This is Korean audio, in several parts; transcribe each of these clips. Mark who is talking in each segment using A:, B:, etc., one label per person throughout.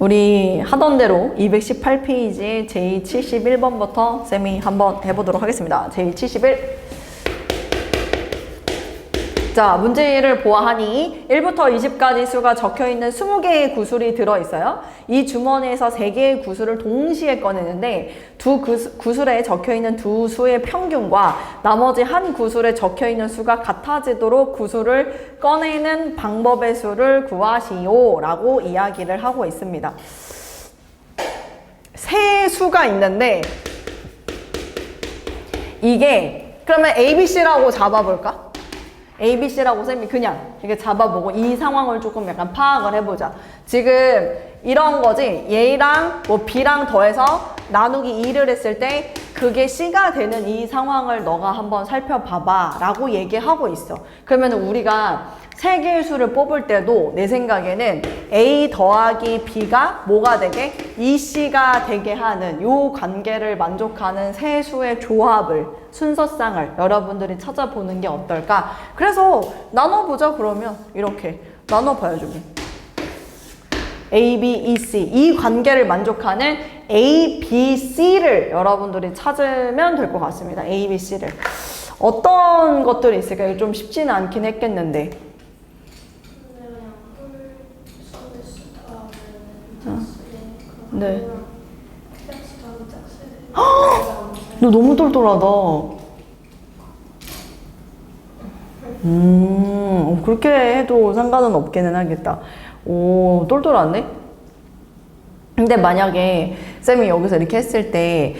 A: 우리 하던 대로 218페이지 제71번부터 쌤이 한번 해보도록 하겠습니다. 제71. 자, 문제를 보아하니 1부터 20까지 수가 적혀있는 20개의 구술이 들어있어요. 이 주머니에서 3개의 구술을 동시에 꺼내는데 두 구술에 적혀있는 두 수의 평균과 나머지 한 구술에 적혀있는 수가 같아지도록 구술을 꺼내는 방법의 수를 구하시오 라고 이야기를 하고 있습니다. 세 수가 있는데 이게 그러면 ABC라고 잡아볼까? ABC라고 쌤이 그냥 이렇게 잡아보고 이 상황을 조금 약간 파악을 해보자. 지금 이런 거지. A랑 뭐 B랑 더해서 나누기 2를 했을 때 그게 C가 되는 이 상황을 너가 한번 살펴봐봐 라고 얘기하고 있어. 그러면 우리가 세 개의 수를 뽑을 때도 내 생각에는 A 더하기 B가 뭐가 되게? EC가 되게 하는 요 관계를 만족하는 세 수의 조합을 순서상을 여러분들이 찾아보는 게 어떨까? 그래서 나눠보자 그러면 이렇게 나눠봐야죠. A, B, E, C 이 관계를 만족하는 A, B, C를 여러분들이 찾으면 될 것 같습니다. A, B, C를 어떤 것들이 있을까요? 좀 쉽지는 않긴 했겠는데 네. 너 너무 똘똘하다. 그렇게 해도 상관은 없기는 하겠다. 오, 똘똘하네? 근데 만약에 쌤이 여기서 이렇게 했을 때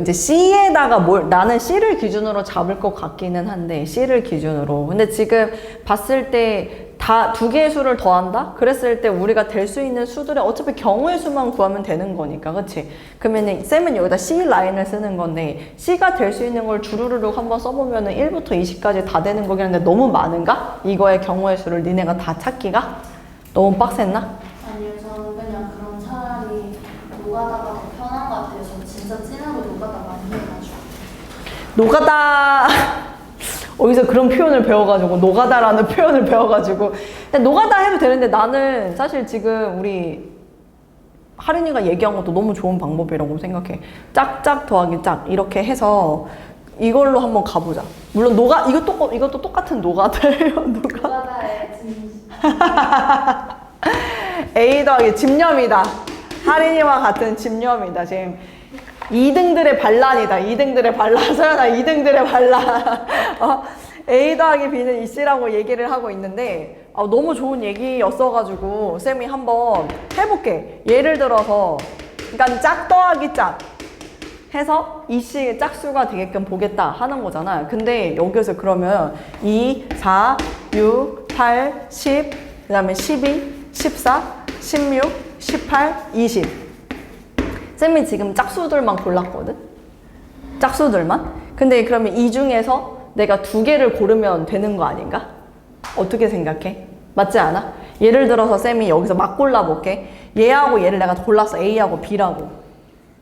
A: 이제 C에다가 나는 C를 기준으로 잡을 것 같기는 한데 C를 기준으로. 근데 지금 봤을 때 다 두 개의 수를 더한다? 그랬을 때 우리가 될 수 있는 수들의 어차피 경우의 수만 구하면 되는 거니까, 그치? 그러면은 쌤은 여기다 C 라인을 쓰는 건데 C가 될 수 있는 걸 주르륵 한번 써보면은 1부터 20까지 다 되는 거긴 한데 너무 많은가? 이거의 경우의 수를 니네가 다 찾기가? 너무 빡셌나?
B: 아니요, 저는 그냥 그럼 차라리 노가다가 더 편한 것 같아요. 저 진짜 찐으로 노가다 많이 해가지고.
A: 노가다 어디서 그런 표현을 배워가지고 노가다라는 표현을 배워가지고 근데 노가다 해도 되는데 나는 사실 지금 우리 하린이가 얘기한 것도 너무 좋은 방법이라고 생각해. 짝짝 더하기 짝 이렇게 해서 이걸로 한번 가보자. 물론 이것도 똑같은 노가다예요.
B: 노가다의 진심.
A: A 더하기 집념이다. 하린이와 같은 집념이다. 지금 2등들의 반란이다. 2등들의 반란. 서연아 2등들의 반란. A 더하기 B는 EC라고 얘기를 하고 있는데 너무 좋은 얘기였어가지고 쌤이 한번 해볼게. 예를 들어서 그러니까 짝 더하기 짝 해서 EC의 짝수가 되게끔 보겠다 하는 거잖아. 근데 여기서 그러면 2, 4, 6, 8, 10, 그 다음에 12, 14, 16, 18, 20 쌤이 지금 짝수들만 골랐거든? 짝수들만? 근데 그러면 이 중에서 내가 2개를 고르면 되는 거 아닌가? 어떻게 생각해? 맞지 않아? 예를 들어서 쌤이 여기서 막 골라볼게. 얘하고 얘를 내가 골랐어. A하고 B라고.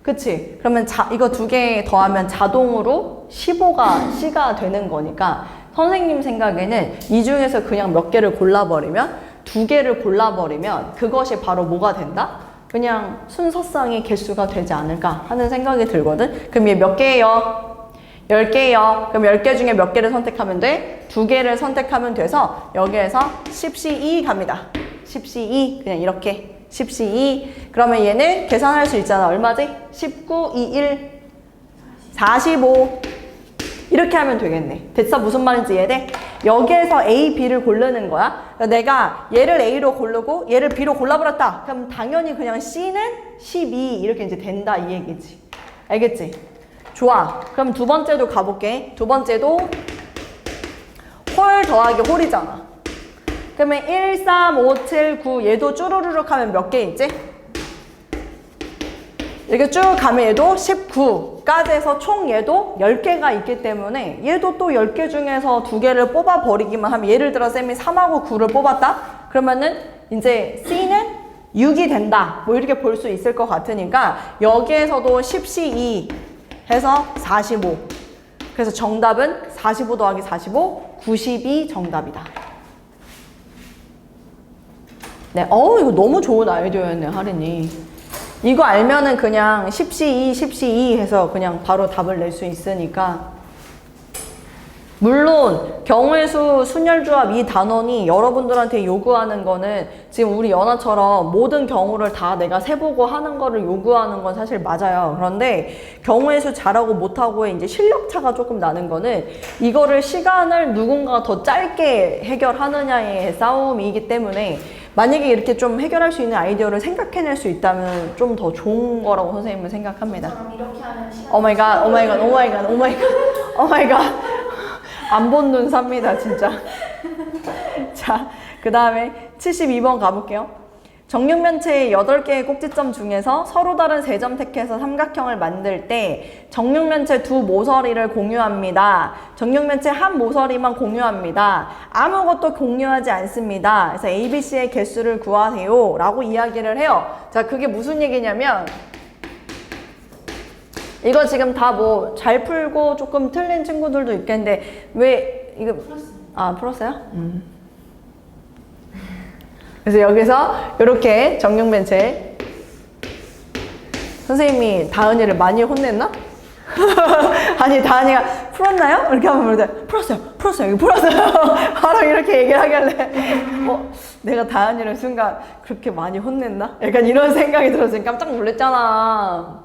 A: 그치? 그러면 이거 2개 더하면 자동으로 15가 C가 되는 거니까 선생님 생각에는 이 중에서 그냥 몇 개를 골라버리면 2개를 골라버리면 그것이 바로 뭐가 된다? 그냥 순서상의 개수가 되지 않을까 하는 생각이 들거든. 그럼 얘 몇 개예요? 10개예요. 그럼 10개 중에 몇 개를 선택하면 돼? 2개를 선택하면 돼서 여기에서 10C2 갑니다. 10C2 그냥 이렇게 10C2 그러면 얘는 계산할 수 있잖아. 얼마지? 19, 2, 1, 45 이렇게 하면 되겠네. 됐어? 무슨 말인지 이해돼? 여기에서 A, B를 고르는 거야. 내가 얘를 A로 고르고 얘를 B로 골라버렸다. 그럼 당연히 그냥 C는 12 이렇게 이제 된다 이 얘기지. 알겠지? 좋아. 그럼 두 번째도 가볼게. 두 번째도 홀 더하기 홀이잖아. 그러면 1, 3, 5, 7, 9 얘도 쭈루루룩 하면 몇 개 있지? 이렇게 쭉 가면 얘도 19까지 해서 총 얘도 10개가 있기 때문에 얘도 또 10개 중에서 2개를 뽑아버리기만 하면 예를 들어 쌤이 3하고 9를 뽑았다? 그러면은 이제 C는 6이 된다. 뭐 이렇게 볼 수 있을 것 같으니까 여기에서도 10C2 해서 45. 그래서 정답은 45 더하기 45, 92 정답이다. 네, 이거 너무 좋은 아이디어였네, 하린이. 이거 알면은 그냥 10C2, 10C2 해서 그냥 바로 답을 낼 수 있으니까. 물론 경우의 수, 순열조합 이 단원이 여러분들한테 요구하는 거는 지금 우리 연아처럼 모든 경우를 다 내가 세보고 하는 거를 요구하는 건 사실 맞아요. 그런데 경우의 수 잘하고 못하고의 이제 실력 차가 조금 나는 거는 이거를 시간을 누군가가 더 짧게 해결하느냐의 싸움이기 때문에 만약에 이렇게 좀 해결할 수 있는 아이디어를 생각해낼 수 있다면 좀 더 좋은 거라고 선생님은 생각합니다.
B: 저처럼 이렇게 하면 시간.
A: 오마이갓, 오마이갓, 오마이갓, 오마이갓, 오마이갓. 안 본 눈 삽니다, 진짜. 자, 그 다음에 72번 가볼게요. 정육면체의 8개의 꼭지점 중에서 서로 다른 3점 택해서 삼각형을 만들 때 정육면체 2 모서리를 공유합니다. 정육면체 한 모서리만 공유합니다. 아무것도 공유하지 않습니다. 그래서 ABC의 개수를 구하세요 라고 이야기를 해요. 자, 그게 무슨 얘기냐면 이거 지금 다 뭐 잘 풀고 조금 틀린 친구들도 있겠는데 왜 이거 풀었어요? 그래서 여기서 이렇게 정육면체 선생님이 다은이를 많이 혼냈나? 아니 다은이가 풀었나요? 이렇게 하면 모르는데 풀었어요 이거 풀었어요 바로 이렇게 얘기를 하길래 내가 다은이를 순간 그렇게 많이 혼냈나? 약간 이런 생각이 들어서 깜짝 놀랐잖아.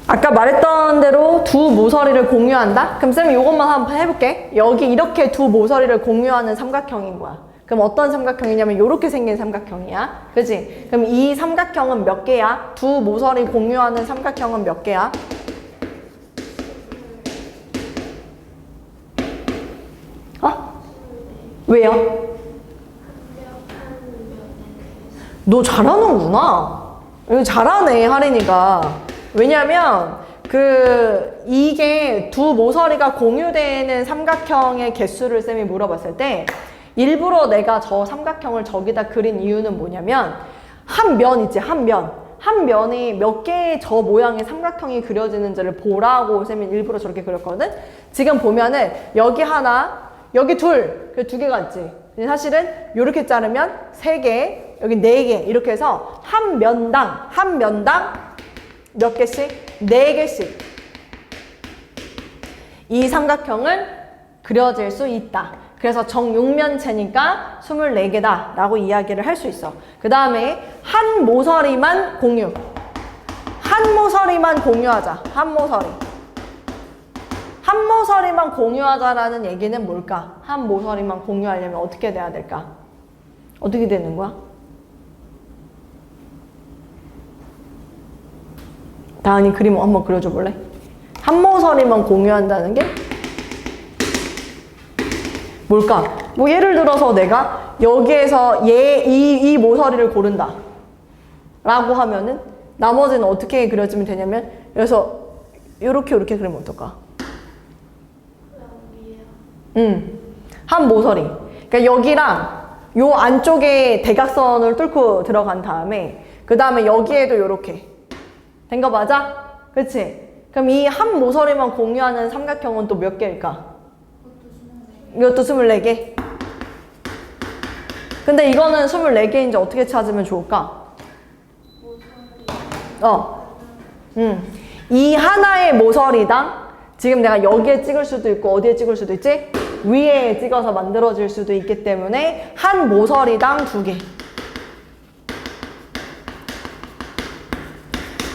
A: 아까 말했던 대로 2 모서리를 공유한다? 그럼 쌤이 이것만 한번 해볼게. 여기 이렇게 2 모서리를 공유하는 삼각형이 뭐야? 그럼 어떤 삼각형이냐면 이렇게 생긴 삼각형이야. 그치? 그럼 이 삼각형은 몇 개야? 2 모서리 공유하는 삼각형은 몇 개야? 왜요? 너 잘하는구나. 이거 잘하네, 하린이가. 왜냐면 이게 2 모서리가 공유되는 삼각형의 개수를 쌤이 물어봤을 때 일부러 내가 저 삼각형을 저기다 그린 이유는 뭐냐면 한 면 있지, 한 면이 몇 개의 저 모양의 삼각형이 그려지는지를 보라고 쌤이 일부러 저렇게 그렸거든. 지금 보면은 여기 하나, 여기 둘, 그 2개가 있지. 사실은 이렇게 자르면 3개, 여기 4개 이렇게 해서 한 면당 몇 개씩? 4개씩 이 삼각형을 그려질 수 있다. 그래서 정육면체니까 24개다 라고 이야기를 할 수 있어. 그 다음에 한 모서리만 공유하자. 한 모서리만 공유하자라는 얘기는 뭘까? 한 모서리만 공유하려면 어떻게 돼야 될까? 어떻게 되는 거야? 다은이 그림 한번 그려줘 볼래? 한 모서리만 공유한다는 게 뭘까? 뭐 예를 들어서 내가 여기에서 이 모서리를 고른다 라고 하면은 나머지는 어떻게 그려지면 되냐면 여기서 요렇게 그리면 어떨까? 한 모서리. 그러니까 여기랑 요 안쪽에 대각선을 뚫고 들어간 다음에 그 다음에 여기에도 요렇게 된 거 맞아? 그치? 그럼 이 한 모서리만 공유하는 삼각형은 또 몇 개일까? 이것도 24개. 근데 이거는 24개인지 어떻게 찾으면 좋을까? 이 하나의 모서리당 지금 내가 여기에 찍을 수도 있고 어디에 찍을 수도 있지? 위에 찍어서 만들어질 수도 있기 때문에 한 모서리당 2개.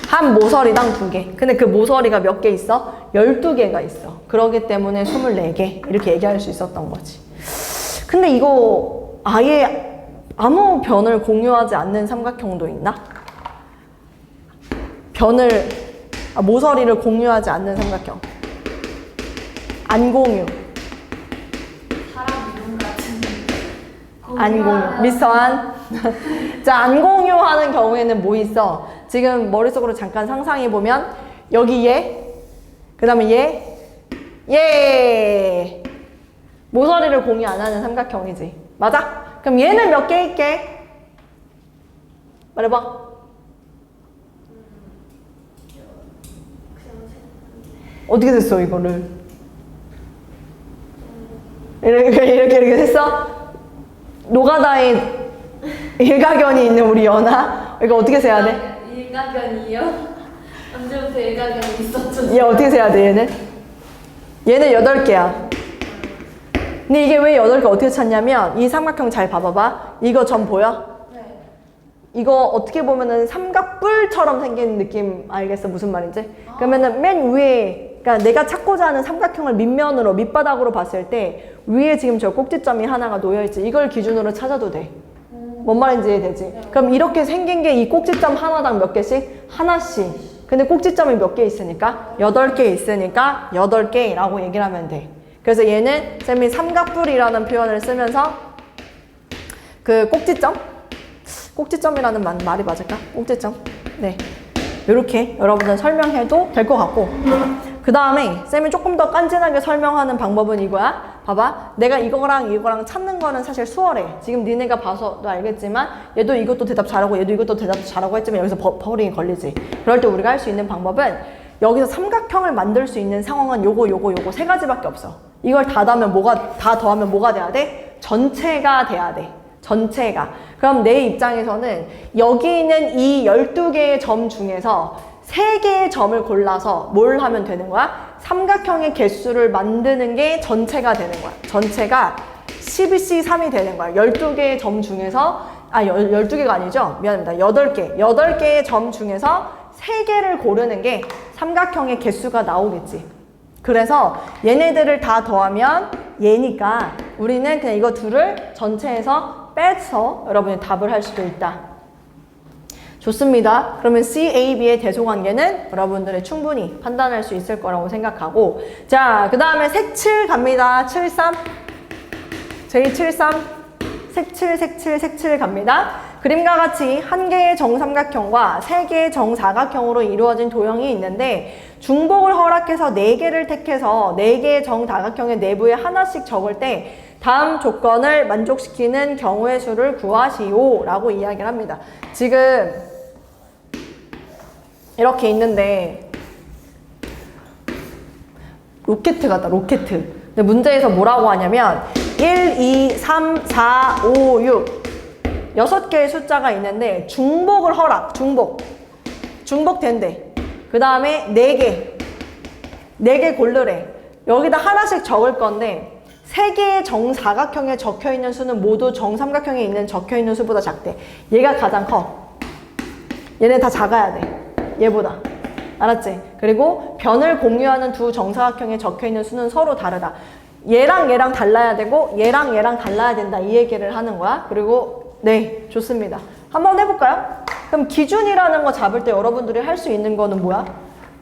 A: 한 모서리당 2개. 근데 그 모서리가 몇 개 있어? 12개가 있어. 그러기 때문에 24개. 이렇게 얘기할 수 있었던 거지. 근데 이거 아예 아무 변을 공유하지 않는 삼각형도 있나? 모서리를 공유하지 않는 삼각형. 안 공유.
B: 사람 이름 같은.
A: 안 공유. 미스터 안. 자, 안 공유하는 경우에는 뭐 있어? 지금 머릿속으로 잠깐 상상해보면 여기 얘, 그 다음에 얘 모서리를 공유 안 하는 삼각형이지. 맞아? 그럼 얘는 몇 개 있게? 말해봐. 어떻게 됐어 이거를? 이렇게 됐어? 노가다의 일가견이 있는 우리 연아. 이거 어떻게 세야 돼?
B: 일가견이요? 언제부터 일가견이 있었죠?
A: 얘 어떻게 세야 돼, 얘는? 얘는 8개야. 근데 이게 왜 8개 어떻게 찾냐면, 이 삼각형 잘 봐봐봐. 이거 점 보여?
B: 네.
A: 이거 어떻게 보면은 삼각뿔처럼 생긴 느낌 알겠어? 무슨 말인지? 그러면은 맨 위에, 그러니까 내가 찾고자 하는 삼각형을 밑면으로, 밑바닥으로 봤을 때 위에 지금 저 꼭지점이 하나가 놓여있지. 이걸 기준으로 찾아도 돼. 뭔 말인지 이해되지? 그럼 이렇게 생긴 게 이 꼭지점 하나당 몇 개씩? 하나씩. 근데 꼭지점이 몇 개 있으니까? 8개 있으니까 8개라고 얘기를 하면 돼. 그래서 얘는 쌤이 삼각뿔이라는 표현을 쓰면서 그 꼭지점이라는 말이 맞을까? 꼭지점. 네. 이렇게 여러분들 설명해도 될 것 같고, 그 다음에 쌤이 조금 더 깐진하게 설명하는 방법은 이거야. 봐봐. 내가 이거랑 찾는 거는 사실 수월해. 지금 니네가 봐서도 알겠지만 얘도 이것도 대답 잘하고 얘도 이것도 대답 잘하고 했지만 여기서 버링이 걸리지. 그럴 때 우리가 할 수 있는 방법은 여기서 삼각형을 만들 수 있는 상황은 요거 3가지밖에 없어. 이걸 다 더하면 뭐가 돼야 돼? 전체가 돼야 돼. 전체가. 그럼 내 입장에서는 여기 있는 이 12개의 점 중에서 3개의 점을 골라서 뭘 하면 되는 거야? 삼각형의 개수를 만드는 게 전체가 되는 거야. 전체가 12C3이 되는 거야. 12개의 점 중에서, 12개가 아니죠? 미안합니다. 8개의 점 중에서 3개를 고르는 게 삼각형의 개수가 나오겠지. 그래서 얘네들을 다 더하면 얘니까 우리는 그냥 이거 둘을 전체에서 빼서 여러분이 답을 할 수도 있다. 좋습니다. 그러면 CAB의 대소관계는 여러분들이 충분히 판단할 수 있을 거라고 생각하고, 자, 그 다음에 색칠 갑니다. 73. J73. 색칠 갑니다. 그림과 같이 한 개의 정삼각형과 3개의 정사각형으로 이루어진 도형이 있는데 중복을 허락해서 4개를 택해서 4개의 정다각형의 내부에 하나씩 적을 때 다음 조건을 만족시키는 경우의 수를 구하시오 라고 이야기를 합니다. 지금 이렇게 있는데 로켓 같다, 로켓. 근데 문제에서 뭐라고 하냐면 1, 2, 3, 4, 5, 6 6개의 숫자가 있는데 중복을 허락, 중복된대. 그 다음에 4개 고르래. 여기다 하나씩 적을 건데 3개의 정사각형에 적혀있는 수는 모두 정삼각형에 있는 적혀있는 수보다 작대. 얘가 가장 커. 얘네 다 작아야 돼. 얘보다. 알았지? 그리고 변을 공유하는 두 정사각형에 적혀있는 수는 서로 다르다. 얘랑 달라야 되고 얘랑 달라야 된다. 이 얘기를 하는 거야. 그리고 네, 좋습니다. 한번 해볼까요? 그럼 기준이라는 거 잡을 때 여러분들이 할 수 있는 거는 뭐야?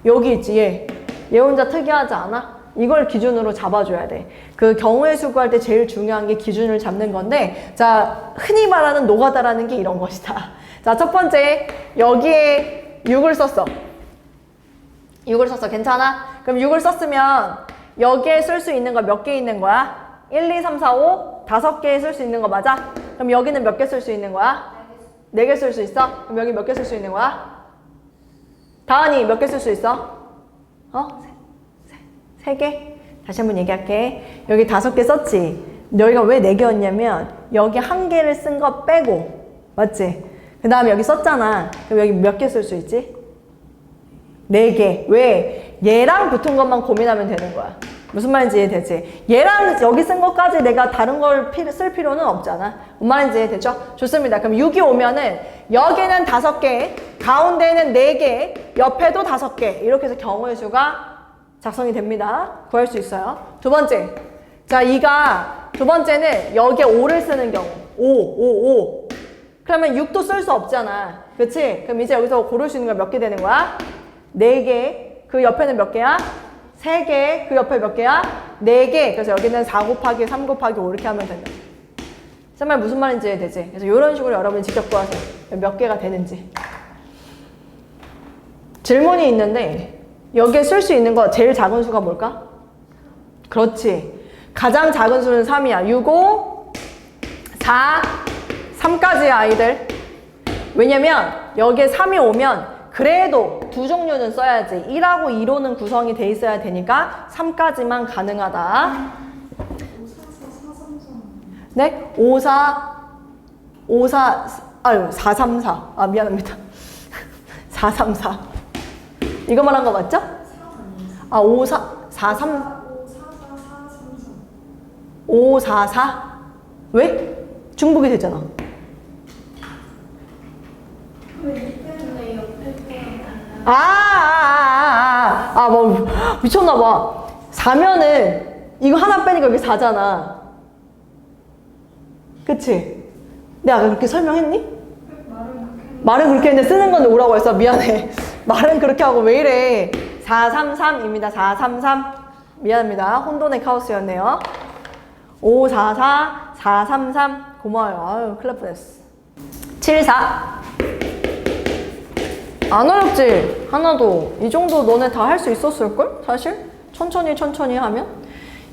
A: 여기 있지, 얘. 얘 혼자 특이하지 않아? 이걸 기준으로 잡아줘야 돼. 그 경우의 수 구할 때 제일 중요한 게 기준을 잡는 건데, 자, 흔히 말하는 노가다라는 게 이런 것이다. 자, 첫 번째, 여기에 6을 썼어. 6을 썼어. 괜찮아? 그럼 6을 썼으면 여기에 쓸 수 있는 거 몇 개 있는 거야? 1, 2, 3, 4, 5, 5개에 쓸 수 있는 거 맞아? 그럼 여기는 몇 개 쓸 수 있는 거야? 4개 쓸 수 있어? 그럼 여기 몇 개 쓸 수 있는 거야? 다은이 몇 개 쓸 수 있어? 3개? 다시 한번 얘기할게. 여기 5개 썼지? 여기가 왜 4개였냐면 여기 1개를 쓴 거 빼고, 맞지? 그 다음에 여기 썼잖아. 그럼 여기 몇 개 쓸 수 있지? 4개. 왜? 얘랑 붙은 것만 고민하면 되는 거야. 무슨 말인지 이해되지? 얘랑 여기 쓴 것까지 내가 다른 걸 쓸 필요는 없잖아. 뭔 말인지 이해되죠? 좋습니다. 그럼 6이 오면은 여기는 5개, 가운데는 4개, 옆에도 5개. 이렇게 해서 경우의 수가 작성이 됩니다. 구할 수 있어요. 두 번째. 자, 두 번째는 여기에 5를 쓰는 경우. 5. 그러면 6도 쓸 수 없잖아. 그치? 그럼 이제 여기서 고를 수 있는 거 몇 개 되는 거야? 4개. 그 옆에는 몇 개야? 3개. 그 옆에 몇 개야? 4개. 그래서 여기는 4 곱하기 3 곱하기 5 이렇게 하면 된다. 정말 무슨 말인지 이해되지? 그래서 이런 식으로 여러분이 직접 구하세요. 몇 개가 되는지. 질문이 있는데 여기에 쓸 수 있는 거 제일 작은 수가 뭘까? 그렇지. 가장 작은 수는 3이야. 6, 5, 4, 3까지의 아이들. 왜냐면 여기에 3이 오면 그래도 두 종류는 써야지. 1하고 2로는 구성이 돼 있어야 되니까 3까지만 가능하다. 네? 5, 4, 434. 아, 미안합니다. 434. 이거 말한 거 맞죠? 아, 544? 왜? 중복이 되잖아. 뭐, 미쳤나봐. 4면은 이거 하나 빼니까 여기 4잖아. 그치? 내가 아까 그렇게 설명했니? 말은 그렇게 했는데 쓰는 건 오라고 했어. 미안해. 말은 그렇게 하고 왜 이래. 433입니다. 433. 미안합니다. 혼돈의 카오스였네요. 544, 433. 고마워요. 아유, 큰일 날 뻔했어. 74. 안 어렵지? 하나도. 이 정도 너네 다 할 수 있었을걸? 사실? 천천히 하면?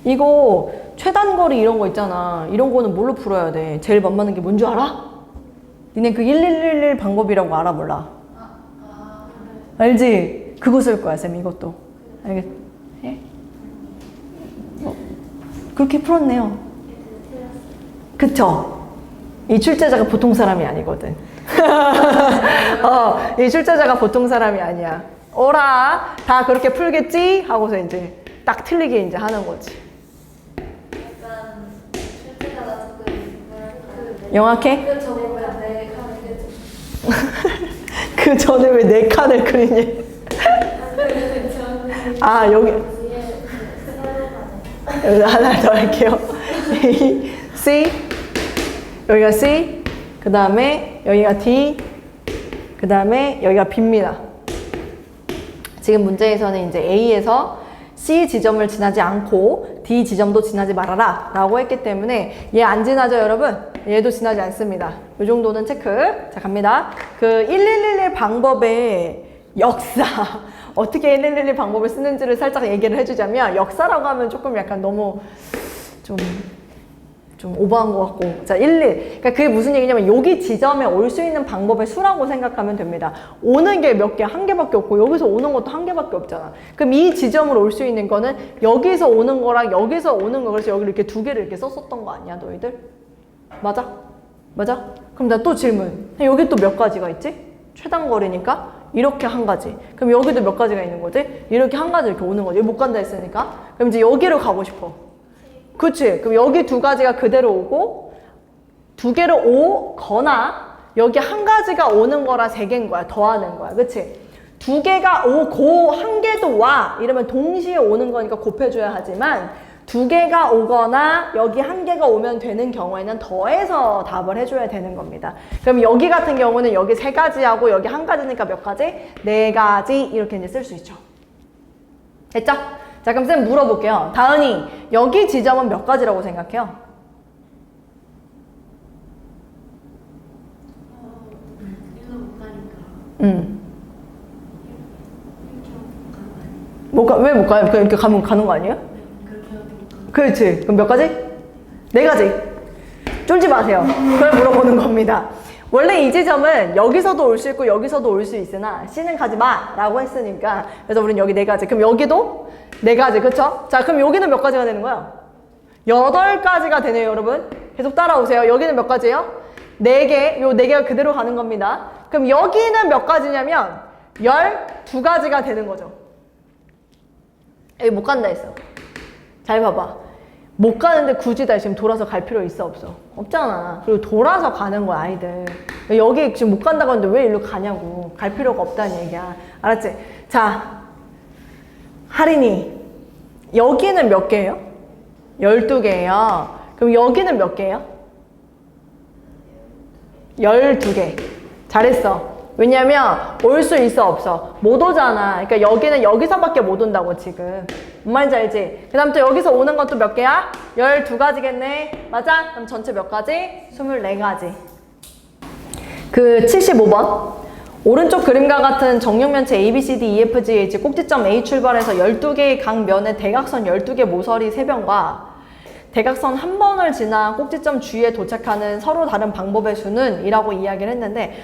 A: 이거 최단거리 이런 거 있잖아. 이런 거는 뭘로 풀어야 돼? 제일 만만한 게 뭔 줄 알아? 니네 그 1111 방법이라고 알아 몰라? 알지? 그거 쓸 거야 쌤 이것도. 알겠? 예? 그렇게 풀었네요. 그쵸? 이 출제자가 보통 사람이 아니거든. 이 출제자가 보통 사람이 아니야. 오라 다 그렇게 풀겠지? 하고서 이제 딱 틀리게 이제 하는 거지.
B: 약간 출제자가 조금
A: 영악해?
B: 그 저거면 내 칸을
A: 그 전에 왜 네 칸을 그리니? 아 여기 하나 더 할게요. C 여기가 C 그 다음에 여기가 D 그 다음에 여기가 B입니다. 지금 문제에서는 이제 A에서 C 지점을 지나지 않고 D 지점도 지나지 말아라 라고 했기 때문에 얘 안 지나죠 여러분? 얘도 지나지 않습니다. 이 정도는 체크. 자 갑니다. 그 1111 방법의 역사 어떻게 1111 방법을 쓰는지를 살짝 얘기를 해주자면 역사라고 하면 조금 약간 너무 좀 오버한 것 같고 자 11 그러니까 그게 무슨 얘기냐면 여기 지점에 올 수 있는 방법의 수라고 생각하면 됩니다. 오는 게 몇 개? 한 개밖에 없고 여기서 오는 것도 한 개밖에 없잖아. 그럼 이 지점으로 올 수 있는 거는 여기서 오는 거랑 여기서 오는 거. 그래서 여기를 이렇게 두 개를 이렇게 썼었던 거 아니야 너희들? 맞아? 맞아? 그럼 나 또 질문. 여기 또 몇 가지가 있지? 최단거리니까 이렇게 한 가지. 그럼 여기도 몇 가지가 있는 거지? 이렇게 한 가지 이렇게 오는 거지. 못 간다 했으니까. 그럼 이제 여기로 가고 싶어. 그치? 그럼 여기 두 가지가 그대로 오고 두 개로 오거나 여기 한 가지가 오는 거라 세 개인 거야. 더하는 거야. 그치? 두 개가 오고 한 개도 와. 이러면 동시에 오는 거니까 곱해줘야 하지만 두 개가 오거나 여기 한 개가 오면 되는 경우에는 더해서 답을 해줘야 되는 겁니다. 그럼 여기 같은 경우는 여기 세 가지하고 여기 한 가지니까 몇 가지? 네 가지 이렇게 이제 쓸 수 있죠. 됐죠? 자 그럼 쌤 물어볼게요. 다은이 여기 지점은 몇 가지라고 생각해요?
B: 이거 못 가니까
A: 왜 못 가요? 그냥 이렇게 가면 가는 거 아니에요?
B: 그렇게 하면
A: 그렇지. 그럼 몇 가지? 네 가지. 쫄지 마세요. 그걸 물어보는 겁니다. 원래 이 지점은 여기서도 올 수 있고 여기서도 올 수 있으나 C는 가지 마 라고 했으니까 그래서 우린 여기 네 가지. 그럼 여기도 네 가지. 그쵸? 자 그럼 여기는 몇 가지가 되는 거야? 8가지가 되네요 여러분. 계속 따라오세요. 여기는 몇 가지예요? 4개. 요 4개가 그대로 가는 겁니다. 그럼 여기는 몇 가지냐면 12가지가 되는 거죠. 여기 못 간다 했어. 잘 봐봐. 못 가는데 굳이 다 지금 돌아서 갈 필요 있어 없어? 없잖아. 그리고 돌아서 가는 거야 아이들. 여기 지금 못 간다고 하는데 왜 일로 가냐고. 갈 필요가 없다는 얘기야. 알았지? 자 하린이 여기는 몇 개예요? 12개예요. 그럼 여기는 몇 개예요? 12개. 잘했어. 왜냐면 올 수 있어 없어? 못 오잖아. 그러니까 여기는 여기서밖에 못 온다고 지금. 뭔 말인지 알지? 그 다음 또 여기서 오는 건 또 몇 개야? 12가지겠네. 맞아? 그럼 전체 몇 가지? 24가지. 그 75번. 오른쪽 그림과 같은 정육면체 ABCD, EFG, H 꼭지점 A 출발해서 12개의 각 면의 대각선 12개 모서리 3변과 대각선 한 번을 지나 꼭지점 G에 도착하는 서로 다른 방법의 수는 이라고 이야기를 했는데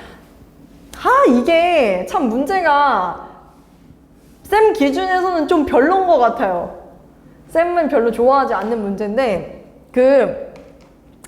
A: 이게 참 문제가 쌤 기준에서는 좀 별론 것 같아요. 쌤은 별로 좋아하지 않는 문제인데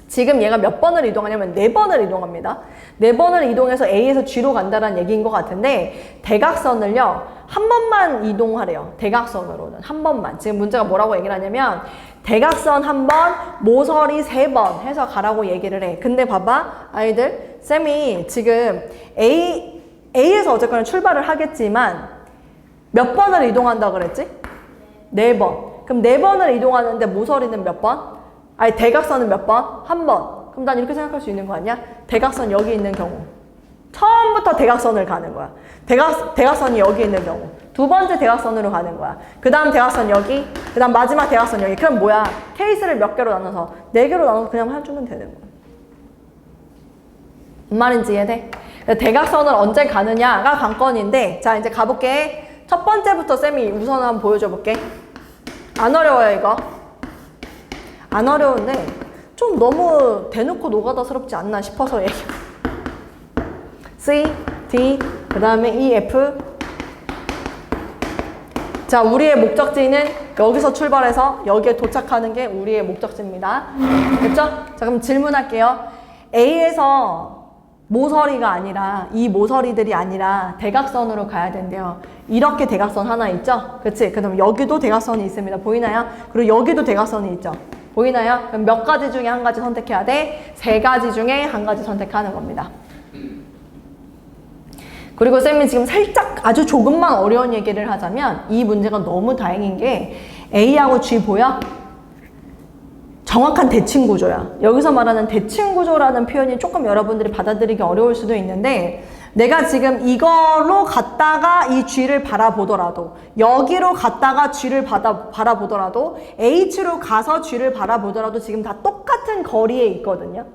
A: 지금 얘가 몇 번을 이동하냐면 4번을 이동합니다. 4번을 이동해서 A에서 G로 간다는 얘기인 것 같은데 대각선을요 한 번만 이동하래요. 대각선으로는 한 번만. 지금 문제가 뭐라고 얘기를 하냐면 대각선 한 번, 모서리 3번 해서 가라고 얘기를 해. 근데 봐봐 아이들, 쌤이 지금 A에서 어쨌거나 출발을 하겠지만 몇 번을 이동한다 그랬지? 4번. 그럼 4번을 이동하는데 모서리는 몇 번? 아니 대각선은 몇 번? 한 번. 그럼 난 이렇게 생각할 수 있는 거 아니야? 대각선 여기 있는 경우 처음부터 대각선을 가는 거야. 대각선이 여기 있는 경우 두 번째 대각선으로 가는 거야. 그 다음 대각선 여기, 그 다음 마지막 대각선 여기. 그럼 뭐야? 케이스를 몇 개로 나눠서 4개로 나눠서 그냥 해주면 되는 거야. 뭔 말인지 이해돼? 대각선을 언제 가느냐가 관건인데, 자 이제 가볼게. 첫 번째부터 쌤이 우선 한번 보여줘 볼게. 안 어려워요 이거. 안 어려운데 좀 너무 대놓고 노가다스럽지 않나 싶어서 얘기해. C, D, 그 다음에 E, F. 자, 우리의 목적지는 여기서 출발해서 여기에 도착하는 게 우리의 목적지입니다. 됐죠? 자, 그럼 질문할게요. A에서 모서리가 아니라, 이 모서리들이 아니라 대각선으로 가야 된대요. 이렇게 대각선 하나 있죠? 그치? 그 다음에 여기도 대각선이 있습니다. 보이나요? 그리고 여기도 대각선이 있죠? 보이나요? 그럼 몇 가지 중에 한 가지 선택해야 돼? 3가지 중에 한 가지 선택하는 겁니다. 그리고 쌤이 지금 살짝 아주 조금만 어려운 얘기를 하자면 이 문제가 너무 다행인 게 A하고 G 보여? 정확한 대칭 구조야. 여기서 말하는 대칭 구조라는 표현이 조금 여러분들이 받아들이기 어려울 수도 있는데 내가 지금 이걸로 갔다가 이 G를 바라보더라도 여기로 갔다가 G를 바라보더라도 H로 가서 G를 바라보더라도 지금 다 똑같은 거리에 있거든요.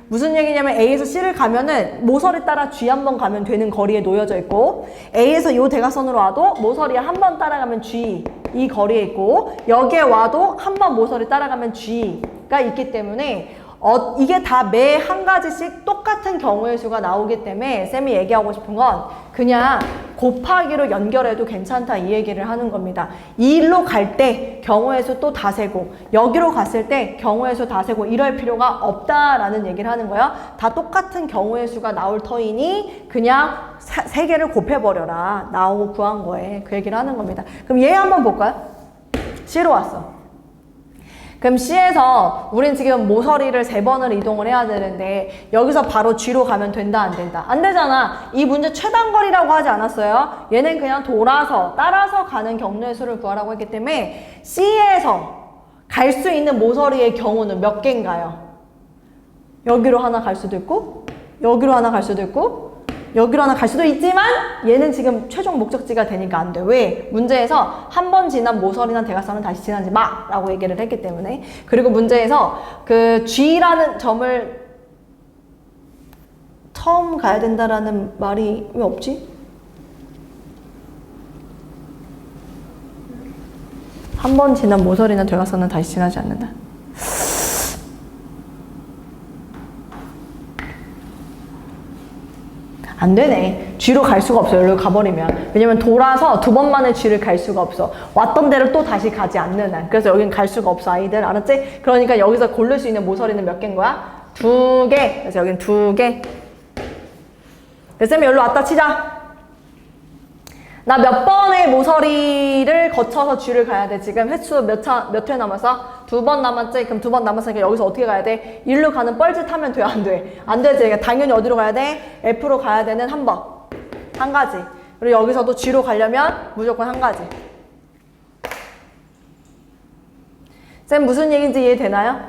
A: 무슨 얘기냐면 A에서 C를 가면은 모서리 따라 G 한 번 가면 되는 거리에 놓여져 있고 A에서 요 대각선으로 와도 모서리에 한 번 따라가면 G 이 거리에 있고 여기에 와도 한 번 모서리 따라가면 G가 있기 때문에 이게 다 매 한 가지씩 똑같은 경우의 수가 나오기 때문에 쌤이 얘기하고 싶은 건 그냥 곱하기로 연결해도 괜찮다 이 얘기를 하는 겁니다. 이 일로 갈 때 경우의 수 또 다 세고 여기로 갔을 때 경우의 수 다 세고 이럴 필요가 없다라는 얘기를 하는 거예요. 다 똑같은 경우의 수가 나올 터이니 그냥 3개를 곱해버려라. 나오고 구한 거에 그 얘기를 하는 겁니다. 그럼 얘 한번 볼까요? C로 왔어. 그럼 C에서 우린 지금 모서리를 3번을 이동을 해야 되는데 여기서 바로 G로 가면 된다 안 된다? 안 되잖아. 이 문제 최단거리라고 하지 않았어요? 얘는 그냥 돌아서 따라서 가는 경로의 수를 구하라고 했기 때문에 C에서 갈 수 있는 모서리의 경우는 몇 개인가요? 여기로 하나 갈 수도 있고 여기로 하나 갈 수도 있고 여기로 하나 갈 수도 있지만 얘는 지금 최종 목적지가 되니까 안 돼. 왜? 문제에서 한 번 지난 모서리나 대각선은 다시 지나지 마! 라고 얘기를 했기 때문에. 그리고 문제에서 그 G라는 점을 처음 가야 된다라는 말이 왜 없지? 한 번 지난 모서리나 대각선은 다시 지나지 않는다. 안 되네. G로 갈 수가 없어요. 여기로 가버리면. 왜냐면 돌아서 2번 만에 G를 갈 수가 없어. 왔던 데를 또 다시 가지 않는 한. 그래서 여긴 갈 수가 없어, 아이들. 알았지? 그러니까 여기서 고를 수 있는 모서리는 몇 개인 거야? 2개. 그래서 여긴 2개. 그래서 쌤이 여기로 왔다 치자. 나 몇 번의 모서리를 거쳐서 G를 가야 돼? 지금 횟수 몇 회 남았어? 2번 남았지? 그럼 2번 남았으니까 여기서 어떻게 가야 돼? 1로 가는 뻘짓 하면 돼? 안 돼? 안 되지. 그러니까 당연히 어디로 가야 돼? F로 가야 되는 한 번. 한 가지. 그리고 여기서도 G로 가려면 무조건 한 가지. 쌤 무슨 얘기인지 이해되나요?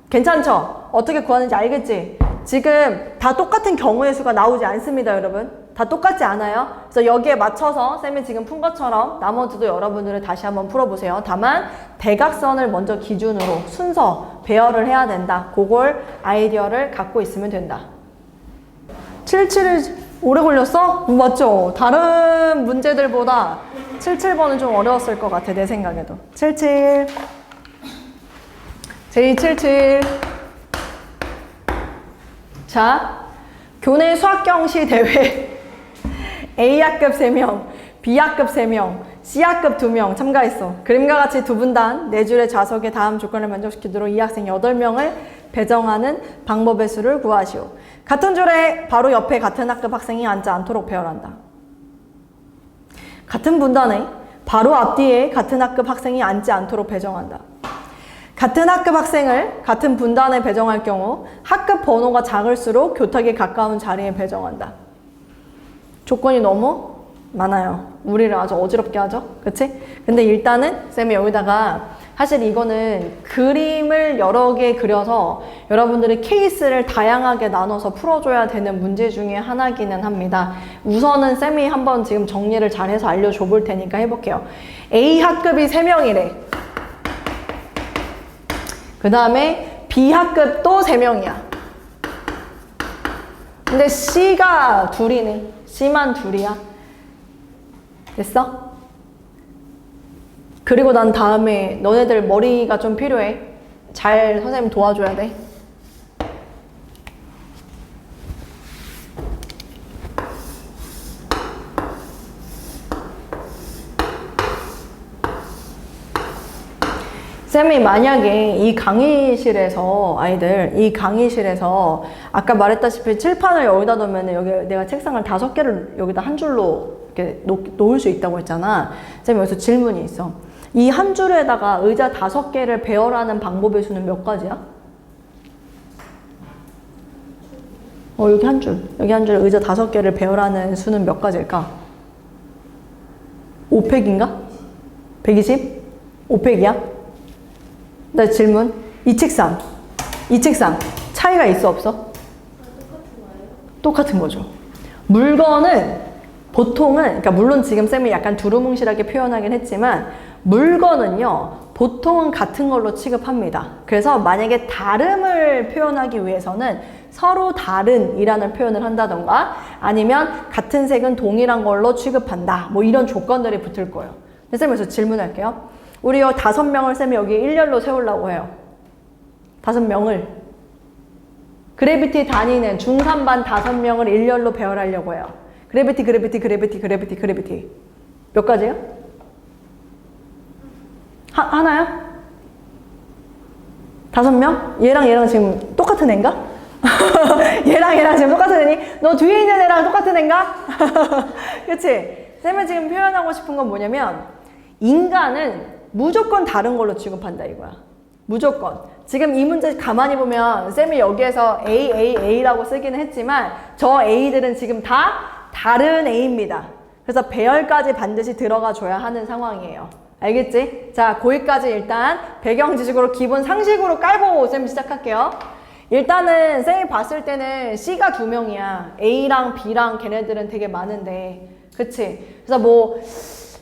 A: 괜찮죠? 어떻게 구하는지 알겠지? 지금 다 똑같은 경우의 수가 나오지 않습니다, 여러분. 다 똑같지 않아요? 그래서 여기에 맞춰서 쌤이 지금 푼 것처럼 나머지도 여러분들을 다시 한번 풀어보세요. 다만 대각선을 먼저 기준으로 순서 배열을 해야 된다. 그걸 아이디어를 갖고 있으면 된다. 77을 오래 걸렸어? 맞죠? 다른 문제들보다 77번은 좀 어려웠을 것 같아, 내 생각에도. 77 J77 자, 교내 수학경시 대회 A학급 3명, B학급 3명, C학급 2명 참가했어. 그림과 같이 두 분단 4줄의 좌석의 다음 조건을 만족시키도록 이 학생 8명을 배정하는 방법의 수를 구하시오. 같은 줄에 바로 옆에 같은 학급 학생이 앉지 않도록 배열한다. 같은 분단에 바로 앞뒤에 같은 학급 학생이 앉지 않도록 배정한다. 같은 학급 학생을 같은 분단에 배정할 경우 학급 번호가 작을수록 교탁에 가까운 자리에 배정한다. 조건이 너무 많아요. 우리를 아주 어지럽게 하죠. 그치? 근데 일단은 쌤이 여기다가 사실 이거는 그림을 여러 개 그려서 여러분들이 케이스를 다양하게 나눠서 풀어줘야 되는 문제 중에 하나기는 합니다. 우선은 쌤이 한번 지금 정리를 잘해서 알려줘 볼 테니까 해볼게요. A 학급이 3명이래. 그 다음에 B 학급 또 3명이야. 근데 C가 둘이네. C만 둘이야. 됐어? 그리고 난 다음에 너네들 머리가 좀 필요해. 잘 선생님 도와줘야 돼. 쌤이 만약에 이 강의실에서 이 강의실에서 아까 말했다시피 칠판을 여기다 놓으면 여기 내가 책상을 5개를 여기다 한 줄로 이렇게 놓을 수 있다고 했잖아. 쌤이 여기서 질문이 있어. 이 한 줄에다가 의자 5개를 배열하는 방법의 수는 몇 가지야? 여기 한 줄. 여기 한 줄에 의자 5개를 배열하는 수는 몇 가지일까? 5팩인가? 120? 5팩이야? 나 질문. 이 책상 차이가 있어 없어? 똑같은 거죠. 물건은 보통은, 그러니까 물론 지금 쌤이 약간 두루뭉실하게 표현하긴 했지만 물건은요 보통은 같은 걸로 취급합니다. 그래서 만약에 다름을 표현하기 위해서는 서로 다른 이라는 표현을 한다던가 아니면 같은 색은 동일한 걸로 취급한다, 뭐 이런 조건들이 붙을 거예요. 근데 쌤 여기서 질문할게요. 우리 5명을 쌤이 여기 일렬로 세우려고 해요. 5명을 그래비티 다니는 중3반 5명을 일렬로 배열하려고 해요. 그래비티 몇 가지예요? 하나야? 5명? 얘랑 지금 똑같은 애인가? 얘랑 지금 똑같은 애니? 너 뒤에 있는 애랑 똑같은 애인가? 그치? 쌤이 지금 표현하고 싶은 건 뭐냐면 인간은 무조건 다른 걸로 취급한다 이거야. 무조건. 지금 이 문제 가만히 보면 쌤이 여기에서 A라고 쓰기는 했지만 저 A들은 지금 다 다른 A입니다. 그래서 배열까지 반드시 들어가 줘야 하는 상황이에요. 알겠지? 자, 거기까지 일단 배경 지식으로 기본 상식으로 깔고 쌤 시작할게요. 일단은 쌤이 봤을 때는 C가 2명이야. A랑 B랑 걔네들은 되게 많은데. 그치? 그래서 뭐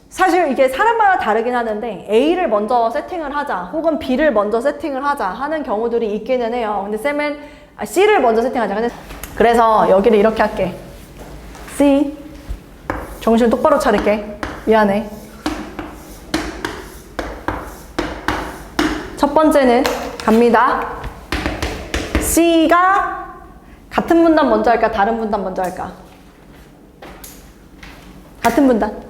A: 사실 이게 사람마다 다르긴 하는데 A를 먼저 세팅을 하자 혹은 B를 먼저 세팅을 하자 하는 경우들이 있기는 해요. 근데 쌤은 C를 먼저 세팅하자. 그래서 여기를 이렇게 할게. C. 정신 똑바로 차릴게. 미안해. 첫 번째는 갑니다. C가 같은 분단 먼저 할까? 다른 분단 먼저 할까? 같은 분단.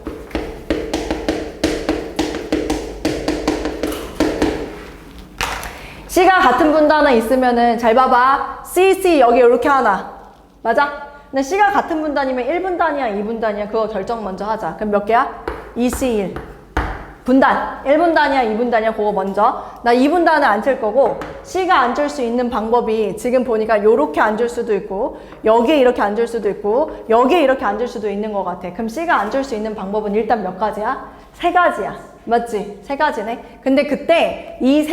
A: C가 같은 분단에 있으면은 잘 봐봐. C 여기 이렇게 하나. 맞아? 근데 C가 같은 분단이면 1분단이야, 2분단이야? 그거 결정 먼저 하자. 그럼 몇 개야? 2C1. 분단. 1분단이야, 2분단이야? 그거 먼저. 나 2분단을 앉힐 거고 C가 앉을 수 있는 방법이 지금 보니까 요렇게 앉을 수도 있고 여기에 이렇게 앉을 수도 있고 여기에 이렇게 앉을 수도 있는 것 같아. 그럼 C가 앉을 수 있는 방법은 일단 몇 가지야? 3가지야. 맞지? 3가지네. 근데 그때 이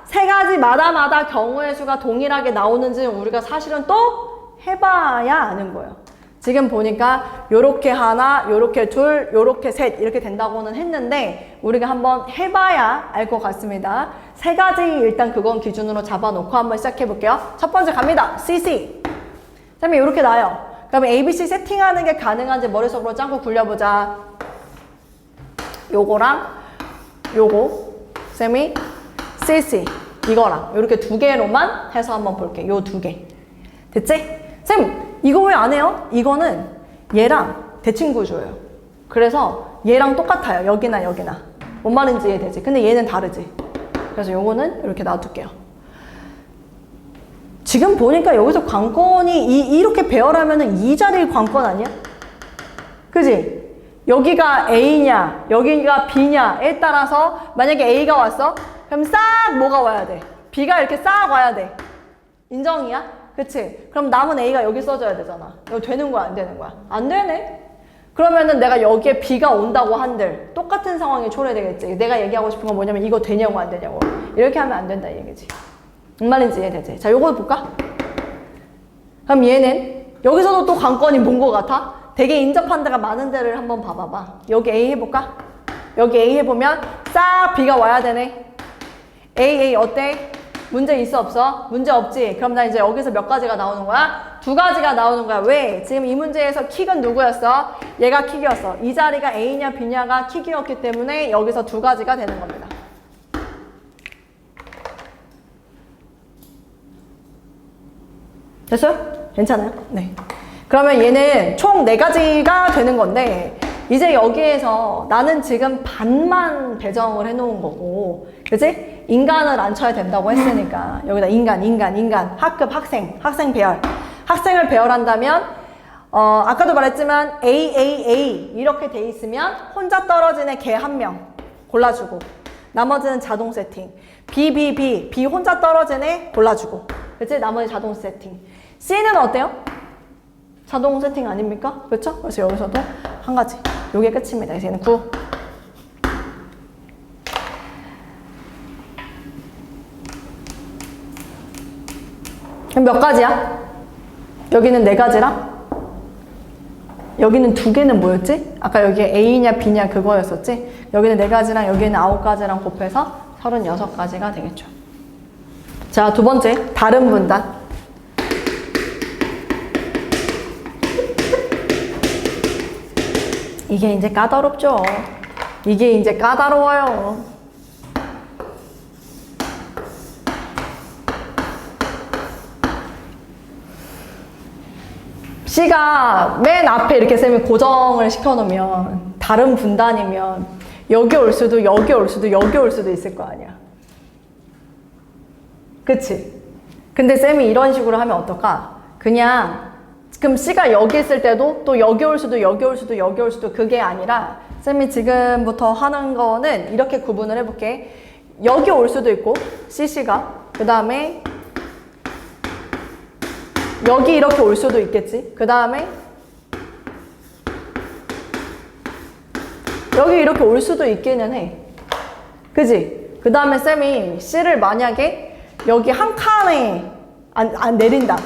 A: 3가지마다 경우의 수가 동일하게 나오는지는 우리가 사실은 또 해봐야 아는 거예요. 지금 보니까 요렇게 하나, 요렇게 둘, 요렇게 셋 이렇게 된다고는 했는데 우리가 한번 해봐야 알 것 같습니다. 3가지 일단 그건 기준으로 잡아놓고 한번 시작해 볼게요. 첫 번째 갑니다. CC. 쌤이 요렇게 나요. 그러면 ABC 세팅하는 게 가능한지 머릿속으로 짱구 굴려보자. 요거랑 요거 쌤이 CC 이거랑 이렇게 2개로만 해서 한번 볼게. 요 2개. 됐지? 쌤 이거 왜 안 해요? 이거는 얘랑 대칭 구조예요. 그래서 얘랑 똑같아요. 여기나 여기나. 뭔 말인지 이해되지? 근데 얘는 다르지. 그래서 요거는 이렇게 놔둘게요. 지금 보니까 여기서 관건이 이렇게 배열하면은 이 자리의 관건 아니야? 그지? 여기가 A냐, 여기가 B냐에 따라서 만약에 A가 왔어? 그럼 싹 뭐가 와야 돼? B가 이렇게 싹 와야 돼. 인정이야? 그치? 그럼 남은 A가 여기 써줘야 되잖아. 이거 되는 거야, 안 되는 거야? 안 되네? 그러면은 내가 여기에 B가 온다고 한들 똑같은 상황이 초래되겠지. 내가 얘기하고 싶은 건 뭐냐면 이거 되냐고 안 되냐고. 이렇게 하면 안 된다 이 얘기지. 무슨 말인지 이해되지? 자, 요거 볼까? 그럼 얘는 여기서도 또 관건이 뭔 거 같아? 되게 인접한 데가 많은 데를 한번 봐봐봐. 여기 A 해볼까? 여기 A 해보면 싹 B가 와야 되네. A 어때? 문제 있어 없어? 문제 없지? 그럼 나 이제 여기서 몇 가지가 나오는 거야? 2가지가 나오는 거야. 왜? 지금 이 문제에서 킥은 누구였어? 얘가 킥이었어. 이 자리가 A냐 B냐가 킥이었기 때문에 여기서 2가지가 되는 겁니다. 됐어요? 괜찮아요? 네. 그러면 얘는 총 4가지가 되는 건데 이제 여기에서 나는 지금 반만 배정을 해놓은 거고 그치? 인간을 안 쳐야 된다고 했으니까 여기다 인간 학급 학생 배열 학생을 배열한다면 아까도 말했지만 A 이렇게 돼 있으면 혼자 떨어진 애 걔 1명 골라주고 나머지는 자동 세팅 B 혼자 떨어진 애 골라주고 그치? 나머지 자동 세팅 C는 어때요? 자동 세팅 아닙니까? 그렇죠? 그래서 여기서도 한 가지. 요게 끝입니다. 그래서 얘는 9. 그럼 몇 가지야? 여기는 4가지랑 여기는 2개는 뭐였지? 아까 여기에 A냐 B냐 그거였었지? 여기는 4가지랑 여기는 9가지랑 곱해서 36가지가 되겠죠. 자, 2번째 다른 분단. 이게 이제 까다롭죠. 이게 이제 까다로워요. C가 맨 앞에 이렇게 쌤이 고정을 시켜놓으면 다른 분단이면 여기 올 수도 여기 올 수도 여기 올 수도 있을 거 아니야. 그치? 근데 쌤이 이런 식으로 하면 어떨까? 그냥 그럼 C가 여기 있을 때도 또 여기 올 수도 여기 올 수도 여기 올 수도 그게 아니라 쌤이 지금부터 하는 거는 이렇게 구분을 해볼게. 여기 올 수도 있고 CC가 그 다음에 여기 이렇게 올 수도 있겠지. 그 다음에 여기 이렇게 올 수도 있기는 해. 그지? 그 다음에 쌤이 C를 만약에 여기 한 칸에 안 내린다.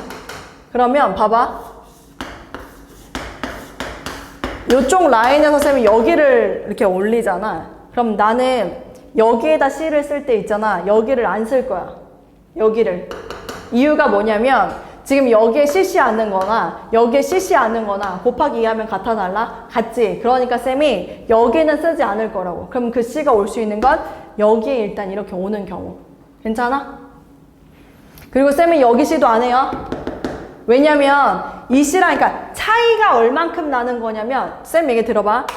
A: 그러면 봐봐. 요쪽 라인에서 쌤이 여기를 이렇게 올리잖아. 그럼 나는 여기에다 C를 쓸 때 있잖아. 여기를 안 쓸 거야. 여기를. 이유가 뭐냐면 지금 여기에 CC 않는 거나 여기에 CC 않는 거나 곱하기 2 하면 같아 달라? 같지? 그러니까 쌤이 여기는 쓰지 않을 거라고. 그럼 그 C가 올 수 있는 건 여기에 일단 이렇게 오는 경우. 괜찮아? 그리고 쌤이 여기 C도 안 해요. 왜냐면 이 C랑 그러니까 차이가 얼만큼 나는 거냐면 쌤 얘기 들어봐.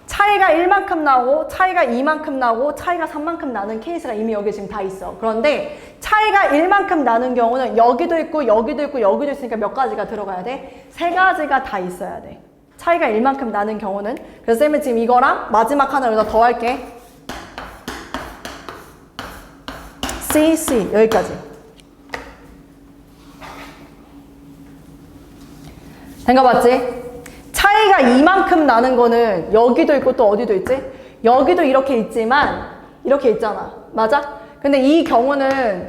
A: 차이가 1만큼 나고 차이가 2만큼 나고 차이가 3만큼 나는 케이스가 이미 여기 지금 다 있어. 그런데 차이가 1만큼 나는 경우는 여기도 있고 여기도 있고 여기도 있으니까 몇 가지가 들어가야 돼? 3가지가 다 있어야 돼. 차이가 1만큼 나는 경우는. 그래서 쌤이 지금 이거랑 마지막 하나 여기다 더 할게. C 여기까지. 생각봤지? 차이가 이만큼 나는 거는 여기도 있고 또 어디도 있지? 여기도 이렇게 있지만 이렇게 있잖아. 맞아? 근데 이 경우는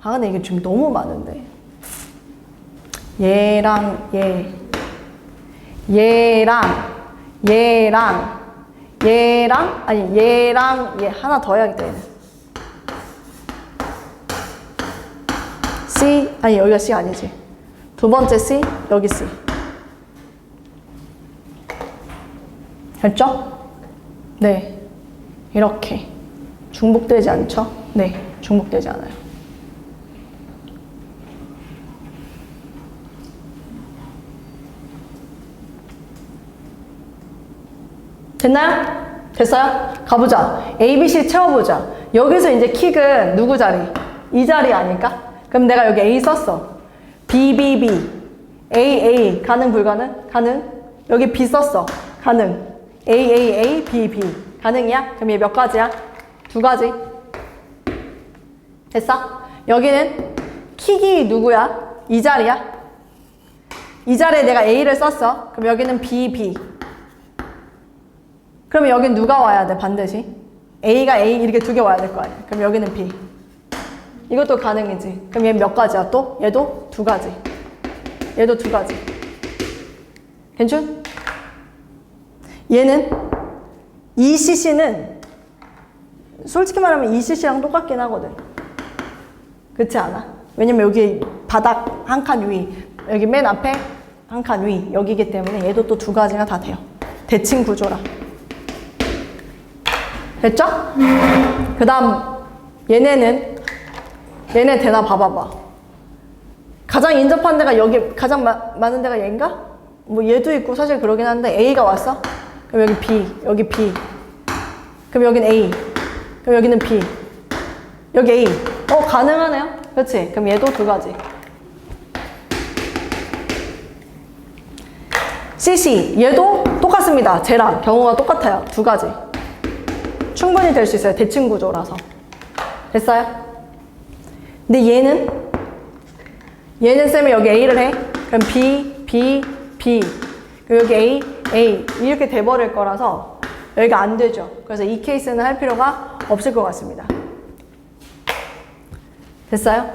A: 근데 이게 지금 너무 많은데 얘랑 얘랑 아니 얘랑 얘 하나 더 해야겠다. 얘는 C 아니 여기가 C 아니지. 2번째 C, 여기 C. 됐죠? 네. 이렇게. 중복되지 않죠? 네. 중복되지 않아요. 됐나요? 됐어요? 가보자. A, B, C 채워보자. 여기서 이제 킥은 누구 자리? 이 자리 아닐까? 그럼 내가 여기 A 썼어. B, B, B. A, A. 가능, 불가능? 가능. 여기 B 썼어. 가능. A, A, A, B, B. 가능이야? 그럼 얘 몇 가지야? 2가지. 됐어? 여기는 킥이 누구야? 이 자리야? 이 자리에 내가 A를 썼어. 그럼 여기는 B, B. 그럼 여긴 누가 와야 돼, 반드시? A가 A 이렇게 2개 와야 될 거 아니야. 그럼 여기는 B. 이것도 가능이지. 그럼 얘 몇 가지야 또? 얘도 2가지. 얘도 2가지. 괜찮? 얘는 ECC는 솔직히 말하면 ECC랑 똑같긴 하거든. 그렇지 않아? 왜냐면 여기 바닥 한 칸 위, 여기 맨 앞에 한 칸 위, 여기기 때문에 얘도 또 2가지가 다 돼요. 대칭 구조라. 됐죠? 그 다음 얘네 대나 봐봐봐. 가장 인접한 데가 여기 가장 많은 데가 얘인가? 뭐 얘도 있고 사실 그러긴 한데 A가 왔어? 그럼 여기 B, 여기 B. 그럼 여긴 A. 그럼 여기는 B. 여기 A. 가능하네요. 그렇지? 그럼 얘도 2가지. CC. 얘도 똑같습니다. 쟤랑 경우가 똑같아요. 2가지. 충분히 될 수 있어요. 대칭 구조라서. 됐어요? 근데 얘는 쌤이 여기 A를 해. 그럼 B, B, B. 그리고 여기 A, A. 이렇게 돼버릴 거라서 여기가 안 되죠. 그래서 이 케이스는 할 필요가 없을 것 같습니다. 됐어요?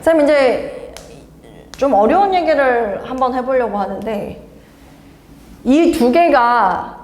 A: 쌤 이제 좀 어려운 얘기를 한번 해보려고 하는데 이 2개가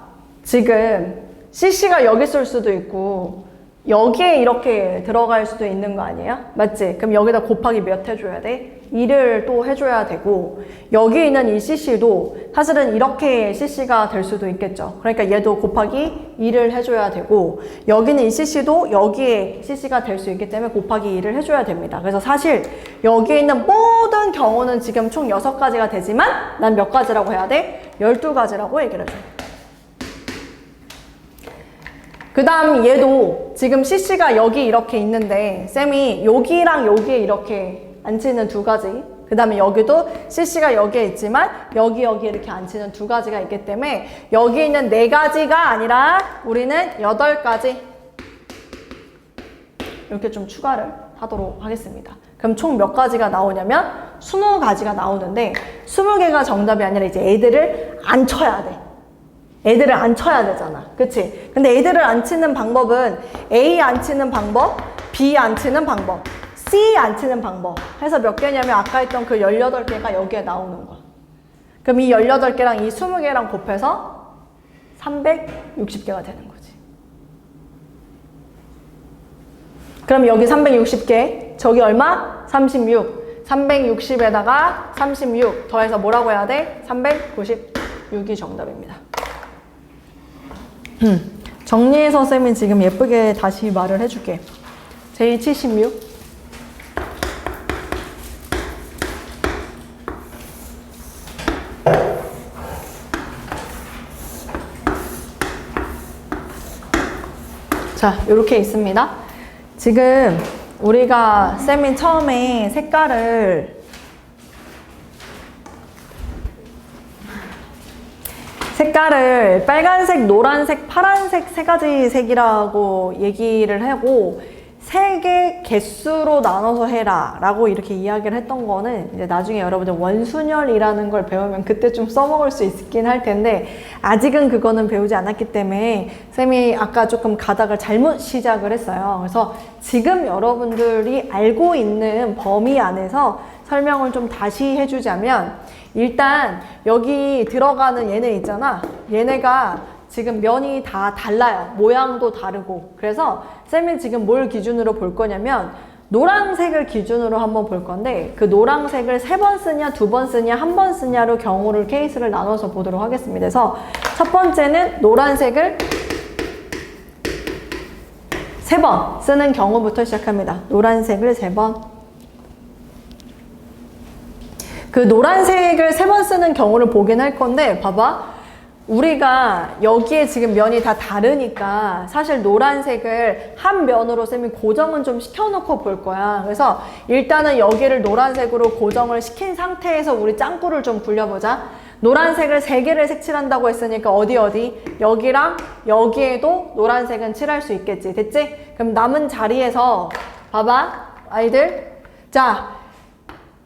A: 지금 CC가 여기 있을 수도 있고 여기에 이렇게 들어갈 수도 있는 거 아니에요? 맞지? 그럼 여기다 곱하기 몇 해줘야 돼? 2를 또 해줘야 되고 여기 있는 이 CC도 사실은 이렇게 CC가 될 수도 있겠죠. 그러니까 얘도 곱하기 2를 해줘야 되고 여기는 이 CC도 여기에 CC가 될 수 있기 때문에 곱하기 2를 해줘야 됩니다. 그래서 사실 여기에 있는 모든 경우는 지금 총 6가지가 되지만 난 몇 가지라고 해야 돼? 12가지라고 얘기를 해줘요. 그 다음 얘도 지금 CC가 여기 이렇게 있는데 쌤이 여기랑 여기에 이렇게 앉히는 2가지 그 다음에 여기도 CC가 여기에 있지만 여기에 이렇게 앉히는 2가지가 있기 때문에 여기 있는 4가지가 아니라 우리는 8가지 이렇게 좀 추가를 하도록 하겠습니다. 그럼 총 몇 가지가 나오냐면 20가지가 나오는데 20개가 정답이 아니라 이제 애들을 안 쳐야 돼. 애들을 안 쳐야 되잖아. 그치? 근데 애들을 안 치는 방법은 A 안 치는 방법, B 안 치는 방법, C 안 치는 방법 해서 몇 개냐면 아까 했던 그 18개가 여기에 나오는 거야. 그럼 이 18개랑 이 20개랑 곱해서 360개가 되는 거지. 그럼 여기 360개, 저기 얼마? 36. 360에다가 36 더해서 뭐라고 해야 돼? 396이 정답입니다. 정리해서 쌤이 지금 예쁘게 다시 말을 해줄게. J76 자, 이렇게 있습니다. 지금 우리가 쌤이 처음에 색깔을 빨간색, 노란색, 파란색 3가지 색이라고 얘기를 하고 3개 개수로 나눠서 해라 라고 이렇게 이야기를 했던 거는 이제 나중에 여러분들 원순열이라는 걸 배우면 그때 좀 써먹을 수 있긴 할 텐데 아직은 그거는 배우지 않았기 때문에 쌤이 아까 조금 가닥을 잘못 시작을 했어요. 그래서 지금 여러분들이 알고 있는 범위 안에서 설명을 좀 다시 해주자면 일단 여기 들어가는 얘네 있잖아. 얘네가 지금 면이 다 달라요. 모양도 다르고. 그래서 쌤이 지금 뭘 기준으로 볼 거냐면 노란색을 기준으로 한번 볼 건데 그 노란색을 3번 쓰냐 2번 쓰냐 1번 쓰냐로 경우를 케이스를 나눠서 보도록 하겠습니다. 그래서 첫 번째는 노란색을 3번 쓰는 경우부터 시작합니다. 노란색을 3번. 그 노란색을 3번 쓰는 경우를 보긴 할 건데 봐봐. 우리가 여기에 지금 면이 다 다르니까 사실 노란색을 한 면으로 쌤이 고정은 좀 시켜놓고 볼 거야. 그래서 일단은 여기를 노란색으로 고정을 시킨 상태에서 우리 짱구를 좀 굴려보자. 노란색을 3개를 색칠한다고 했으니까 어디 여기랑 여기에도 노란색은 칠할 수 있겠지. 됐지? 그럼 남은 자리에서 봐봐 아이들. 자,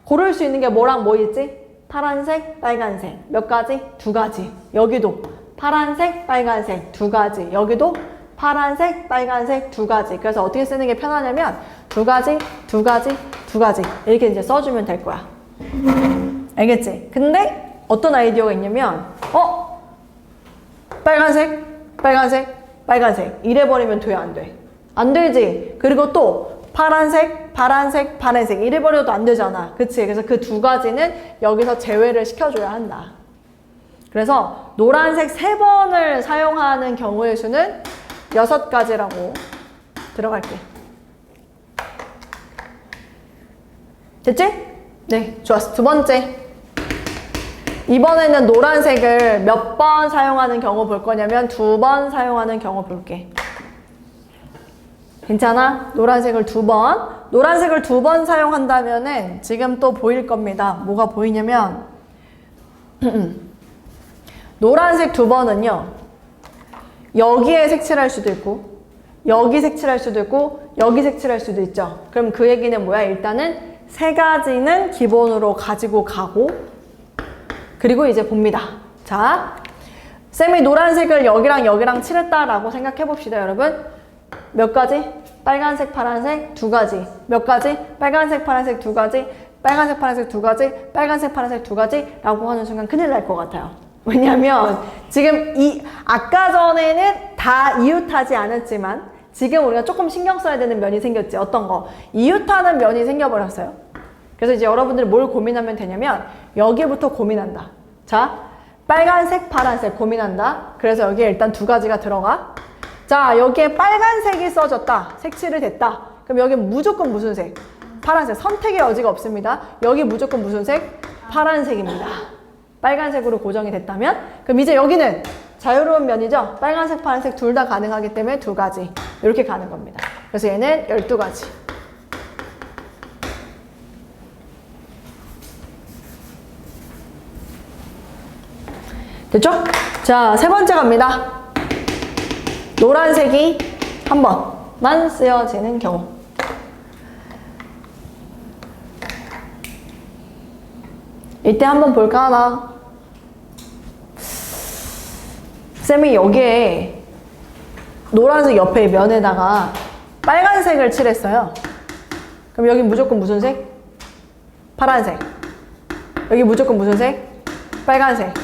A: 고를 수 있는 게 뭐랑 뭐 있지? 파란색, 빨간색. 몇 가지? 2가지. 여기도 파란색, 빨간색 2가지. 여기도 파란색, 빨간색 2가지. 그래서 어떻게 쓰는 게 편하냐면 2가지, 2가지, 2가지 이렇게 이제 써주면 될 거야. 알겠지? 근데 어떤 아이디어가 있냐면 빨간색, 빨간색, 빨간색 이래버리면 돼, 안 돼? 안 되지. 그리고 또 파란색, 파란색, 파란색 이래버려도 안 되잖아. 그치? 그래서 그 2가지는 여기서 제외를 시켜줘야 한다. 그래서 노란색 3번을 사용하는 경우의 수는 6가지라고 들어갈게. 됐지? 네, 좋았어. 2번째. 이번에는 노란색을 몇 번 사용하는 경우 볼 거냐면 2번 사용하는 경우 볼게. 괜찮아? 노란색을 2번. 노란색을 2번 사용한다면은 지금 또 보일 겁니다. 뭐가 보이냐면 노란색 2번은요. 여기에 색칠할 수도 있고 여기 색칠할 수도 있고 여기 색칠할 수도 있죠. 그럼 그 얘기는 뭐야? 일단은 3가지는 기본으로 가지고 가고 그리고 이제 봅니다. 자, 쌤이 노란색을 여기랑 칠했다라고 생각해 봅시다, 여러분. 몇 가지? 빨간색, 파란색 2가지. 몇 가지? 빨간색, 파란색 2가지. 빨간색, 파란색 2가지. 빨간색, 파란색 2가지 라고 하는 순간 큰일 날 것 같아요. 왜냐면 지금 아까 전에는 다 이웃하지 않았지만 지금 우리가 조금 신경 써야 되는 면이 생겼지. 어떤 거? 이웃하는 면이 생겨버렸어요. 그래서 이제 여러분들이 뭘 고민하면 되냐면 여기부터 고민한다. 자, 빨간색, 파란색 고민한다. 그래서 여기에 일단 2가지가 들어가. 자, 여기에 빨간색이 써졌다. 색칠이 됐다. 그럼 여기 무조건 무슨 색? 파란색. 선택의 여지가 없습니다. 여기 무조건 무슨 색? 파란색입니다. 빨간색으로 고정이 됐다면 그럼 이제 여기는 자유로운 면이죠. 빨간색, 파란색 둘 다 가능하기 때문에 2가지. 이렇게 가는 겁니다. 그래서 얘는 12가지. 됐죠? 자, 3번째 갑니다. 노란색이 한 번만 쓰여지는 경우. 이때 한번 볼까 하나? 쌤이 여기에 노란색 옆에 면에다가 빨간색을 칠했어요. 그럼 여기 무조건 무슨 색? 파란색. 여기 무조건 무슨 색? 빨간색.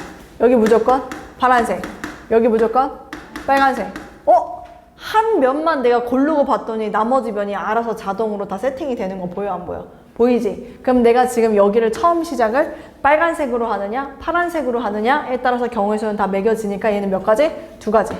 A: 여기 무조건 파란색. 여기 무조건 빨간색. 한 면만 내가 고르고 봤더니 나머지 면이 알아서 자동으로 다 세팅이 되는 거 보여, 안 보여? 보이지? 그럼 내가 지금 여기를 처음 시작을 빨간색으로 하느냐 파란색으로 하느냐에 따라서 경우의 수는 다 매겨지니까 얘는 몇 가지? 2가지.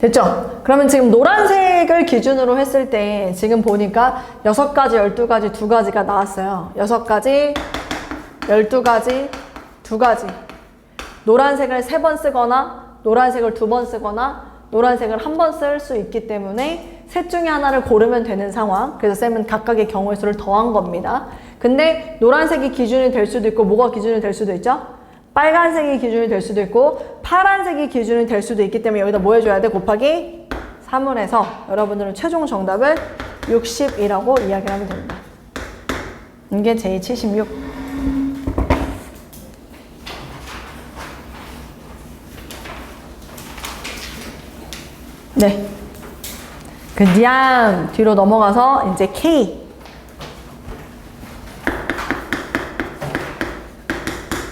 A: 됐죠? 그러면 지금 노란색을 기준으로 했을 때 지금 보니까 6가지, 12가지, 2가지가 나왔어요. 6가지, 12가지, 2가지. 노란색을 3번 쓰거나 노란색을 2번 쓰거나 노란색을 1번 쓸 수 있기 때문에 셋 중에 하나를 고르면 되는 상황. 그래서 쌤은 각각의 경우의 수를 더한 겁니다. 근데 노란색이 기준이 될 수도 있고 뭐가 기준이 될 수도 있죠? 빨간색이 기준이 될 수도 있고 파란색이 기준이 될 수도 있기 때문에 여기다 뭐 해줘야 돼? 곱하기 3을 해서 여러분들은 최종 정답을 60이라고 이야기를 하면 됩니다. 이게 제76. 네. 그 다음 뒤로 넘어가서 이제 K.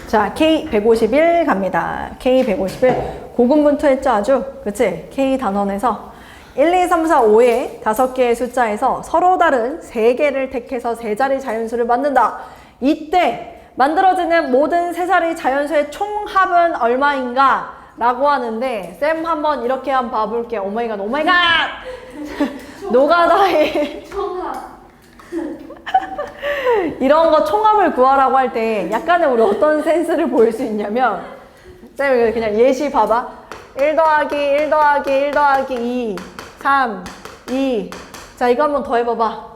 A: 자, K 151 갑니다. K 151 고군분투했죠, 아주. 그치? K 단원에서 1, 2, 3, 4, 5의 5개의 숫자에서 서로 다른 3개를 택해서 3자리 자연수를 만든다. 이때 만들어지는 모든 3자리 자연수의 총합은 얼마인가? 라고 하는데 쌤 한번 이렇게 한번 봐볼게요. 오마이갓 오마이갓 노가다의
B: 총합.
A: 이런 거 총합을 구하라고 할 때 약간의 우리 어떤 센스를 보일 수 있냐면 쌤이 그냥 예시 봐봐. 1 더하기 1 더하기 1 더하기 2 3 2 자 이거 한번 더 해봐봐.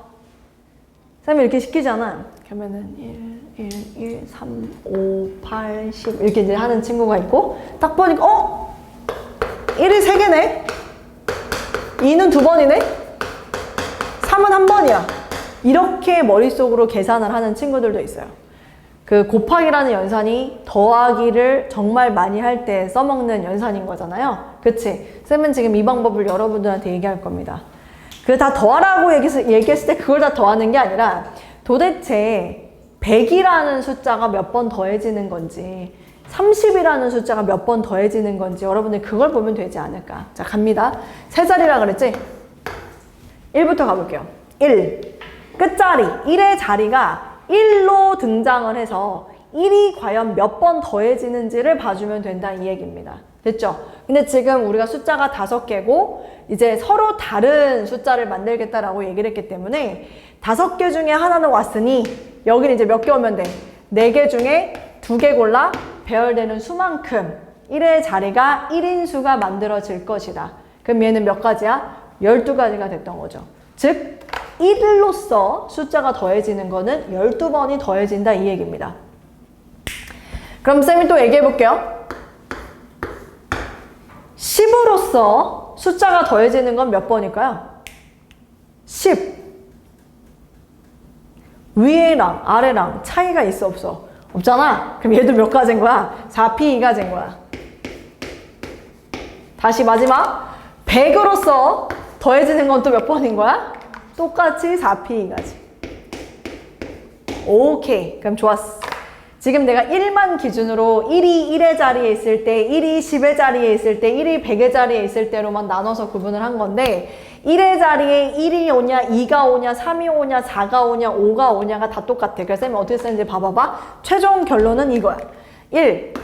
A: 쌤이 이렇게 시키잖아. 그러면은 1 1 3 5 8 10 이렇게 이제 하는 친구가 있고 딱 보니까 1이 3개네 2는 2번이네 3은 1번이야 이렇게 머릿속으로 계산을 하는 친구들도 있어요. 그 곱하기라는 연산이 더하기를 정말 많이 할 때 써먹는 연산인 거잖아요. 그치? 쌤은 지금 이 방법을 여러분들한테 얘기할 겁니다. 그 다 더하라고 얘기했을 때 그걸 다 더하는 게 아니라 도대체 100이라는 숫자가 몇 번 더해지는 건지 30이라는 숫자가 몇 번 더해지는 건지 여러분들 그걸 보면 되지 않을까. 자 갑니다. 세 자리라 그랬지? 1부터 가볼게요. 1 끝자리 1의 자리가 1로 등장을 해서 1이 과연 몇 번 더해지는지를 봐주면 된다 이 얘기입니다. 됐죠? 근데 지금 우리가 숫자가 5개고 이제 서로 다른 숫자를 만들겠다라고 얘기를 했기 때문에 5개 중에 하나는 왔으니 여기는 이제 몇 개 오면 돼? 4개 중에 2개 골라 배열되는 수만큼 1의 자리가 1인수가 만들어질 것이다. 그럼 얘는 몇 가지야? 12가지가 됐던 거죠. 즉 1로서 숫자가 더해지는 거는 12번이 더해진다 이 얘기입니다. 그럼 쌤이 또 얘기해 볼게요. 10으로서 숫자가 더해지는 건 몇 번일까요? 10. 위에랑 아래랑 차이가 있어 없어? 없잖아. 그럼 얘도 몇 가지인 거야? 4p 2가지인 거야. 다시 마지막 100으로서 더해지는 건 또 몇 번인 거야? 똑같이 4p 2가지. 오케이. 그럼 좋았어. 지금 내가 1만 기준으로 1이 1의 자리에 있을 때, 1이 10의 자리에 있을 때, 1이 100의 자리에 있을 때로만 나눠서 구분을 한 건데 1의 자리에 1이 오냐, 2가 오냐, 3이 오냐, 4가 오냐, 5가 오냐가 다 똑같아. 그래서 쌤이 어떻게 쓰는지 봐봐봐. 최종 결론은 이거야. 1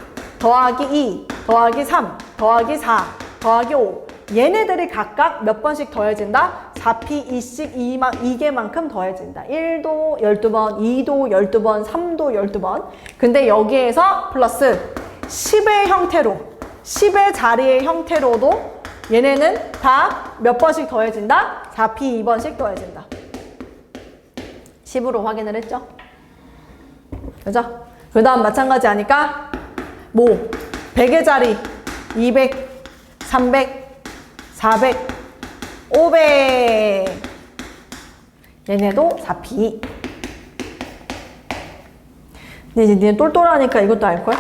A: 더하기 2 더하기 3 더하기 4 더하기 5 얘네들이 각각 몇 번씩 더해진다? 4p 2씩 2개만큼 더해진다. 1도 12번, 2도 12번, 3도 12번. 근데 여기에서 플러스 10의 형태로, 10의 자리의 형태로도 얘네는 다 몇 번씩 더해진다? 4p 2번씩 더해진다. 10으로 확인을 했죠? 그죠? 그 다음 마찬가지 하니까 뭐 100의 자리 200, 300, 400, 500 얘네도 4p. 근데 이제 니네 똘똘하니까 이것도 알걸?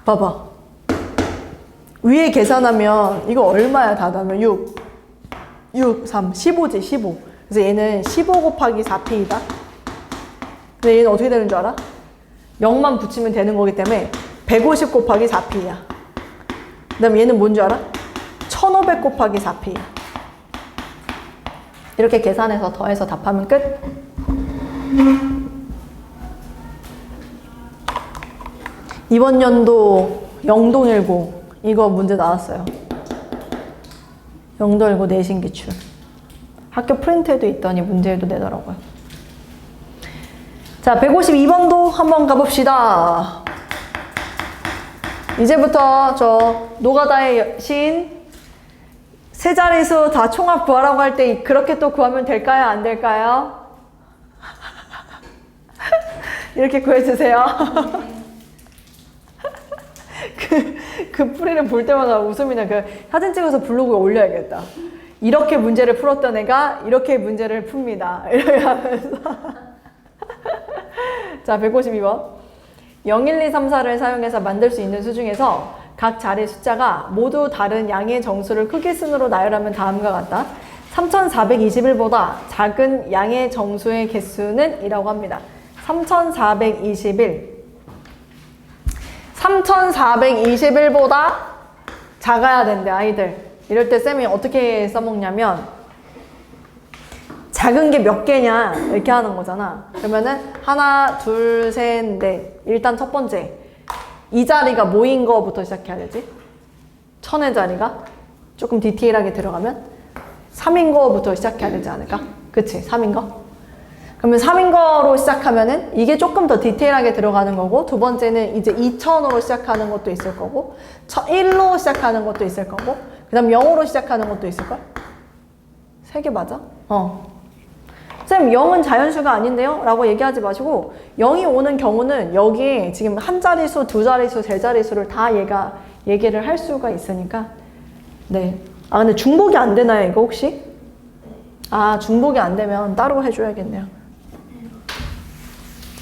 A: 봐봐. 위에 계산하면 이거 얼마야 다 더하면 6 3 15지 15. 그래서 얘는 15 곱하기 4p이다. 근데 얘는 어떻게 되는 줄 알아? 0만 붙이면 되는 거기 때문에 150 곱하기 4p야. 그 다음에 얘는 뭔 줄 알아? 1500 곱하기 4p. 이렇게 계산해서 더해서 답하면 끝. 이번 연도 영동일고 이거 문제 나왔어요. 영동일고 내신 기출. 학교 프린트에도 있더니 문제에도 내더라고요. 자, 152번도 한번 가봅시다. 이제부터 저 노가다의 신 세 자리수 다 총합 구하라고 할 때 그렇게 또 구하면 될까요? 안 될까요? 이렇게 구해주세요. 그 풀이를 볼 때마다 웃음이 나. 그 사진 찍어서 블로그에 올려야겠다. 이렇게 문제를 풀었던 애가 이렇게 문제를 풉니다. 이렇게 하면서. 자, 152번. 0, 1, 2, 3, 4를 사용해서 만들 수 있는 수 중에서 각 자리 숫자가 모두 다른 양의 정수를 크기 순으로 나열하면 다음과 같다. 3421보다 작은 양의 정수의 개수는 이라고 합니다. 3421. 3421보다 작아야 된대, 아이들. 이럴 때 쌤이 어떻게 써먹냐면 작은 게 몇 개냐 이렇게 하는 거잖아. 그러면은 하나, 둘, 셋, 넷. 일단 첫 번째 이 자리가 뭐인 거부터 시작해야 되지? 1000의 자리가 조금 디테일하게 들어가면 3인 거부터 시작해야 되지 않을까? 그치? 3인 거. 그러면 3인 거로 시작하면은 이게 조금 더 디테일하게 들어가는 거고, 두 번째는 이제 2000으로 시작하는 것도 있을 거고, 1로 시작하는 것도 있을 거고, 그 다음 0으로 시작하는 것도 있을걸? 3개 맞아? 쌤, 0은 자연수가 아닌데요? 라고 얘기하지 마시고, 0이 오는 경우는 여기에 지금 한 자릿수, 두 자릿수, 세 자릿수를 다 얘가 얘기를 할 수가 있으니까. 네. 아, 근데 중복이 안 되나요, 이거 혹시? 아, 중복이 안 되면 따로 해줘야겠네요.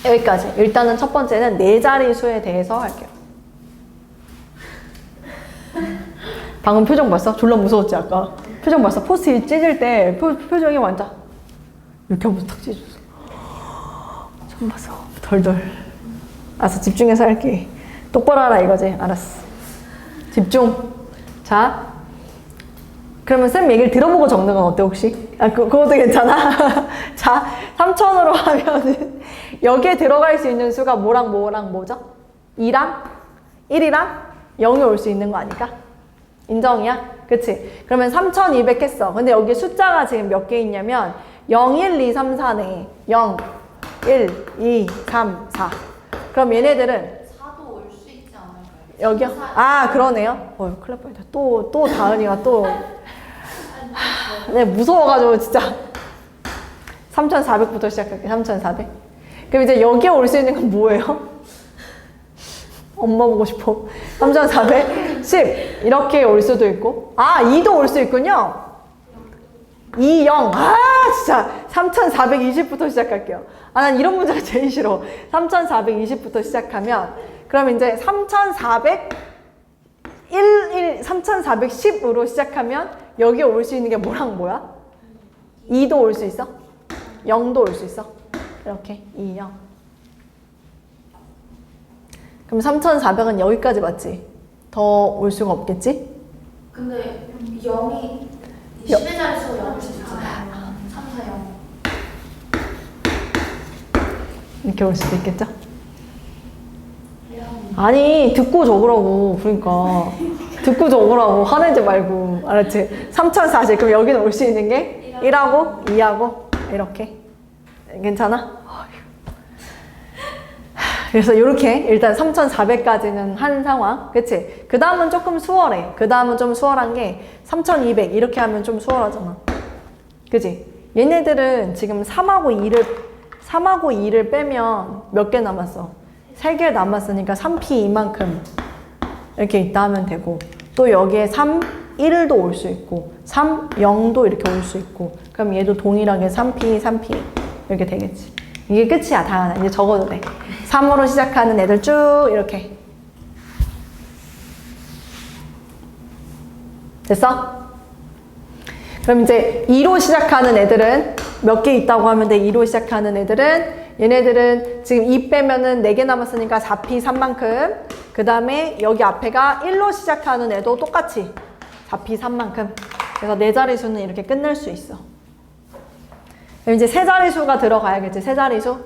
A: 여기까지. 일단은 첫 번째는 네 자릿수에 대해서 할게요. 방금 표정 봤어? 졸라 무서웠지, 아까? 표정 봤어? 포스트잇 찢을 때 표정이 완전 이렇게 하면서 탁 찢었어. 처음 봤어. 덜덜. 알았어, 집중해서 할게. 똑바로 하라 이거지. 알았어. 집중. 자, 그러면 쌤 얘기를 들어보고 적는 건 어때 혹시? 아, 그것도 괜찮아? 자, 3000으로 하면은 여기에 들어갈 수 있는 수가 뭐랑 뭐랑 뭐죠? 2랑 1이랑 0이 올 수 있는 거 아닐까? 인정이야? 그치? 그러면 3200 했어. 근데 여기 숫자가 지금 몇 개 있냐면 0, 1, 2, 3, 4네. 0, 1, 2, 3, 4. 그럼 얘네들은
B: 4도 올 수 있지 않을까요?
A: 여기요? 아, 그러네요. 큰일 날 뻔했다. 또 다은이가 또. 네, 무서워가지고 진짜. 3400부터 시작할게. 3400. 그럼 이제 여기에 올 수 있는 건 뭐예요? 엄마 보고 싶어. 3400, 10. 이렇게 올 수도 있고. 아, 2도 올 수 있군요. 2, 0. 아, 진짜. 3420부터 시작할게요. 아, 난 이런 문제가 제일 싫어. 3420부터 시작하면. 그럼 이제 3410으로 시작하면 여기에 올 수 있는 게 뭐랑 뭐야? 2도 올 수 있어? 0도 올 수 있어? 이렇게. 2, 0. 그럼 3400은 여기까지 맞지? 더 올 수가 없겠지?
B: 근데 0이 10의 자릿수가 0일 수도 있잖아요. 3, 4, 0.
A: 이렇게 올 수도 있겠죠? 아니, 듣고 적으라고. 그러니까. 듣고 적으라고. 화내지 말고. 알았지? 3040. 그럼 여기는 올 수 있는 게 1하고 2하고 이렇게. 괜찮아? 그래서 이렇게 일단 3400까지는 한 상황. 그치? 그 다음은 조금 수월해. 그 다음은 좀 수월한 게 3200 이렇게 하면 좀 수월하잖아. 그치? 얘네들은 지금 3하고 2를 빼면 몇 개 남았어? 3개 남았으니까 3p 이만큼 이렇게 있다 하면 되고, 또 여기에 3, 1도 올 수 있고 3, 0도 이렇게 올 수 있고, 그럼 얘도 동일하게 3p, 3p 이렇게 되겠지. 이게 끝이야. 다은아, 이제 적어도 돼. 3으로 시작하는 애들 쭉 이렇게. 됐어? 그럼 이제 2로 시작하는 애들은 몇 개 있다고 하면 돼. 2로 시작하는 애들은 얘네들은 지금 2 빼면은 4개 남았으니까 4p 3만큼. 그 다음에 여기 앞에가 1로 시작하는 애도 똑같이 4p 3만큼. 그래서 네 자리수는 이렇게 끝낼 수 있어. 그럼 이제 세 자리수가 들어가야겠지. 세 자리수.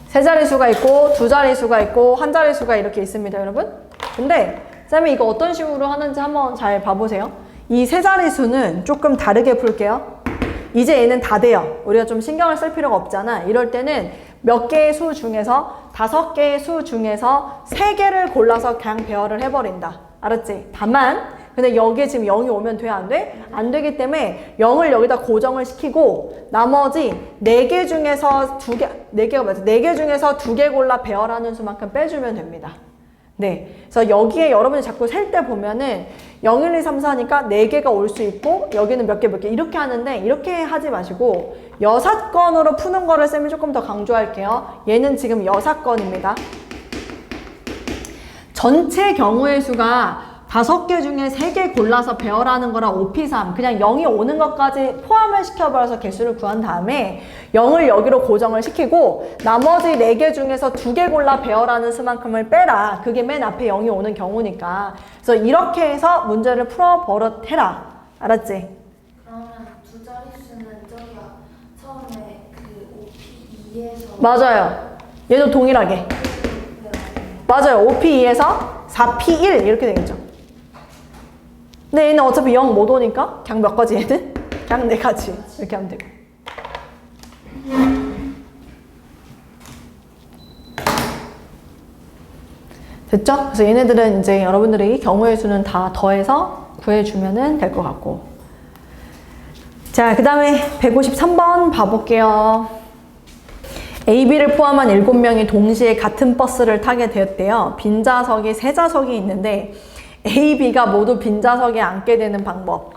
A: 세 자리수가 있고, 두 자리수가 있고, 한 자리수가 이렇게 있습니다, 여러분. 근데 쌤이 이거 어떤 식으로 하는지 한번 잘 봐보세요. 이 세 자리수는 조금 다르게 풀게요. 이제 얘는 다 돼요. 우리가 좀 신경을 쓸 필요가 없잖아. 이럴 때는 몇 개의 수 중에서 5개의 수 중에서 3개를 골라서 그냥 배열을 해버린다. 알았지? 다만 근데 여기에 지금 0이 오면 돼? 안 돼? 안 되기 때문에 0을 여기다 고정을 시키고 나머지 4개 중에서 4개가 맞지? 4개 중에서 2개 골라 배열하는 수만큼 빼주면 됩니다. 네. 그래서 여기에 여러분이 자꾸 셀 때 보면은 0, 1, 2, 3, 4니까 4개가 올 수 있고 여기는 몇 개 이렇게 하는데 이렇게 하지 마시고 6건으로 푸는 거를 쌤이 조금 더 강조할게요. 얘는 지금 6건입니다. 전체 경우의 수가 5개 중에 3개 골라서 배열하는 거랑 5p3 그냥 0이 오는 것까지 포함을 시켜버려서 개수를 구한 다음에 0을 여기로 고정을 시키고 나머지 4개 중에서 2개 골라 배열하는 수만큼을 빼라. 그게 맨 앞에 0이 오는 경우니까. 그래서 이렇게 해서 문제를 풀어버릇해라. 알았지?
B: 그러면 두 자릿수는 저기가 처음에 그 5p2에서
A: 맞아요. 얘도 동일하게. 맞아요. 5p2에서 4p1 이렇게 되겠죠. 근데 얘는 어차피 0 못 오니까 그냥 몇 가지 얘는 그냥 네 가지. 이렇게 하면 되고. 됐죠? 그래서 얘네들은 이제 여러분들이 경우의 수는 다 더해서 구해주면 될 것 같고. 자, 그 다음에 153번 봐볼게요. A, B를 포함한 7명이 동시에 같은 버스를 타게 되었대요. 빈좌석이 3좌석이 있는데 A, B가 모두 빈좌석에 앉게 되는 방법.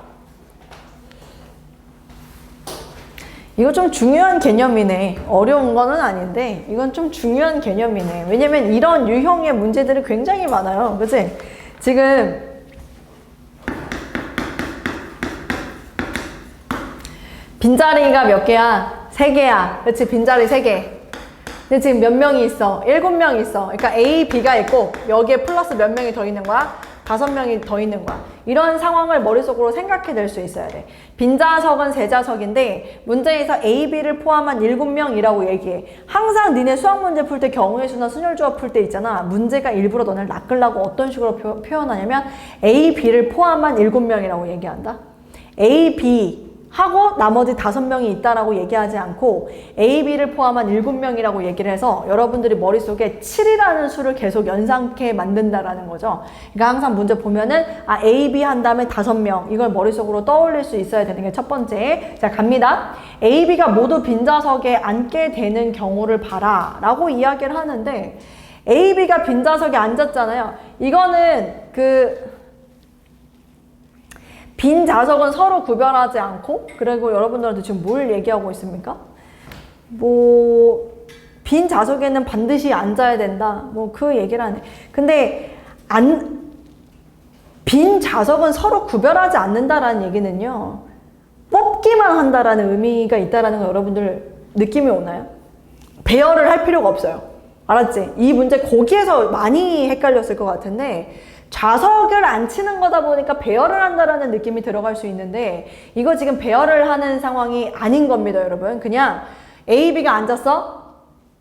A: 이거 좀 중요한 개념이네. 어려운 거는 아닌데 이건 좀 중요한 개념이네. 왜냐면 이런 유형의 문제들이 굉장히 많아요. 그치? 지금 빈자리가 몇 개야? 3개야. 그치? 빈자리 3개. 근데 지금 몇 명이 있어? 7명 있어. 그러니까 A, B가 있고 여기에 플러스 몇 명이 더 있는 거야? 5명이 더 있는 거야. 이런 상황을 머릿속으로 생각해 낼 수 있어야 돼. 빈좌석은 3좌석인데 문제에서 A, B를 포함한 7명이라고 얘기해. 항상 니네 수학 문제 풀 때 경우의 수나 순열조합 풀 때 있잖아. 문제가 일부러 너네를 낚으려고 어떤 식으로 표현하냐면 A, B를 포함한 7명이라고 얘기한다. A, B 하고 나머지 5명이 있다라고 얘기하지 않고 A, B를 포함한 7명이라고 얘기를 해서 여러분들이 머릿속에 7이라는 수를 계속 연상케 만든다라는 거죠. 그러니까 항상 문제 보면은 A, B 한 다음에 5명 이걸 머릿속으로 떠올릴 수 있어야 되는 게 첫 번째. 자, 갑니다. A, B가 모두 빈좌석에 앉게 되는 경우를 봐라 라고 이야기를 하는데 A, B가 빈좌석에 앉았잖아요. 이거는 빈 좌석은 서로 구별하지 않고, 그리고 여러분들한테 지금 뭘 얘기하고 있습니까? 빈 좌석에는 반드시 앉아야 된다. 그 얘기를 하네. 근데, 빈 좌석은 서로 구별하지 않는다라는 얘기는요, 뽑기만 한다라는 의미가 있다라는 거 여러분들 느낌이 오나요? 배열을 할 필요가 없어요. 알았지? 이 문제 거기에서 많이 헷갈렸을 것 같은데, 좌석을 안 치는 거다 보니까 배열을 한다라는 느낌이 들어갈 수 있는데 이거 지금 배열을 하는 상황이 아닌 겁니다, 여러분. 그냥 A, B가 앉았어?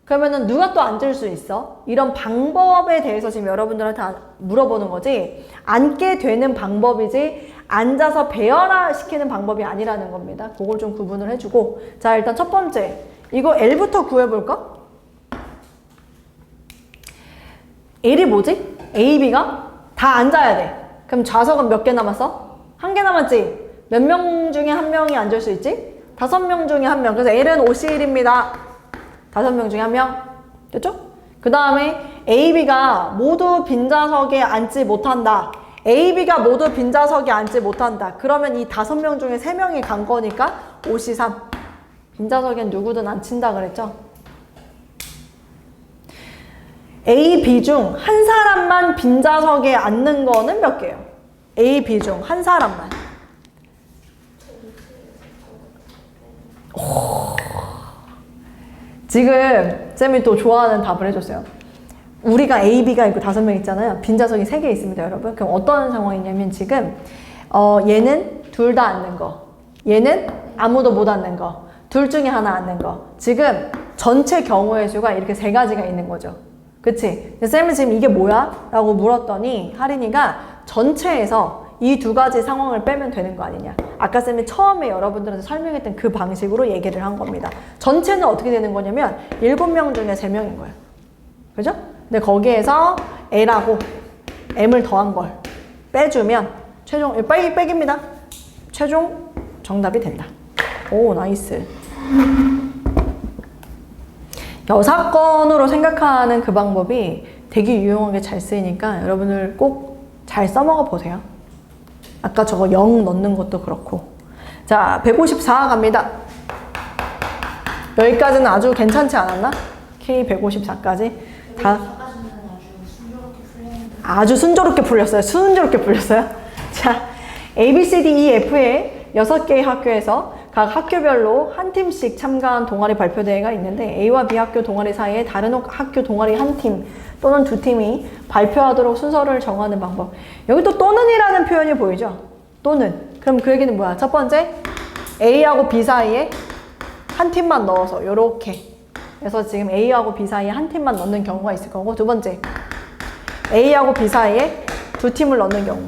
A: 그러면은 누가 또 앉을 수 있어? 이런 방법에 대해서 지금 여러분들한테 물어보는 거지 앉게 되는 방법이지 앉아서 배열시키는 방법이 아니라는 겁니다. 그걸 좀 구분을 해주고. 자, 일단 첫 번째 이거 L부터 구해볼까? L이 뭐지? A, B가 다 앉아야 돼. 그럼 좌석은 몇 개 남았어? 1개 남았지? 몇 명 중에 1명이 앉을 수 있지? 5명 중에 1명. 그래서 L은 OC1입니다. 5명 중에 1명. 됐죠? 그 다음에 A, B가 모두 빈좌석에 앉지 못한다. A, B가 모두 빈좌석에 앉지 못한다. 그러면 이 5명 중에 3명이 간 거니까 OC3. 빈좌석엔 누구든 앉힌다 그랬죠? A, B 중 한 사람만 빈좌석에 앉는 거는 몇 개예요? A, B 중 한 사람만. 지금 쌤이 또 좋아하는 답을 해줬어요. 우리가 A, B가 있고 5명 있잖아요. 빈좌석이 3개 있습니다, 여러분. 그럼 어떤 상황이냐면 지금 얘는 둘 다 앉는 거, 얘는 아무도 못 앉는 거, 둘 중에 하나 앉는 거. 지금 전체 경우의 수가 이렇게 3가지가 있는 거죠. 그치? 쌤은 지금 이게 뭐야? 라고 물었더니 하린이가 전체에서 이 2가지 상황을 빼면 되는 거 아니냐. 아까 쌤이 처음에 여러분들한테 설명했던 그 방식으로 얘기를 한 겁니다. 전체는 어떻게 되는 거냐면 7명 중에 3명인 거예요. 그죠? 근데 거기에서 L하고 M을 더한 걸 빼주면 최종, 빼기입니다. 최종 정답이 된다. 오, 나이스. 여사건으로 생각하는 그 방법이 되게 유용하게 잘 쓰이니까 여러분들 꼭 잘 써먹어 보세요. 아까 저거 0 넣는 것도 그렇고. 자, 154 갑니다. 여기까지는 아주 괜찮지 않았나? K154까지 다 아주 순조롭게 풀렸어요. 순조롭게 풀렸어요. 자, A, B, C, D, E, F의 6개의 학교에서 각 학교별로 한 팀씩 참가한 동아리 발표대회가 있는데 A와 B 학교 동아리 사이에 다른 학교 동아리 한 팀 또는 2팀이 발표하도록 순서를 정하는 방법. 여기 또 또는이라는 표현이 보이죠? 또는. 그럼 그 얘기는 뭐야? 첫 번째, A하고 B 사이에 한 팀만 넣어서 요렇게. 그래서 지금 A하고 B 사이에 한 팀만 넣는 경우가 있을 거고, 두 번째, A하고 B 사이에 2팀을 넣는 경우.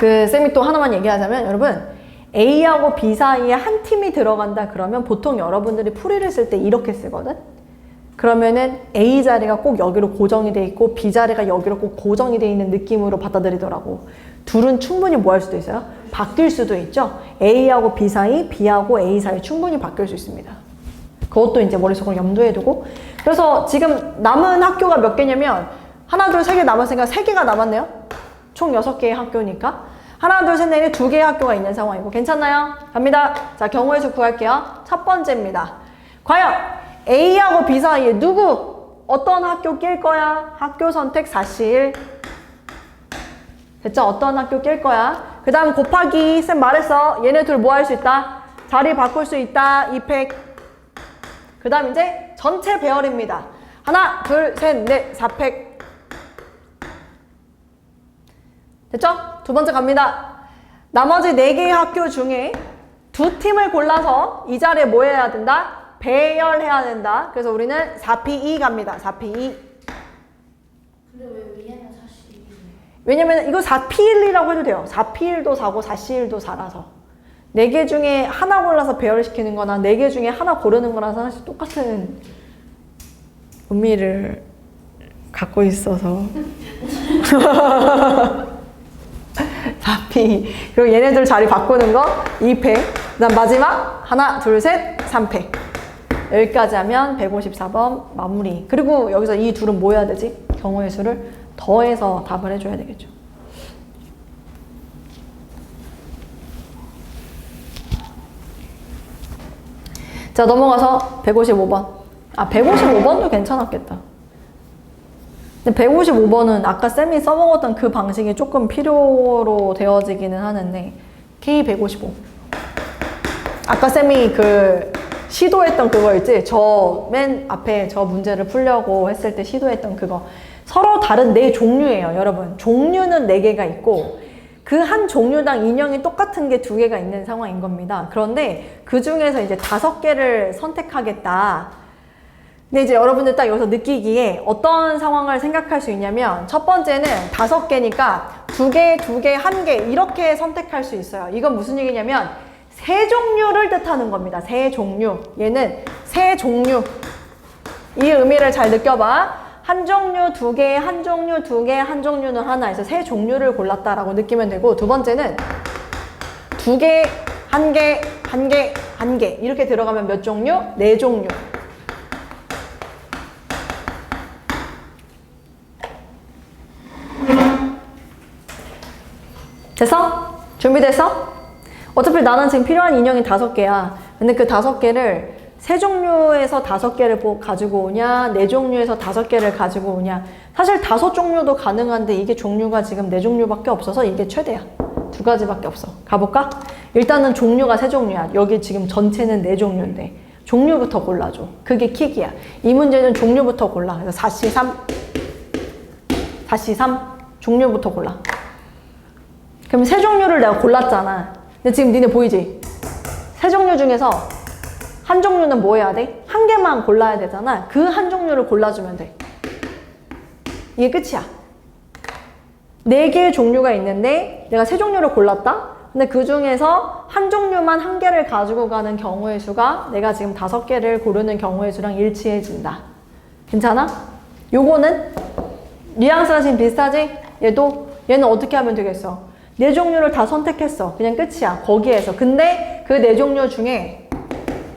A: 쌤이 또 하나만 얘기하자면 여러분 A하고 B 사이에 한 팀이 들어간다 그러면 보통 여러분들이 풀이를 쓸 때 이렇게 쓰거든? 그러면은 A 자리가 꼭 여기로 고정이 돼 있고 B 자리가 여기로 꼭 고정이 돼 있는 느낌으로 받아들이더라고. 둘은 충분히 뭐 할 수도 있어요? 바뀔 수도 있죠? A하고 B 사이, B하고 A 사이 충분히 바뀔 수 있습니다. 그것도 이제 머릿속으로 염두에 두고. 그래서 지금 남은 학교가 몇 개냐면 하나, 둘, 세 개 남았으니까 3개가 남았네요. 총 6개의 학교니까. 하나, 둘, 셋, 넷, 2개의 학교가 있는 상황이고. 괜찮나요? 갑니다. 자, 경우의 수 구할게요. 첫 번째입니다. 과연 A하고 B 사이에 누구? 어떤 학교 낄 거야? 학교 선택 4시1. 됐죠? 어떤 학교 낄 거야? 그 다음 곱하기. 쌤 말했어. 얘네 둘 뭐 할 수 있다? 자리 바꿀 수 있다. 2팩. 그 다음 이제 전체 배열입니다. 하나, 둘, 셋, 넷, 4팩. 됐죠? 두 번째 갑니다. 나머지 4개의 학교 중에 2팀을 골라서 이 자리에 뭐 해야 된다? 배열해야 된다. 그래서 우리는 4P2 갑니다. 4P2.
B: 근데 왜 위에는 사실
A: 왜냐면 이거 4P1이라고 해도 돼요. 4P1도 4고 4C1도 4라서. 4개 중에 하나 골라서 배열시키는 거나 4개 중에 하나 고르는 거랑 사실 똑같은 의미를 갖고 있어서 4P. 그리고 얘네들 자리 바꾸는 거 2팩. 그 다음 마지막 하나, 둘, 셋, 3팩. 여기까지 하면 154번 마무리. 그리고 여기서 이 둘은 뭐 해야 되지? 경우의 수를 더해서 답을 해줘야 되겠죠. 자, 넘어가서 155번. 155번도 괜찮았겠다. 근데 155번은 아까 쌤이 써먹었던 그 방식이 조금 필요로 되어지기는 하는데 K155. 아까 쌤이 시도했던 그거 있지? 저 맨 앞에 저 문제를 풀려고 했을 때 시도했던 그거. 서로 다른 4종류예요, 여러분. 종류는 4개가 있고 그 한 종류당 인형이 똑같은 게 2개가 있는 상황인 겁니다. 그런데 그 중에서 이제 5개를 선택하겠다. 근데 이제 여러분들 딱 여기서 느끼기에 어떤 상황을 생각할 수 있냐면 첫 번째는 5개니까 2개, 2개, 1개 이렇게 선택할 수 있어요. 이건 무슨 얘기냐면 세 종류를 뜻하는 겁니다. 세 종류. 얘는 세 종류. 이 의미를 잘 느껴봐. 한 종류, 2개, 한 종류, 2개, 한 종류는 하나 해서 세 종류를 골랐다라고 느끼면 되고 두 번째는 2개, 1개, 1개, 1개 이렇게 들어가면 몇 종류? 4종류. 됐어? 준비됐어? 어차피 나는 지금 필요한 인형이 5개야. 근데 그 5개를 세 종류에서 5개를 가지고 오냐, 4종류에서 5개를 가지고 오냐. 사실 5종류도 가능한데 이게 종류가 지금 4종류밖에 없어서 이게 최대야. 2가지밖에 없어. 가볼까? 일단은 종류가 3종류야. 여기 지금 전체는 4종류인데 종류부터 골라줘. 그게 킥이야. 이 문제는 종류부터 골라. 그래서 4C3 종류부터 골라. 그럼 3종류를 내가 골랐잖아. 근데 지금 니네 보이지? 3종류 중에서 한 종류는 뭐 해야 돼? 1개만 골라야 되잖아. 그 한 종류를 골라주면 돼. 이게 끝이야. 4개의 종류가 있는데 내가 3종류를 골랐다? 근데 그 중에서 한 종류만 1개를 가지고 가는 경우의 수가 내가 지금 5개를 고르는 경우의 수랑 일치해진다. 괜찮아? 요거는 뉘앙스가 지금 비슷하지? 얘는 어떻게 하면 되겠어? 4종류를 다 선택했어. 그냥 끝이야. 거기에서. 근데 그 4종류 중에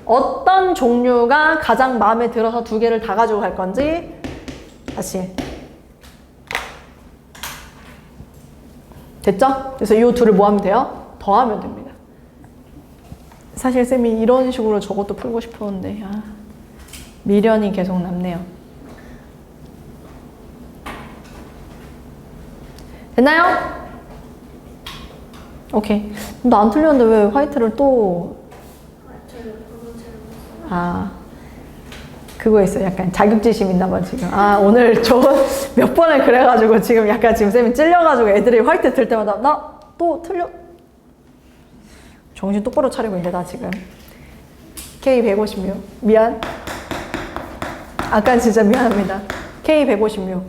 A: 어떤 종류가 가장 마음에 들어서 2개를 다 가지고 갈 건지 다시. 됐죠? 그래서 이 둘을 뭐 하면 돼요? 더하면 됩니다. 사실 쌤이 이런 식으로 저것도 풀고 싶었는데 미련이 계속 남네요. 됐나요? 오케이. 나 안 틀렸는데 왜 화이트를 또 그거 있어. 약간 자격지심 있나봐 지금. 오늘 저 몇 번을 그래가지고 지금 약간 지금 쌤이 찔려가지고 애들이 화이트 들 때마다 나 또 틀려. 정신 똑바로 차리고 있는데 나 지금. K156 미안. 아까 진짜 미안합니다. K156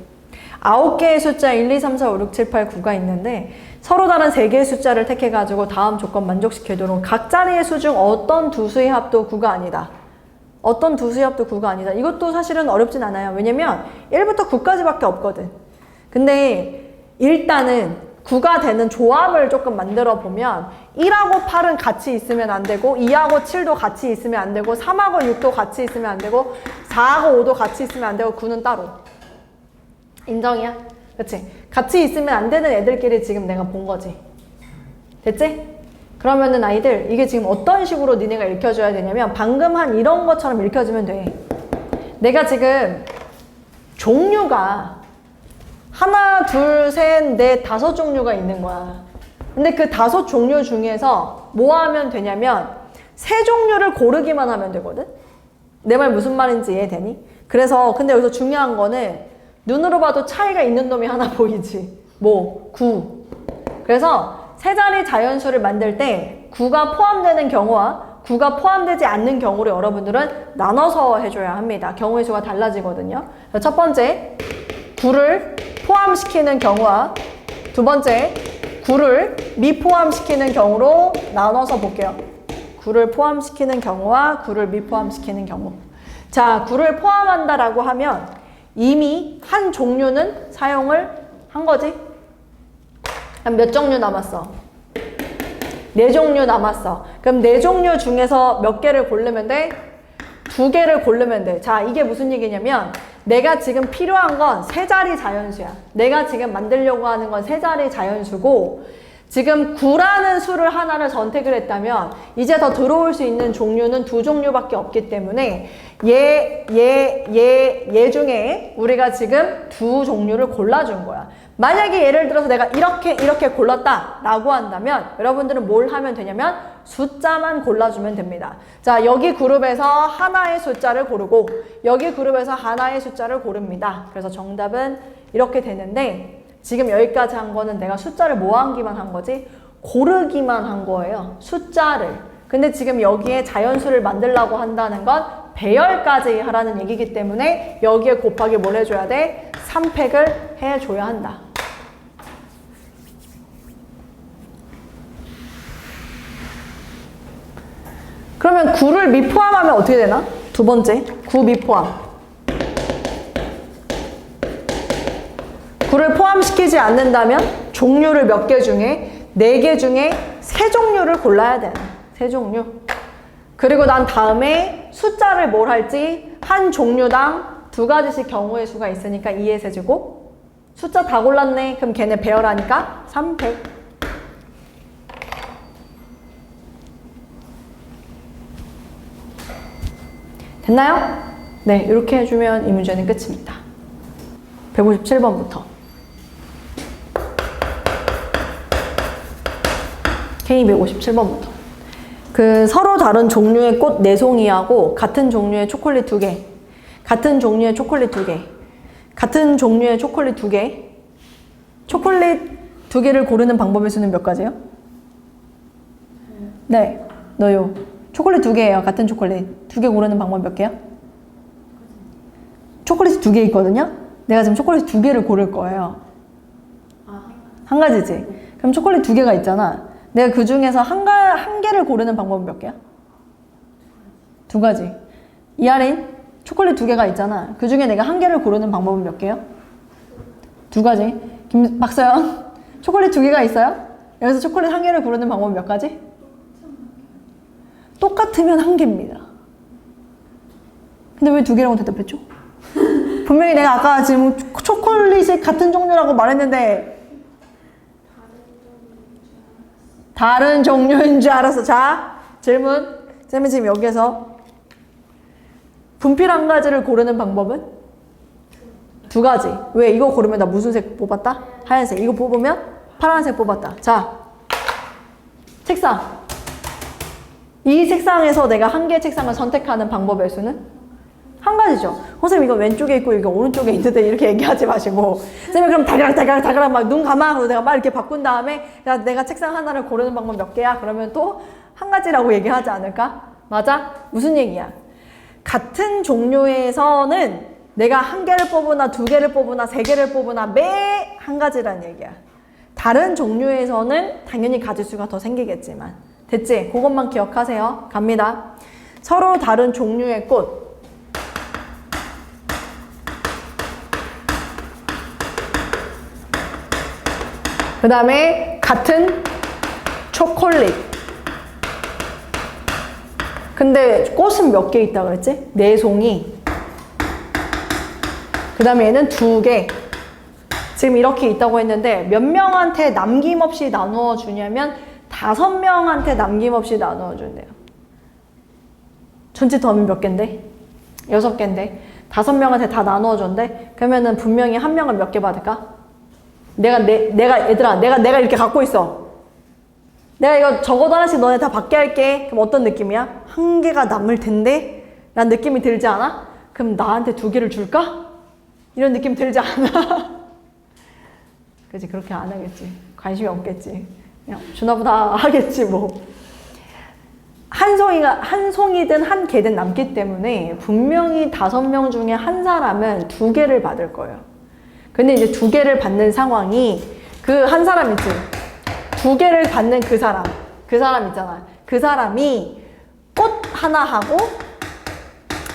A: 9개의 숫자 1, 2, 3, 4, 5, 6, 7, 8, 9가 있는데 서로 다른 세 개의 숫자를 택해가지고 다음 조건 만족시키도록 각 자리의 수 중 어떤 두 수의 합도 9가 아니다. 어떤 두 수의 합도 9가 아니다. 이것도 사실은 어렵진 않아요. 왜냐면 1부터 9까지밖에 없거든. 근데 일단은 9가 되는 조합을 조금 만들어 보면 1하고 8은 같이 있으면 안 되고 2하고 7도 같이 있으면 안 되고 3하고 6도 같이 있으면 안 되고 4하고 5도 같이 있으면 안 되고 9는 따로. 인정이야? 그치? 같이 있으면 안 되는 애들끼리 지금 내가 본 거지. 됐지? 그러면은 아이들 이게 지금 어떤 식으로 니네가 읽혀줘야 되냐면 방금 한 이런 것처럼 읽혀주면 돼. 내가 지금 종류가 하나, 둘, 셋, 넷, 5종류가 있는 거야. 근데 그 5종류 중에서 뭐 하면 되냐면 3종류를 고르기만 하면 되거든? 내 말 무슨 말인지 이해되니? 그래서 근데 여기서 중요한 거는 눈으로 봐도 차이가 있는 놈이 하나 보이지. 뭐? 9. 그래서 세 자리 자연수를 만들 때 9가 포함되는 경우와 9가 포함되지 않는 경우를 여러분들은 나눠서 해줘야 합니다. 경우의 수가 달라지거든요. 첫 번째, 9를 포함시키는 경우와 두 번째, 9를 미포함시키는 경우로 나눠서 볼게요. 9를 포함시키는 경우와 9를 미포함시키는 경우. 자, 9를 포함한다라고 하면 이미 한 종류는 사용을 한 거지. 몇 종류 남았어? 4종류 남았어. 그럼 4종류 중에서 몇 개를 고르면 돼? 2개를 고르면 돼. 자, 이게 무슨 얘기냐면 내가 지금 필요한 건 3자리 자연수야. 내가 지금 만들려고 하는 건 3자리 자연수고 지금 9라는 수를 하나를 선택을 했다면 이제 더 들어올 수 있는 종류는 2종류밖에 없기 때문에 얘 중에 우리가 지금 2종류를 골라준 거야. 만약에 예를 들어서 내가 이렇게 골랐다 라고 한다면 여러분들은 뭘 하면 되냐면 숫자만 골라주면 됩니다. 자, 여기 그룹에서 하나의 숫자를 고르고 여기 그룹에서 하나의 숫자를 고릅니다. 그래서 정답은 이렇게 되는데 지금 여기까지 한 거는 내가 숫자를 모아기만 한 거지 고르기만 한 거예요. 숫자를. 근데 지금 여기에 자연수를 만들려고 한다는 건 배열까지 하라는 얘기이기 때문에 여기에 곱하기 뭘 해줘야 돼? 3팩을 해줘야 한다. 그러면 9를 미포함하면 어떻게 되나? 두 번째, 9 미포함. 9를 포함시키지 않는다면 종류를 몇 개 중에 4개 중에 3종류를 골라야 되는 3종류. 그리고 난 다음에 숫자를 뭘 할지 한 종류당 2가지씩 경우의 수가 있으니까 2의 세제곱. 숫자 다 골랐네. 그럼 걔네 배열하니까 300. 됐나요? 네, 이렇게 해주면 이 문제는 끝입니다. 157번부터. K157번부터. 그 서로 다른 종류의 꽃 4송이하고 같은 종류의 초콜릿 2개. 같은 종류의 초콜릿 2개. 같은 종류의 초콜릿 2개. 초콜릿 2개를 고르는 방법의 수는 몇 가지예요? 네, 너요. 초콜릿 2개예요. 같은 초콜릿. 2개 고르는 방법 몇 개야? 초콜릿 2개 있거든요? 내가 지금 초콜릿 2개를 고를 거예요. 한 가지지? 그럼 초콜릿 2개가 있잖아. 내가 그 중에서 한 개를 고르는 방법은 몇 개야? 2가지. 이하린, 초콜릿 2개가 있잖아. 그 중에 내가 한 개를 고르는 방법은 몇 개요? 2가지. 박서연, 초콜릿 2개가 있어요? 여기서 초콜릿 한 개를 고르는 방법은 몇 가지? 똑같으면 한 개입니다. 근데 왜 2개라고 대답했죠? 분명히 내가 아까 지금 초콜릿이 같은 종류라고 말했는데 다른 종류인 줄 알았어. 자, 질문. 쌤이 지금 여기에서 분필 한 가지를 고르는 방법은? 2가지. 왜? 이거 고르면 나 무슨 색 뽑았다? 하얀색. 이거 뽑으면 파란색 뽑았다. 자, 책상. 이 책상에서 내가 한 개의 책상을 선택하는 방법의 수는? 한 가지죠. 선생님 이거 왼쪽에 있고 이거 오른쪽에 있는데 이렇게 얘기하지 마시고 선생님 그럼 다그락 막 눈 감아 그러고 내가 막 이렇게 바꾼 다음에 야 내가 책상 하나를 고르는 방법 몇 개야? 그러면 또 한 가지라고 얘기하지 않을까? 맞아? 무슨 얘기야? 같은 종류에서는 내가 한 개를 뽑으나 2개를 뽑으나 3개를 뽑으나 매 한 가지라는 얘기야. 다른 종류에서는 당연히 가짓수가 더 생기겠지만. 됐지? 그것만 기억하세요. 갑니다. 서로 다른 종류의 꽃. 그 다음에 같은 초콜릿. 근데 꽃은 몇 개 있다 그랬지? 4송이. 그 다음에 얘는 2개. 지금 이렇게 있다고 했는데 몇 명한테 남김없이 나누어 주냐면 5명한테 남김없이 나누어 준대요. 전체 더하면 몇 개인데? 6개인데 5명한테 다 나누어 준대? 그러면은 분명히 한 명은 몇 개 받을까? 얘들아, 내가 이렇게 갖고 있어. 내가 이거 적어도 하나씩 너네 다 받게 할게. 그럼 어떤 느낌이야? 1개가 남을 텐데? 라는 느낌이 들지 않아? 그럼 나한테 2개를 줄까? 이런 느낌 들지 않아? 그치, 그렇게 안 하겠지. 관심이 없겠지. 그냥 주나보다 하겠지, 뭐. 한 송이든 한 개든 남기 때문에 분명히 5명 중에 한 사람은 2개를 받을 거예요. 근데 이제 2개를 받는 상황이 그 한 사람 있지. 2개를 받는 그 사람 있잖아. 그 사람이 꽃 하나 하고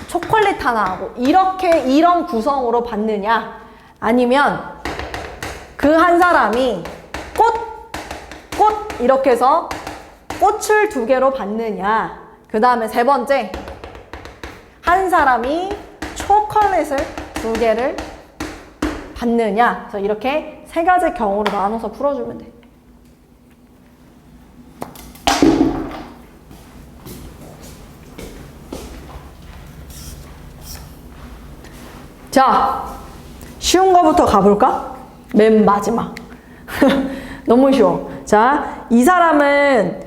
A: 초콜릿 하나 하고 이런 구성으로 받느냐, 아니면 그 한 사람이 꽃 이렇게 해서 꽃을 2개로 받느냐. 그 다음에 3번째, 한 사람이 초콜릿을 2개를 받느냐. 그래서 이렇게 3가지 경우로 나눠서 풀어주면 돼. 자, 쉬운 거부터 가볼까? 맨 마지막. 너무 쉬워. 자, 이 사람은,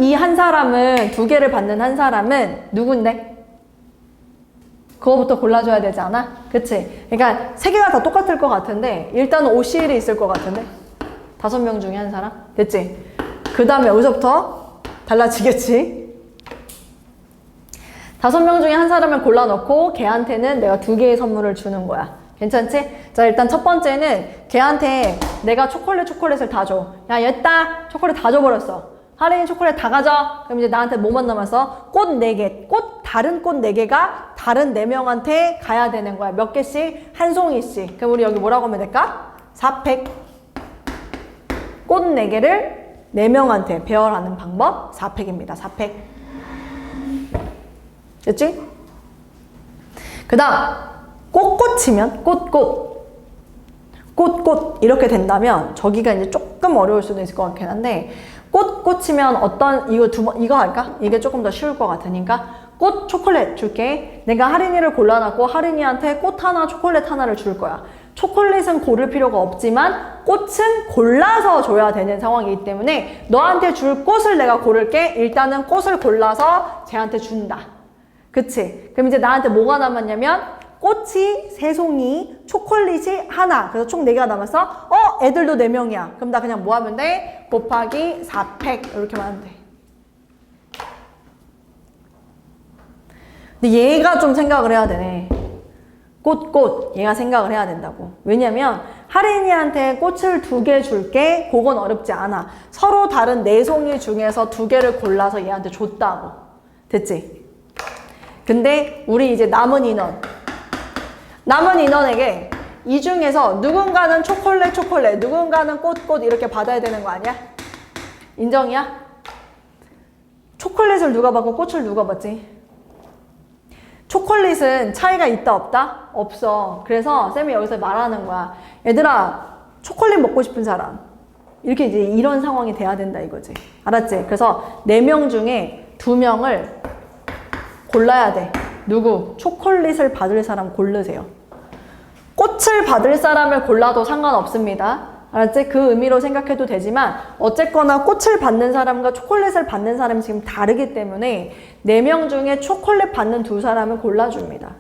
A: 이 한 사람은 2개를 받는 한 사람은 누군데? 그거부터 골라줘야 되지 않아? 그치? 그러니까 3개가 다 똑같을 것 같은데 일단 OCL이 있을 것 같은데 5명 중에 한 사람? 됐지? 그 다음에 여기서부터 달라지겠지? 5명 중에 한 사람을 골라놓고 걔한테는 내가 2개의 선물을 주는 거야. 괜찮지? 자, 일단 첫 번째는 걔한테 내가 초콜릿을 다 줘. 야, 얘다 초콜릿 다 줘버렸어. 하린이 초콜릿 다 가져. 그럼 이제 나한테 뭐만 남았어? 꽃 4개. 다른 꽃 4개가 다른 4명한테 가야 되는 거야. 몇 개씩? 한 송이씩. 그럼 우리 여기 뭐라고 하면 될까? 4팩. 꽃 4개를 4명한테 배열하는 방법 4팩입니다. 4팩. 됐지? 그 다음, 꽃이면 꽃 이렇게 된다면 저기가 이제 조금 어려울 수도 있을 것 같긴 한데, 꽃이면 이거 할까? 이게 조금 더 쉬울 것 같으니까 꽃 초콜릿 줄게. 내가 하린이를 골라놨고 하린이한테 꽃 하나 초콜릿 하나를 줄 거야. 초콜릿은 고를 필요가 없지만 꽃은 골라서 줘야 되는 상황이기 때문에 너한테 줄 꽃을 내가 고를게. 일단은 꽃을 골라서 쟤한테 준다. 그치? 그럼 이제 나한테 뭐가 남았냐면 꽃이 3송이, 초콜릿이 하나. 그래서 총 4개가 남았어. 애들도 4명이야. 그럼 나 그냥 뭐 하면 돼? 곱하기 4팩. 이렇게만 하면 돼. 근데 얘가 좀 생각을 해야 되네. 얘가 생각을 해야 된다고. 왜냐면 하린이한테 꽃을 2개 줄게. 그건 어렵지 않아. 서로 다른 4송이 중에서 2개를 골라서 얘한테 줬다고. 됐지? 근데 우리 이제 남은 인원에게 이 중에서 누군가는 초콜릿, 누군가는 꽃 이렇게 받아야 되는 거 아니야? 인정이야? 초콜릿을 누가 받고 꽃을 누가 받지? 초콜릿은 차이가 있다 없다? 없어. 그래서 쌤이 여기서 말하는 거야. 얘들아, 초콜릿 먹고 싶은 사람. 이렇게 이제 이런 상황이 돼야 된다 이거지. 알았지? 그래서 4명 중에 2명을 골라야 돼. 누구? 초콜릿을 받을 사람 고르세요. 꽃을 받을 사람을 골라도 상관없습니다. 알았지? 그 의미로 생각해도 되지만 어쨌거나 꽃을 받는 사람과 초콜릿을 받는 사람이 지금 다르기 때문에 4명 중에 초콜릿 받는 2사람을 골라줍니다.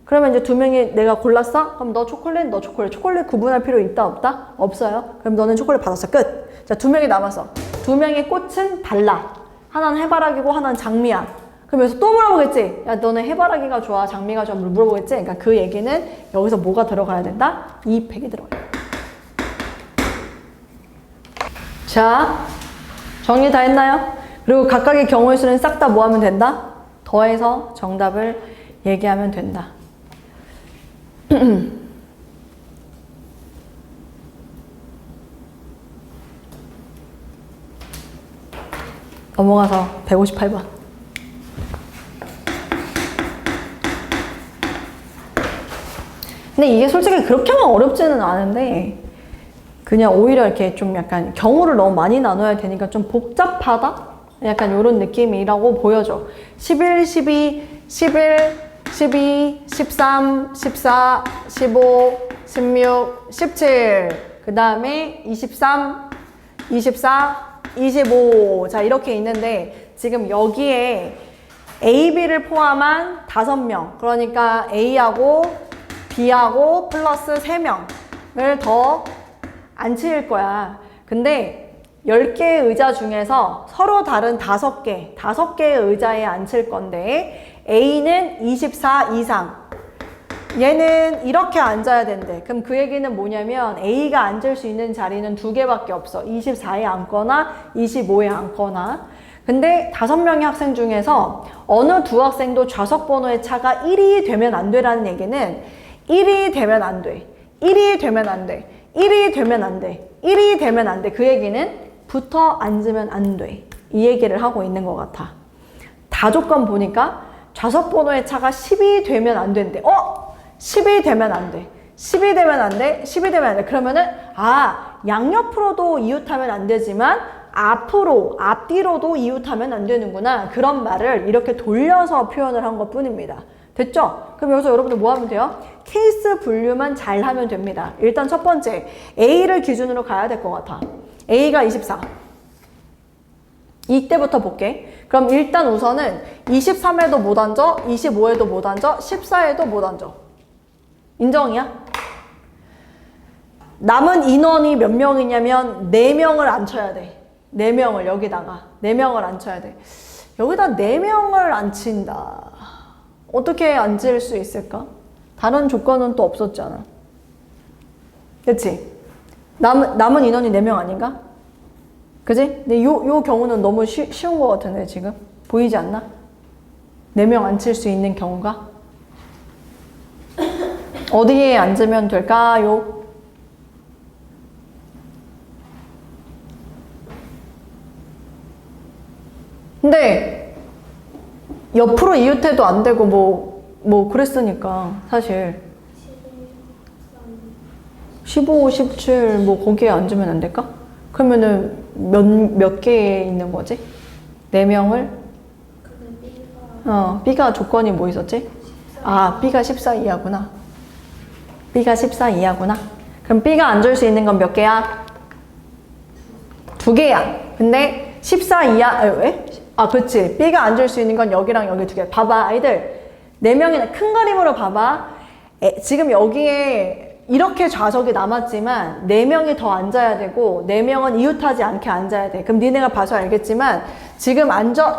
A: 그러면 이제 2명이 내가 골랐어? 그럼 너 초콜릿 초콜릿 구분할 필요 있다 없다? 없어요. 그럼 너는 초콜릿 받았어. 끝. 자, 2명이 남았어. 2명의 꽃은 달라. 하나는 해바라기고 하나는 장미야. 그럼 여기서 또 물어보겠지? 야, 너는 해바라기가 좋아? 장미가 좋아? 물어보겠지? 그러니까 그 얘기는 여기서 뭐가 들어가야 된다? 2팩이 들어가요. 자, 정리 다 했나요? 그리고 각각의 경우의 수는 싹 다 뭐 하면 된다? 더해서 정답을 얘기하면 된다. 넘어가서 158번. 근데 이게 솔직히 그렇게만 어렵지는 않은데 그냥 오히려 이렇게 좀 약간 경우를 너무 많이 나눠야 되니까 좀 복잡하다? 약간 이런 느낌이라고 보여져. 11, 12, 11, 12, 13, 14, 15, 16, 17. 그 다음에 23, 24, 25. 자, 이렇게 있는데 지금 여기에 A, B를 포함한 5명. 그러니까 A하고 B하고 플러스 3명을 더 앉힐 거야. 근데 10개의 의자 중에서 서로 다른 5개의 의자에 앉힐 건데 A는 24 이상. 얘는 이렇게 앉아야 된대. 그럼 그 얘기는 뭐냐면 A가 앉을 수 있는 자리는 2개밖에 없어. 24에 앉거나 25에 앉거나. 근데 5명의 학생 중에서 어느 두 학생도 좌석 번호의 차가 1이 되면 안 되라는 얘기는 1이 되면 안 돼. 1이 되면 안 돼. 1이 되면 안 돼. 1이 되면 안 돼. 그 얘기는 붙어 앉으면 안 돼. 이 얘기를 하고 있는 것 같아. 다 조건 보니까 좌석 번호의 차가 10이 되면 안 된대. 10이 되면 안 돼. 10이 되면 안 돼. 10이 되면 안 돼. 그러면은 양옆으로도 이웃하면 안 되지만 앞뒤로도 이웃하면 안 되는구나. 그런 말을 이렇게 돌려서 표현을 한 것 뿐입니다. 됐죠? 그럼 여기서 여러분들 뭐 하면 돼요? 케이스 분류만 잘 하면 됩니다. 일단 첫 번째, A를 기준으로 가야 될 것 같아. A가 24. 이때부터 볼게. 그럼 일단 우선은 23에도 못 앉아, 25에도 못 앉아, 14에도 못 앉아. 인정이야? 남은 인원이 몇 명이냐면 4명을 앉혀야 돼. 4명을 여기다가 4명을 앉혀야 돼. 여기다 4명을 앉힌다. 어떻게 앉을 수 있을까? 다른 조건은 또 없었잖아. 그치? 남은 인원이 4명 아닌가? 그치? 근데 요 경우는 너무 쉬운 것 같은데 지금? 보이지 않나? 4명 앉힐 수 있는 경우가? 어디에 앉으면 될까요? 근데 옆으로 이웃해도 안 되고 뭐 그랬으니까 사실 15, 17 뭐 거기에 앉으면 안 될까? 그러면은 몇 개에 있는 거지? 4명을? B가 조건이 뭐 있었지? B가 14 이하구나. B가 14 이하구나. 그럼 B가 앉을 수 있는 건 몇 개야? 2개야. 근데 14 이하, 왜? 그렇지. B가 앉을 수 있는 건 여기랑 여기 2개. 봐봐, 아이들. 4명이나 큰 그림으로 봐봐. 지금 여기에 이렇게 좌석이 남았지만 4명이 더 앉아야 되고 4명은 이웃하지 않게 앉아야 돼. 그럼 니네가 봐서 알겠지만 지금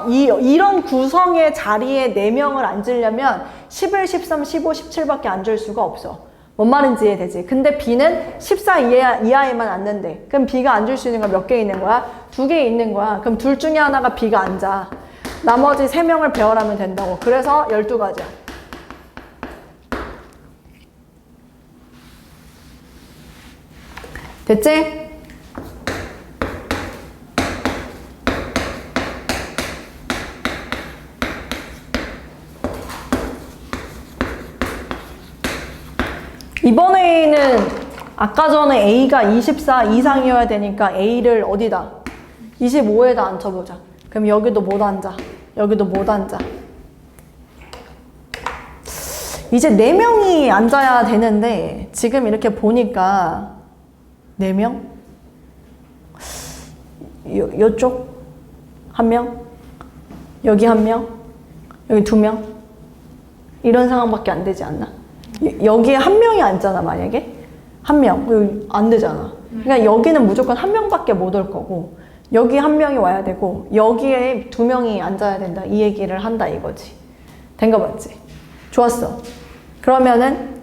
A: 이런 구성의 자리에 4명을 앉으려면 11, 13, 15, 17밖에 앉을 수가 없어. 뭔 말인지 이해되지? 근데 B는 14 이하에만 앉는데 그럼 B가 앉을 수 있는 건 몇 개 있는 거야? 2개 있는 거야. 그럼 둘 중에 하나가 B가 앉아. 나머지 3명을 배열하면 된다고. 그래서 12가지야. 됐지? 이번에는 아까 전에 A가 24 이상이어야 되니까 A를 어디다? 25에다 앉혀보자. 그럼 여기도 못 앉아. 여기도 못 앉아. 이제 4명이 앉아야 되는데 지금 이렇게 보니까 4명? 요쪽 1명? 여기 1명? 여기 2명? 이런 상황밖에 안 되지 않나? 여기에 1명이 앉잖아, 만약에? 1명. 여기 안 되잖아. 그러니까 여기는 무조건 1명밖에 못 올 거고, 여기 1명이 와야 되고, 여기에 2명이 앉아야 된다. 이 얘기를 한다, 이거지. 된 거 맞지? 좋았어. 그러면은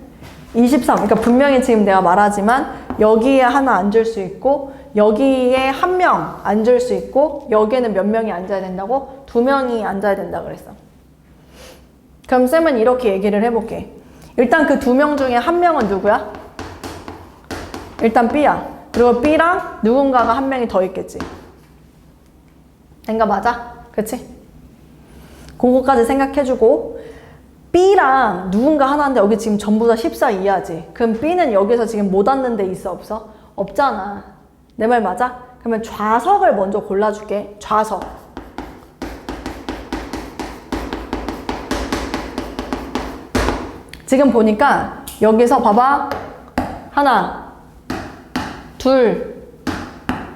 A: 23. 그러니까 분명히 지금 내가 말하지만, 여기에 하나 앉을 수 있고, 여기에 한 명 앉을 수 있고 여기에는 몇 명이 앉아야 된다고? 2명이 앉아야 된다 그랬어. 그럼 쌤은 이렇게 얘기를 해볼게. 일단 그 2명 중에 한 명은 누구야? 일단 B야. 그리고 B랑 누군가가 한 명이 더 있겠지. 된가 맞아? 그치? 그거까지 생각해주고 B랑 누군가 하나인데 여기 지금 전부 다 14 이하지. 그럼 B는 여기서 지금 못 앉는 데 있어 없어? 없잖아. 내 말 맞아? 그러면 좌석을 먼저 골라줄게. 좌석. 지금 보니까 여기서 봐봐. 하나, 둘,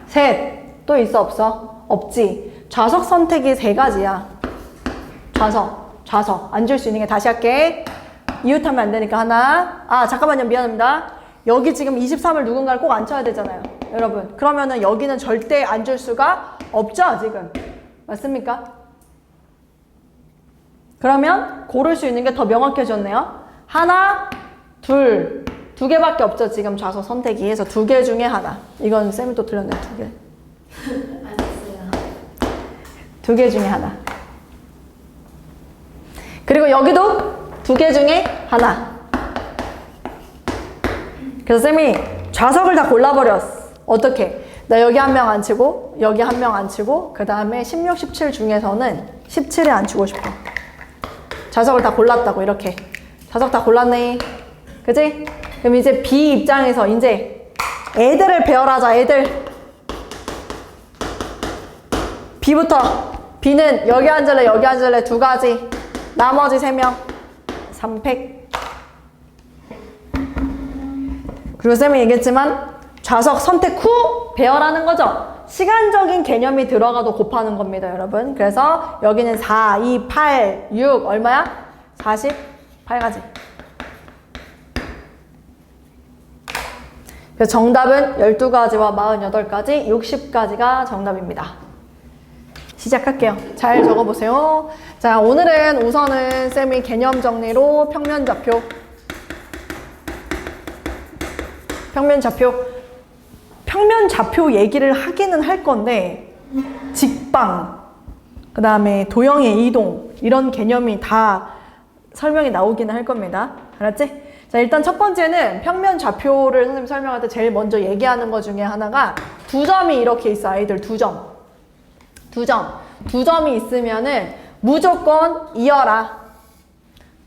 A: 셋. 또 있어 없어? 없지. 좌석 선택이 3가지야. 좌석. 앉을 수 있는 게 다시 할게. 이웃하면 안 되니까 하나. 아, 잠깐만요. 미안합니다. 여기 지금 23을 누군가를 꼭 앉혀야 되잖아요. 여러분. 그러면은 여기는 절대 앉을 수가 없죠, 지금. 맞습니까? 그러면 고를 수 있는 게 더 명확해졌네요. 하나, 둘. 2개밖에 없죠, 지금 좌석 선택이. 해서 2개 중에 하나. 이건 쌤이 또 틀렸네, 2개.
B: 알겠어요.
A: 2개 중에 하나. 그리고 여기도 2개 중에 하나. 그래서 쌤이 좌석을 다 골라버렸어. 어떻게? 나 여기 한 명 앉히고 여기 한 명 앉히고 그 다음에 16, 17 중에서는 17에 앉히고 싶어. 좌석을 다 골랐다고 이렇게. 좌석 다 골랐네. 그치? 그럼 이제 B 입장에서 이제 애들을 배열하자. 애들. B부터. B는 여기 앉을래 여기 앉을래 2가지. 나머지 3명 3팩. 그리고 쌤이 얘기했지만 좌석 선택 후 배열하는 거죠. 시간적인 개념이 들어가도 곱하는 겁니다, 여러분. 그래서 여기는 4, 2, 8, 6 얼마야? 48가지. 그래서 정답은 12가지와 48가지, 60가지가 정답입니다. 시작할게요. 잘 적어보세요. 자, 오늘은 우선은 쌤이 개념 정리로 평면좌표 얘기를 하기는 할 건데 직방, 그 다음에 도형의 이동 이런 개념이 다 설명이 나오기는 할 겁니다. 알았지? 자, 일단 첫 번째는 평면좌표를 선생님 설명할 때 제일 먼저 얘기하는 것 중에 하나가 2점이 이렇게 있어. 아이들 2점. 2점이 있으면은 무조건 이어라.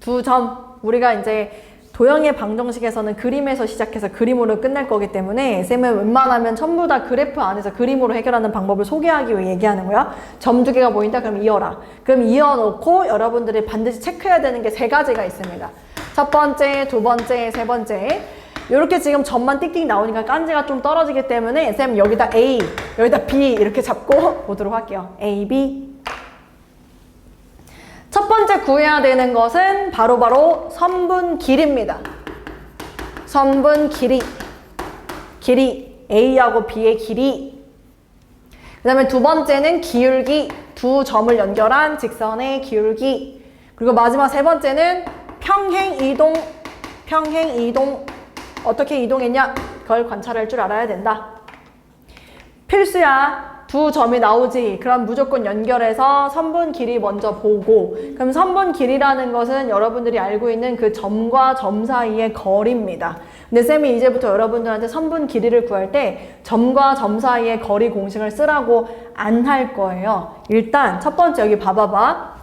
A: 2점. 우리가 이제 도형의 방정식에서는 그림에서 시작해서 그림으로 끝날 거기 때문에 쌤은 웬만하면 전부 다 그래프 안에서 그림으로 해결하는 방법을 소개하기 위해 얘기하는 거야. 점 2개가 보인다? 그럼 이어라. 그럼 이어놓고 여러분들이 반드시 체크해야 되는 게 3가지가 있습니다. 첫 번째, 2번째, 3번째. 이렇게 지금 점만 띡띡 나오니까 깐지가 좀 떨어지기 때문에 쌤 여기다 A, 여기다 B 이렇게 잡고 보도록 할게요. A, B. 첫 번째 구해야 되는 것은 바로 선분 길이입니다. 선분 길이. A하고 B의 길이. 그 다음에 2번째는 기울기. 2점을 연결한 직선의 기울기. 그리고 마지막 3번째는 평행 이동. 어떻게 이동했냐? 그걸 관찰할 줄 알아야 된다. 필수야. 2점이 나오지. 그럼 무조건 연결해서 선분 길이 먼저 보고. 그럼 선분 길이라는 것은 여러분들이 알고 있는 그 점과 점 사이의 거리입니다. 근데 쌤이 이제부터 여러분들한테 선분 길이를 구할 때 점과 점 사이의 거리 공식을 쓰라고 안 할 거예요. 일단 첫 번째 여기 봐봐봐.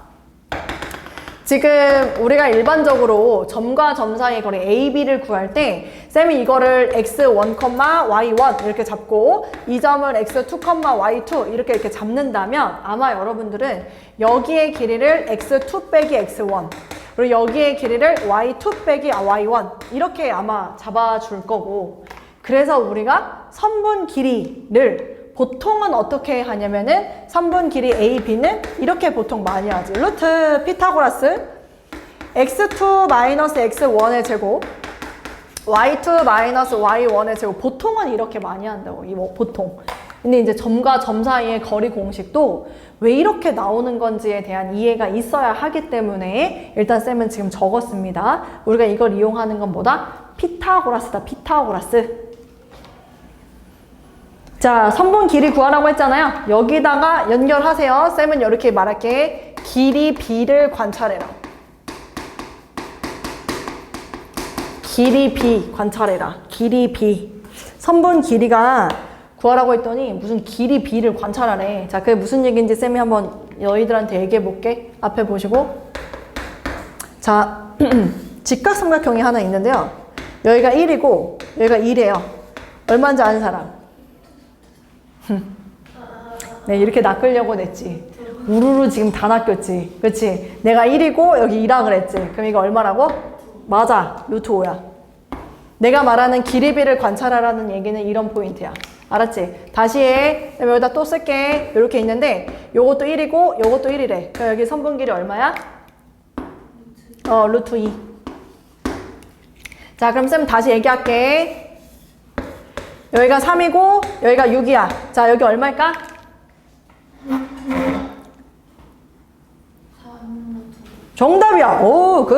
A: 지금 우리가 일반적으로 점과 점 사이의 거리 AB를 구할 때 쌤이 이거를 x1, y1 이렇게 잡고 이 점을 x2, y2 이렇게 잡는다면 아마 여러분들은 여기의 길이를 x2 빼기 x1 그리고 여기의 길이를 y2 빼기 y1 이렇게 아마 잡아줄 거고, 그래서 우리가 선분 길이를 보통은 어떻게 하냐면은 선분 길이 AB는 이렇게 보통 많이 하지. 루트 피타고라스 x2 마이너스 x1의 제곱 y2 마이너스 y1의 제곱. 보통은 이렇게 많이 한다고. 보통. 근데 이제 점과 점 사이의 거리 공식도 왜 이렇게 나오는 건지에 대한 이해가 있어야 하기 때문에 일단 쌤은 지금 적었습니다. 우리가 이걸 이용하는 건 뭐다? 피타고라스다. 피타고라스. 자, 선분 길이 구하라고 했잖아요. 여기다가 연결하세요. 쌤은 이렇게 말할게. 길이 B를 관찰해라. 길이 B 관찰해라. 길이 B. 선분 길이가 구하라고 했더니 무슨 길이 B를 관찰하래. 자, 그게 무슨 얘기인지 쌤이 한번 너희들한테 얘기해 볼게. 앞에 보시고. 자, 직각삼각형이 하나 있는데요. 여기가 1이고 여기가 2래요. 얼마인지 아는 사람? 네, 이렇게 낚으려고 냈지. 우르르 지금 다 낚였지. 그렇지? 내가 1이고 여기 2라 그랬지. 그럼 이거 얼마라고? 맞아. 루트 5야. 내가 말하는 길이 B를 관찰하라는 얘기는 이런 포인트야. 알았지? 다시 해. 그럼 여기다 또 쓸게. 이렇게 있는데 요것도 1이고 요것도 1이래. 그럼 여기 선분 길이 얼마야? 루트 2. 자, 그럼 쌤 다시 얘기할게. 여기가 3이고 여기가 6이야. 자, 여기 얼마일까?
B: 3루트.
A: 정답이야. 오, 굿.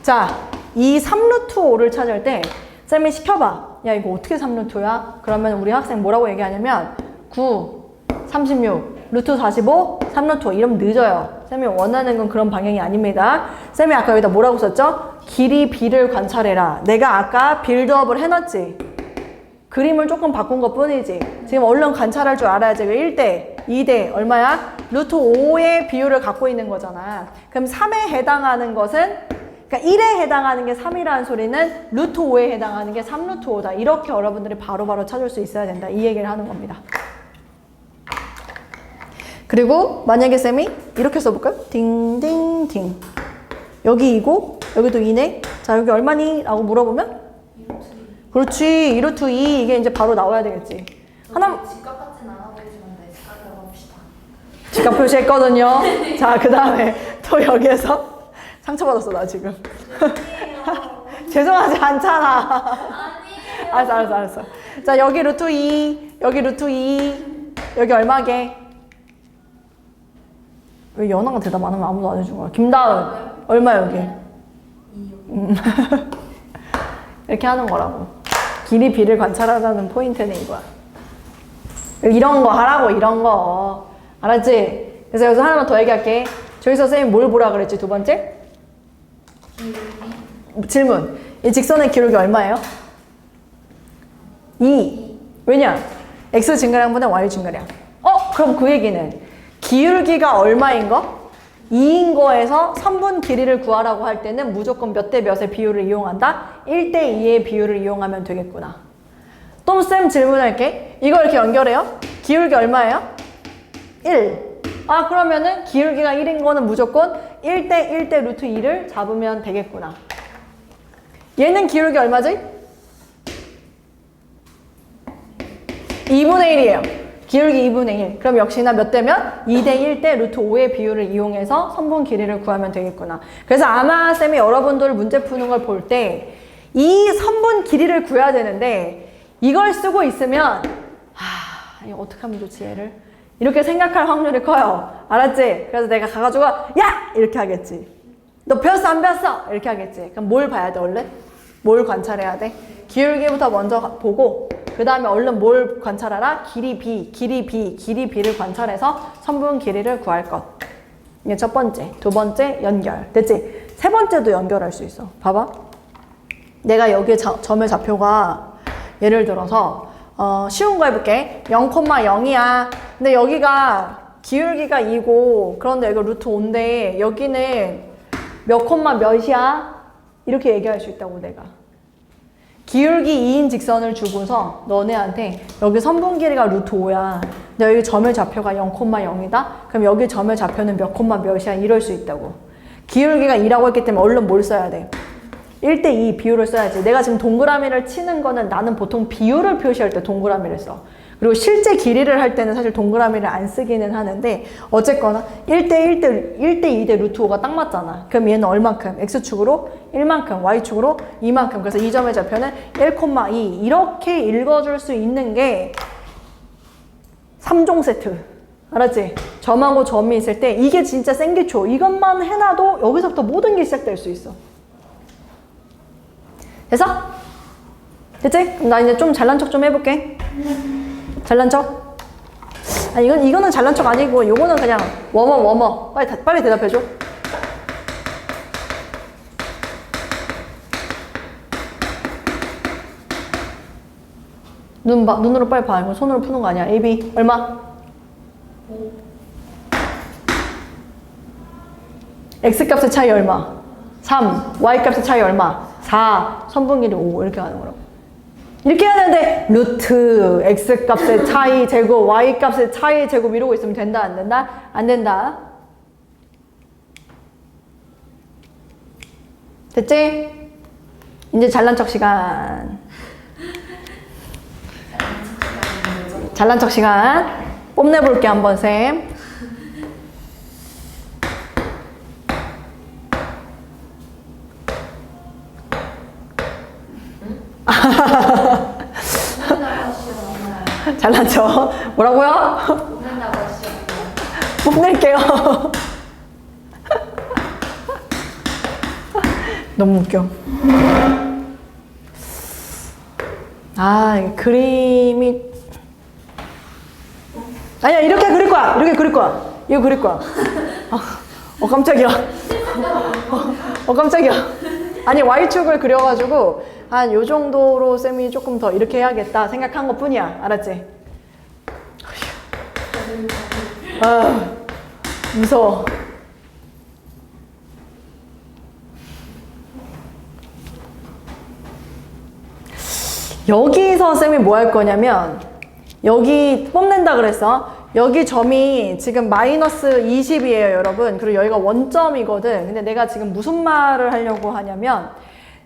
A: 자, 이 3루트 5를 찾을 때 쌤이 시켜봐. 야, 이거 어떻게 3루트야? 그러면 우리 학생 뭐라고 얘기하냐면 9, 36, 루트 45, 3루트 5. 이러면 늦어요. 쌤이 원하는 건 그런 방향이 아닙니다. 쌤이 아까 여기다 뭐라고 썼죠? 길이 B를 관찰해라. 내가 아까 빌드업을 해놨지. 그림을 조금 바꾼 것 뿐이지. 지금 얼른 관찰할 줄 알아야지. 1대, 2대 얼마야? 루트 5의 비율을 갖고 있는 거잖아. 그럼 3에 해당하는 것은, 그러니까 1에 해당하는 게 3이라는 소리는 루트 5에 해당하는 게 3루트 5다. 이렇게 여러분들이 바로바로 찾을 수 있어야 된다. 이 얘기를 하는 겁니다. 그리고 만약에 쌤이 이렇게 써볼까요? 딩딩딩. 여기 2고 여기도 2네. 자, 여기 얼마니? 라고 물어보면? 그렇지. 2루트 2. 이게 이제 바로 나와야 되겠지. 하나.
B: 직각 같진 않아 보이시는데 직각으로 봅시다.
A: 직각 표시했거든요. 자, 그 다음에 또 여기에서 상처받았어, 나 지금. 죄송하지 않잖아.
B: 아니에요.
A: 알았어. 자, 여기 루트 2, 여기 루트 2, 여기 얼마게? 왜 연하가 대답 안 하면 아무도 안 해준 거야? 김다은, 얼마 여기?
B: 2요.
A: 이렇게 하는 거라고. 길이 B를 관찰하라는 포인트는 이거야. 이런 거 하라고, 이런 거. 알았지? 그래서 여기서 하나만 더 얘기할게. 저기서 선생님 뭘 보라 그랬지, 두 번째? 질문. 이 직선의 기울기 얼마예요? 2. 왜냐? X 증가량분의 Y 증가량. 그럼 그 얘기는 기울기가 얼마인 거? 2인 거에서 선분 길이를 구하라고 할 때는 무조건 몇 대 몇의 비율을 이용한다? 1대 2의 비율을 이용하면 되겠구나. 또 쌤 질문할게. 이거 이렇게 연결해요? 기울기 얼마예요? 1. 그러면은 기울기가 1인 거는 무조건 1대 1대 루트 2를 잡으면 되겠구나. 얘는 기울기 얼마지? 2분의 1이에요. 기울기 2분의 1. 그럼 역시나 몇 대면? 2대 1대 루트 5의 비율을 이용해서 선분 길이를 구하면 되겠구나. 그래서 아마 쌤이 여러분들 문제 푸는 걸 볼 때 이 선분 길이를 구해야 되는데 이걸 쓰고 있으면 이거 어떻게 하면 좋지 얘를? 이렇게 생각할 확률이 커요. 알았지? 그래서 내가 가가지고 야! 이렇게 하겠지. 너 배웠어 안 배웠어? 이렇게 하겠지. 그럼 뭘 봐야 돼 원래? 뭘 관찰해야 돼? 기울기부터 먼저 보고 그 다음에 얼른 뭘 관찰하라? 길이 B를 관찰해서 선분 길이를 구할 것. 이게 첫 번째. 두 번째, 연결. 됐지? 세 번째도 연결할 수 있어. 봐봐. 내가 여기에 점의 좌표가 예를 들어서 쉬운 거 해볼게. 0,0이야. 근데 여기가 기울기가 2고 그런데 여기 루트 5인데 여기는 몇 콤마 몇이야? 이렇게 얘기할 수 있다고 내가. 기울기 2인 직선을 주고서 너네한테 여기 선분 길이가 루트 5야. 근데 여기 점의 좌표가 0,0이다? 그럼 여기 점의 좌표는 몇 콤마 몇이야? 이럴 수 있다고. 기울기가 2라고 했기 때문에 얼른 뭘 써야 돼? 1대 2 비율을 써야지. 내가 지금 동그라미를 치는 거는 나는 보통 비율을 표시할 때 동그라미를 써. 그리고 실제 길이를 할 때는 사실 동그라미를 안 쓰기는 하는데 어쨌거나 1대 2대 루트 5가 딱 맞잖아. 그럼 얘는 얼만큼? X축으로 1만큼, Y축으로 2만큼. 그래서 이 점의 좌표는 1,2 이렇게 읽어줄 수 있는 게 3종 세트. 알았지? 점하고 점이 있을 때 이게 진짜 생기초. 이것만 해놔도 여기서부터 모든 게 시작될 수 있어. 됐어? 됐지? 그럼 나 이제 좀 잘난 척 좀 해볼게. 잘난 척? 아, 이거는 잘난 척 아니고, 요거는 그냥 워머. 빨리 대답해줘. 눈으로 빨리 봐. 이거 손으로 푸는 거 아니야. A, B. 얼마? X값의 차이 얼마? 3. Y값의 차이 얼마? 4. 선분길이 5. 이렇게 가는 거라고. 이렇게 해야 되는데, 루트, X값의 차이 제곱, Y값의 차이 제곱 이러고 있으면 된다, 안 된다? 안 된다. 됐지? 이제 잘난 척 시간. 잘난 척 시간. 뽐내볼게, 한번, 쌤. 잘난 척. 뭐라고요? 뽐낼게요. 너무 웃겨. 아, 이게 그림이. 아니야, 이렇게 그릴 거야. 이렇게 그릴 거야. 이거 그릴 거야. 깜짝이야. 깜짝이야. 아니, Y축을 그려가지고, 한 요 정도로 쌤이 조금 더 이렇게 해야겠다 생각한 것 뿐이야. 알았지? 아, 무서워. 여기서 쌤이 뭐 할 거냐면, 여기 뽐낸다 그랬어. 여기 점이 지금 마이너스 20이에요, 여러분. 그리고 여기가 원점이거든. 근데 내가 지금 무슨 말을 하려고 하냐면,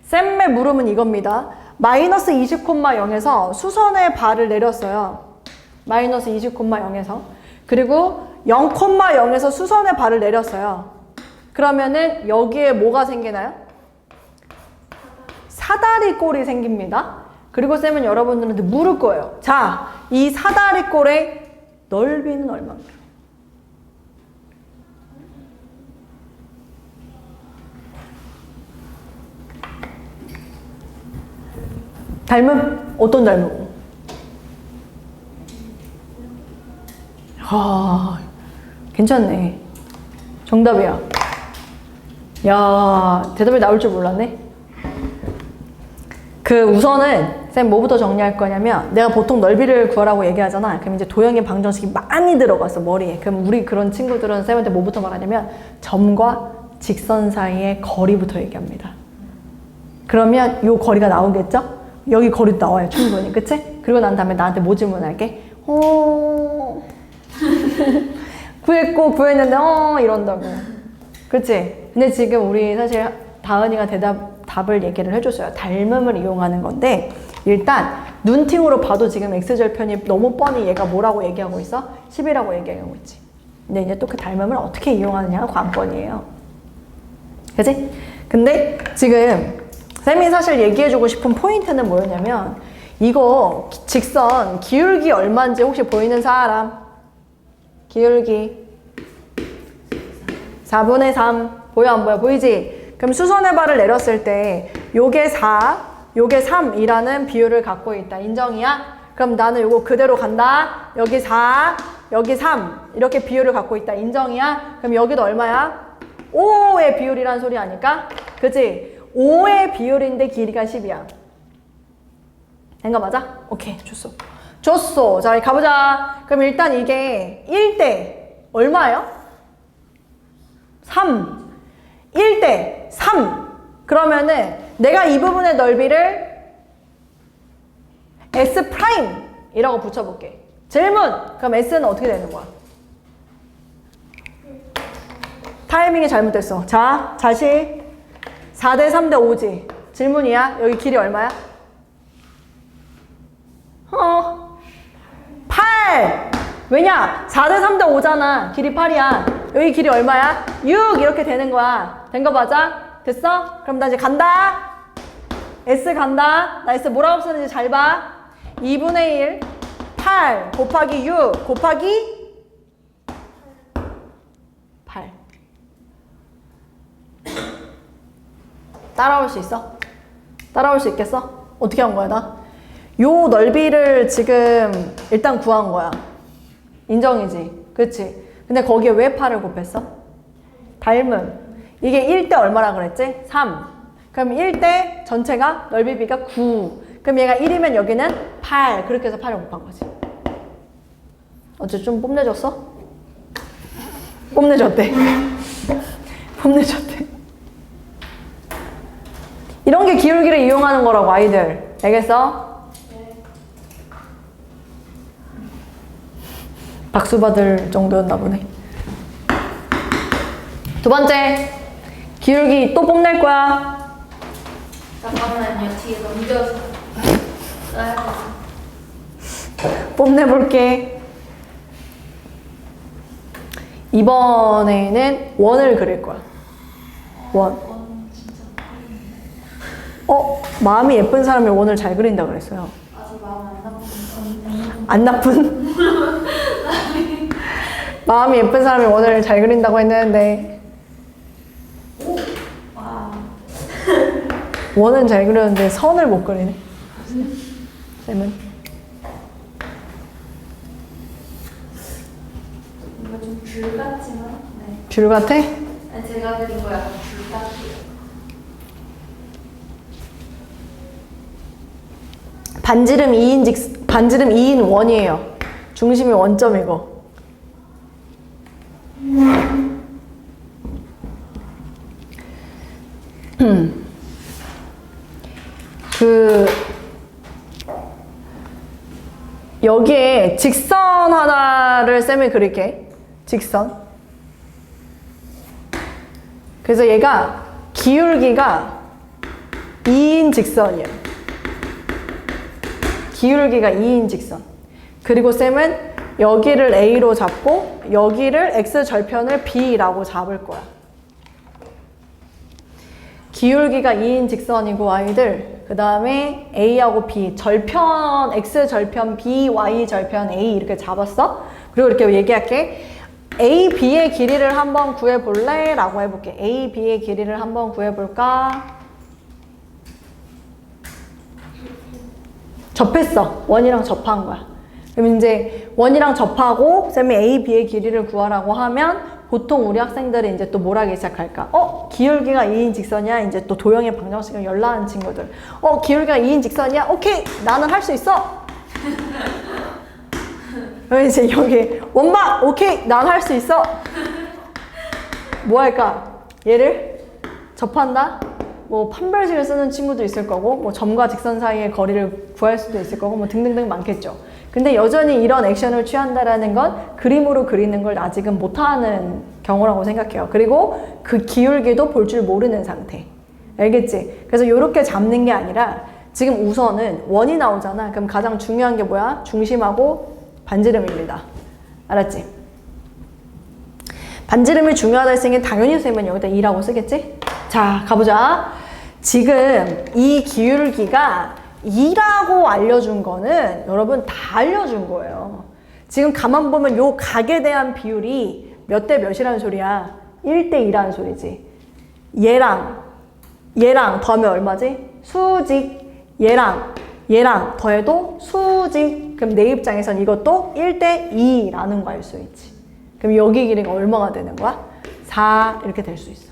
A: 쌤의 물음은 이겁니다. 마이너스 20,0에서 수선의 발을 내렸어요. 마이너스 20,0에서. 그리고 0,0에서 수선의 발을 내렸어요. 그러면은 여기에 뭐가 생기나요? 사다리꼴이 생깁니다. 그리고 쌤은 여러분들한테 물을 거예요. 자, 이 사다리꼴의 넓이는 얼마입니까? 닮음? 어떤 닮음? 괜찮네. 정답이야. 야, 대답이 나올 줄 몰랐네. 우선은 쌤 뭐부터 정리할 거냐면, 내가 보통 넓이를 구하라고 얘기하잖아. 그럼 이제 도형의 방정식이 많이 들어갔어, 머리에. 그럼 우리 그런 친구들은 쌤한테 뭐부터 말하냐면, 점과 직선 사이의 거리부터 얘기합니다. 그러면 요 거리가 나오겠죠? 여기 거리도 나와요, 충분히. 그치? 그리고 난 다음에 나한테 뭐 질문할게? 구했는데, 이런다고. 그치? 근데 지금 우리 사실 다은이가 답을 얘기를 해줬어요. 닮음을 이용하는 건데, 일단, 눈팅으로 봐도 지금 X절편이 너무 뻔히 얘가 뭐라고 얘기하고 있어? 10이라고 얘기하고 있지. 근데 이제 또 그 닮음을 어떻게 이용하느냐가 관건이에요. 그치? 근데 지금, 쌤이 사실 얘기해주고 싶은 포인트는 뭐였냐면, 이거 직선 기울기 얼마인지 혹시 보이는 사람? 기울기 4분의 3 보여 안 보여? 보이지? 그럼 수선의 발을 내렸을 때 요게 4, 요게 3이라는 비율을 갖고 있다. 인정이야? 그럼 나는 요거 그대로 간다. 여기 4, 여기 3 이렇게 비율을 갖고 있다. 인정이야? 그럼 여기도 얼마야? 5의 비율이란 소리 아닐까? 그치? 5의 비율인데 길이가 10이야. 된 거 맞아? 오케이, 줬어. 자, 가보자. 그럼 일단 이게 1대 얼마예요? 3. 1대 3. 그러면은 내가 이 부분의 넓이를 S'이라고 붙여볼게. 질문! 그럼 S는 어떻게 되는 거야? 타이밍이 잘못됐어. 자, 다시 4대 3대 5지. 질문이야. 여기 길이 얼마야? 8! 왜냐? 4대 3대 5잖아. 길이 8이야. 여기 길이 얼마야? 6! 이렇게 되는 거야. 된 거 맞아? 됐어? 그럼 나 이제 간다. S 간다. 나 S 뭐라고 쓰는지 잘 봐. 2분의 1, 8 곱하기 6 곱하기 8. 따라올 수 있어? 따라올 수 있겠어? 어떻게 한 거야, 나? 요 넓이를 지금 일단 구한 거야. 인정이지? 그치? 근데 거기에 왜 8을 곱했어? 닮음. 이게 1대 얼마라 그랬지? 3. 그럼 1대 전체가 넓이 B가 9. 그럼 얘가 1이면 여기는 8. 그렇게 해서 8을 곱한 거지. 어째 좀 뽐내줬어? 뽐내줬대. 뽐내줬대. 이런 게 기울기를 이용하는 거라고, 아이들. 알겠어? 박수 받을 정도였나 보네. 두 번째, 기울기 또 뽐낼 거야.
B: 잠깐만요. 뒤에 넘겨서 써야 돼.
A: 뽐내볼게. 이번에는 원을 그릴 거야. 원. 마음이 예쁜 사람이 원을 잘 그린다 그랬어요.
B: 아직 마음 안 나쁜
A: 안 나쁜? 마음이 예쁜 사람이 원을 잘 그린다고 했는데
B: 와.
A: 원은 잘 그렸는데 선을 못 그리네. 쌤은
B: 뭔가 좀 줄 같지만 네.
A: 줄 같아?
B: 아니, 제가 그린 거 약간 줄 같아요.
A: 반지름 2인 원이에요. 중심이 원점이고. 여기에 직선 하나를 쌤이 그릴게. 직선. 그래서 얘가 기울기가 2인 직선이야. 기울기가 2인 직선. 그리고 쌤은 여기를 A로 잡고 여기를 X절편을 B라고 잡을 거야. 기울기가 2인 직선이고 아이들, 그 다음에 A하고 B, 절편 X절편 B, Y절편 A 이렇게 잡았어? 그리고 이렇게 얘기할게. A, B의 길이를 한번 구해볼래? 라고 해볼게. A, B의 길이를 한번 구해볼까? 접했어. 원이랑 접한 거야. 그럼 이제 원이랑 접하고 쌤이 A, B의 길이를 구하라고 하면 보통 우리 학생들이 이제 또 뭘 하기 시작할까? 기울기가 2인 직선이야. 이제 또 도형의 방정식을 열라는 친구들. 기울기가 2인 직선이야? 오케이! 나는 할 수 있어! 그럼 이제 여기 원막! 오케이! 난 할 수 있어! 뭐 할까? 얘를 접한다? 뭐 판별식을 쓰는 친구도 있을 거고 뭐 점과 직선 사이의 거리를 구할 수도 있을 거고 뭐 등등등 많겠죠. 근데 여전히 이런 액션을 취한다라는 건 그림으로 그리는 걸 아직은 못하는 경우라고 생각해요. 그리고 그 기울기도 볼 줄 모르는 상태. 알겠지? 그래서 이렇게 잡는 게 아니라 지금 우선은 원이 나오잖아. 그럼 가장 중요한 게 뭐야? 중심하고 반지름입니다. 알았지? 반지름이 중요하다 했으니 당연히 선생님은 여기다 2라고 쓰겠지? 자, 가보자. 지금 이 기울기가 2라고 알려준 거는 여러분 다 알려준 거예요. 지금 가만 보면 요 각에 대한 비율이 몇 대 몇이라는 소리야? 1대 2라는 소리지. 얘랑 더하면 얼마지? 수직. 얘랑 더해도 수직. 그럼 내 입장에선 이것도 1대 2라는 거 알 수 있지. 그럼 여기 길이가 얼마가 되는 거야? 4 이렇게 될 수 있어.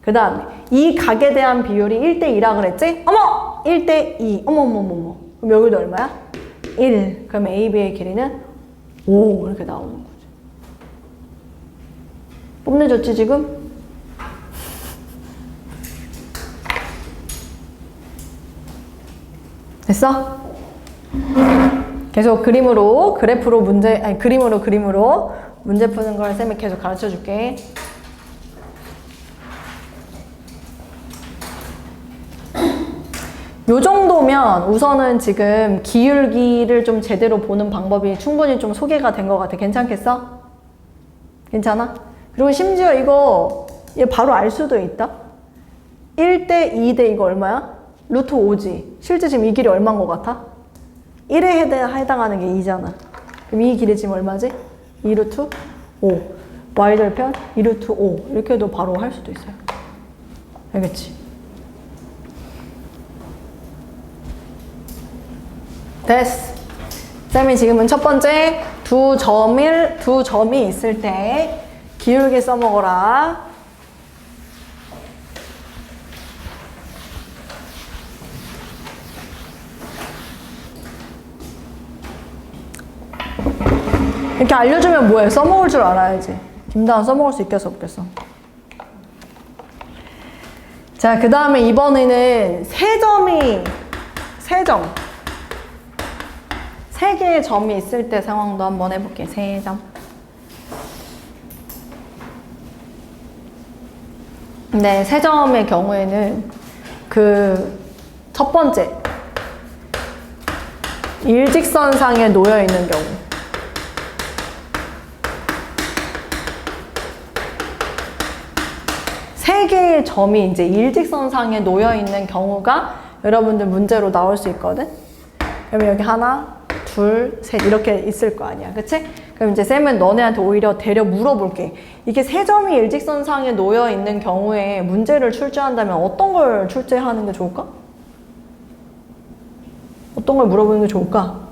A: 그 다음에 이 각에 대한 비율이 1대 2라 그랬지? 어머! 1대 2. 어머머머머. 그럼 여기도 얼마야? 1. 그럼 AB의 길이는 5 이렇게 나오는 거지. 뽐내줬지 지금? 됐어? 계속 그래프로 그림으로 문제 푸는 걸 쌤이 계속 가르쳐 줄게. 요 정도면 우선은 지금 기울기를 좀 제대로 보는 방법이 충분히 좀 소개가 된 것 같아. 괜찮겠어? 괜찮아? 그리고 심지어 이거 얘 바로 알 수도 있다. 1대 2대 이거 얼마야? 루트 5지. 실제 지금 이 길이 얼마인 것 같아? 1에 해당하는 게 2잖아. 그럼 이 길이 지금 얼마지? 2 루트 5. y절편 2 루트 5. 이렇게 해도 바로 할 수도 있어요. 알겠지? 됐어. 쌤이 지금은 첫 번째 두 점이 있을 때 기울기 써먹어라. 이렇게 알려주면 뭐해? 써먹을 줄 알아야지. 김다은 써먹을 수 있겠어 없겠어? 자, 그 다음에 이번에는 세 개의 점이 있을 때 상황도 한번 해볼게. 세 점. 네, 세 점의 경우에는 그 첫 번째 일직선상에 놓여 있는 경우. 세 개의 점이 이제 일직선상에 놓여 있는 경우가 여러분들 문제로 나올 수 있거든? 그러면 여기 하나, 둘, 셋 이렇게 있을 거 아니야. 그치? 그럼 이제 쌤은 너네한테 오히려 데려 물어볼게. 이게 세 점이 일직선상에 놓여 있는 경우에 문제를 출제한다면 어떤 걸 출제하는 게 좋을까? 어떤 걸 물어보는 게 좋을까?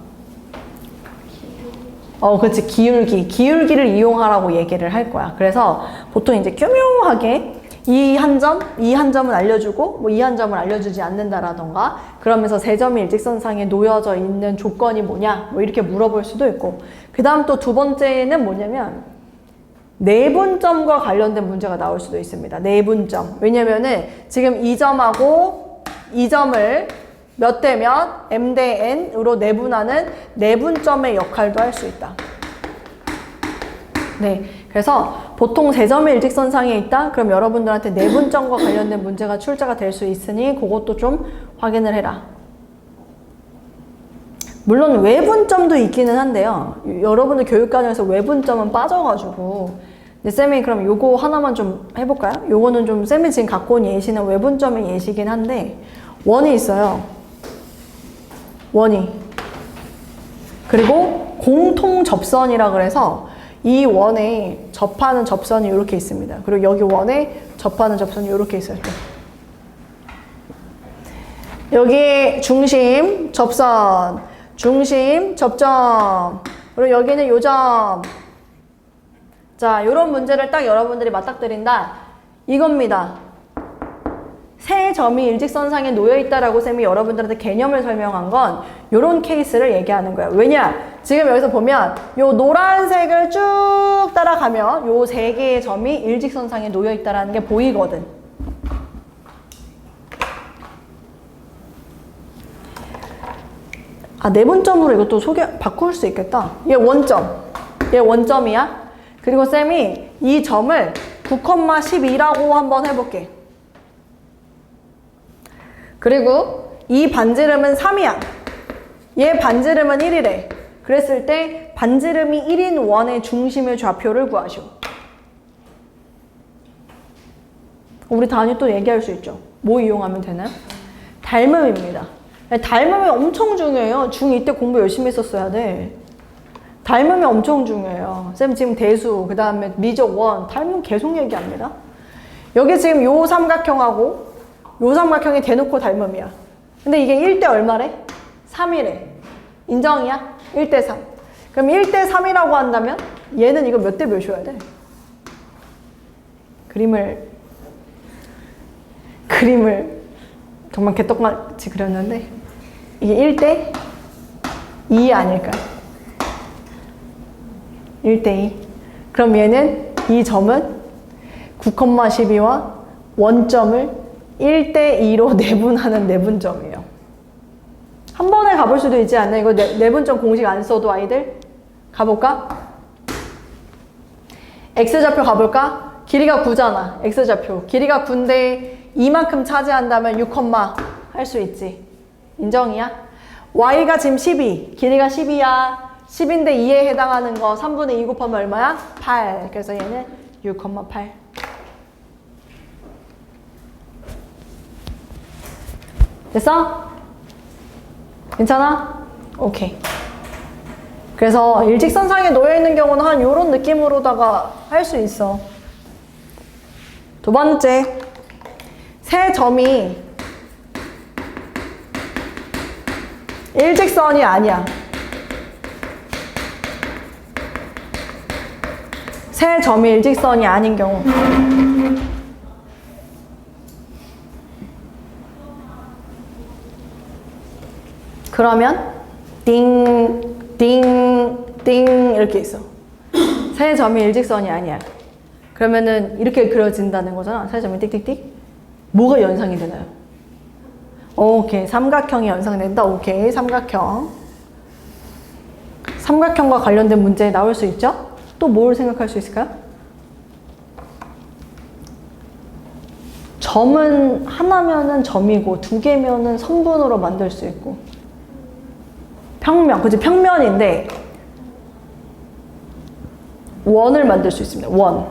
A: 그치. 기울기를 이용하라고 얘기를 할 거야. 그래서 보통 이제 교묘하게 이 한 점은 알려주고 뭐 이 한 점을 알려주지 않는다라던가 그러면서 세 점이 일직선상에 놓여져 있는 조건이 뭐냐 뭐 이렇게 물어볼 수도 있고 그 다음 또 두 번째는 뭐냐면 내분점과 관련된 문제가 나올 수도 있습니다. 내분점. 왜냐면은 지금 이 점하고 이 점을 몇 대 몇 m 대 n으로 내분하는 내분점의 역할도 할 수 있다. 네, 그래서 보통 세 점이 일직선상에 있다? 그럼 여러분들한테 내분점과 관련된 문제가 출제가 될 수 있으니 그것도 좀 확인을 해라. 물론 외분점도 있기는 한데요. 여러분들 교육과정에서 외분점은 빠져가지고 근데 쌤이 그럼 요거 하나만 좀 해볼까요? 요거는 좀 쌤이 지금 갖고 온 예시는 외분점의 예시긴 한데 원이 있어요. 원이. 그리고 공통접선이라 그래서 이 원에 접하는 접선이 이렇게 있습니다. 그리고 여기 원에 접하는 접선이 이렇게 있어요. 여기 중심, 접선, 중심, 접점. 그리고 여기는 요점. 자, 이런 문제를 딱 여러분들이 맞닥뜨린다. 이겁니다. 세 점이 일직선상에 놓여있다라고 쌤이 여러분들한테 개념을 설명한 건 이런 케이스를 얘기하는 거예요. 왜냐? 지금 여기서 보면 요 노란색을 쭉 따라가면 요 세 개의 점이 일직선상에 놓여있다라는 게 보이거든. 내분점으로 이것도 바꿀 수 있겠다. 얘 원점. 얘 원점이야. 그리고 쌤이 이 점을 9,12라고 한번 해볼게. 그리고 이 반지름은 3이야. 얘 반지름은 1이래. 그랬을 때 반지름이 1인 원의 중심의 좌표를 구하시오. 우리 다음에 또 얘기할 수 있죠. 뭐 이용하면 되나요? 닮음입니다. 닮음이 엄청 중요해요. 중2 때 공부 열심히 했었어야 돼. 닮음이 엄청 중요해요. 쌤 지금 대수, 그 다음에 미적 원, 닮음 계속 얘기합니다. 여기 지금 요 삼각형하고 요 삼각형이 대놓고 닮음이야. 근데 이게 1대 얼마래? 3이래. 인정이야? 1대 3. 그럼 1대 3이라고 한다면 얘는 이거 몇 대 몇이어야 돼? 그림을 정말 개떡같이 그렸는데 이게 1대 2 아닐까요? 1대 2. 그럼 얘는 이 점은 9,12와 원점을 1대 2로 내분하는 내분점이에요. 한 번에 가볼 수도 있지 않나? 이거 내분점 공식 안 써도 아이들? 가볼까? X좌표 가볼까? 길이가 9잖아. X좌표. 길이가 9인데 이만큼 차지한다면 6, 할 수 있지. 인정이야? Y가 지금 12. 길이가 10이야. 10인데 2에 해당하는 거 3분의 2 곱하면 얼마야? 8. 그래서 얘는 6,8. 됐어? 괜찮아? 오케이. 그래서 일직선상에 놓여있는 경우는 한 요런 느낌으로다가 할 수 있어. 두 번째, 세 점이 일직선이 아니야. 세 점이 일직선이 아닌 경우. 그러면 띵, 띵, 띵 이렇게 있어. 세 점이 일직선이 아니야. 그러면은 이렇게 그려진다는 거잖아. 세 점이 띡띡띡. 뭐가 연상이 되나요? 오케이. 삼각형이 연상된다. 오케이. 삼각형. 삼각형과 관련된 문제 나올 수 있죠? 또 뭘 생각할 수 있을까요? 점은 하나면은 점이고 두 개면은 성분으로 만들 수 있고. 평면, 그치? 평면인데 원을 만들 수 있습니다. 원.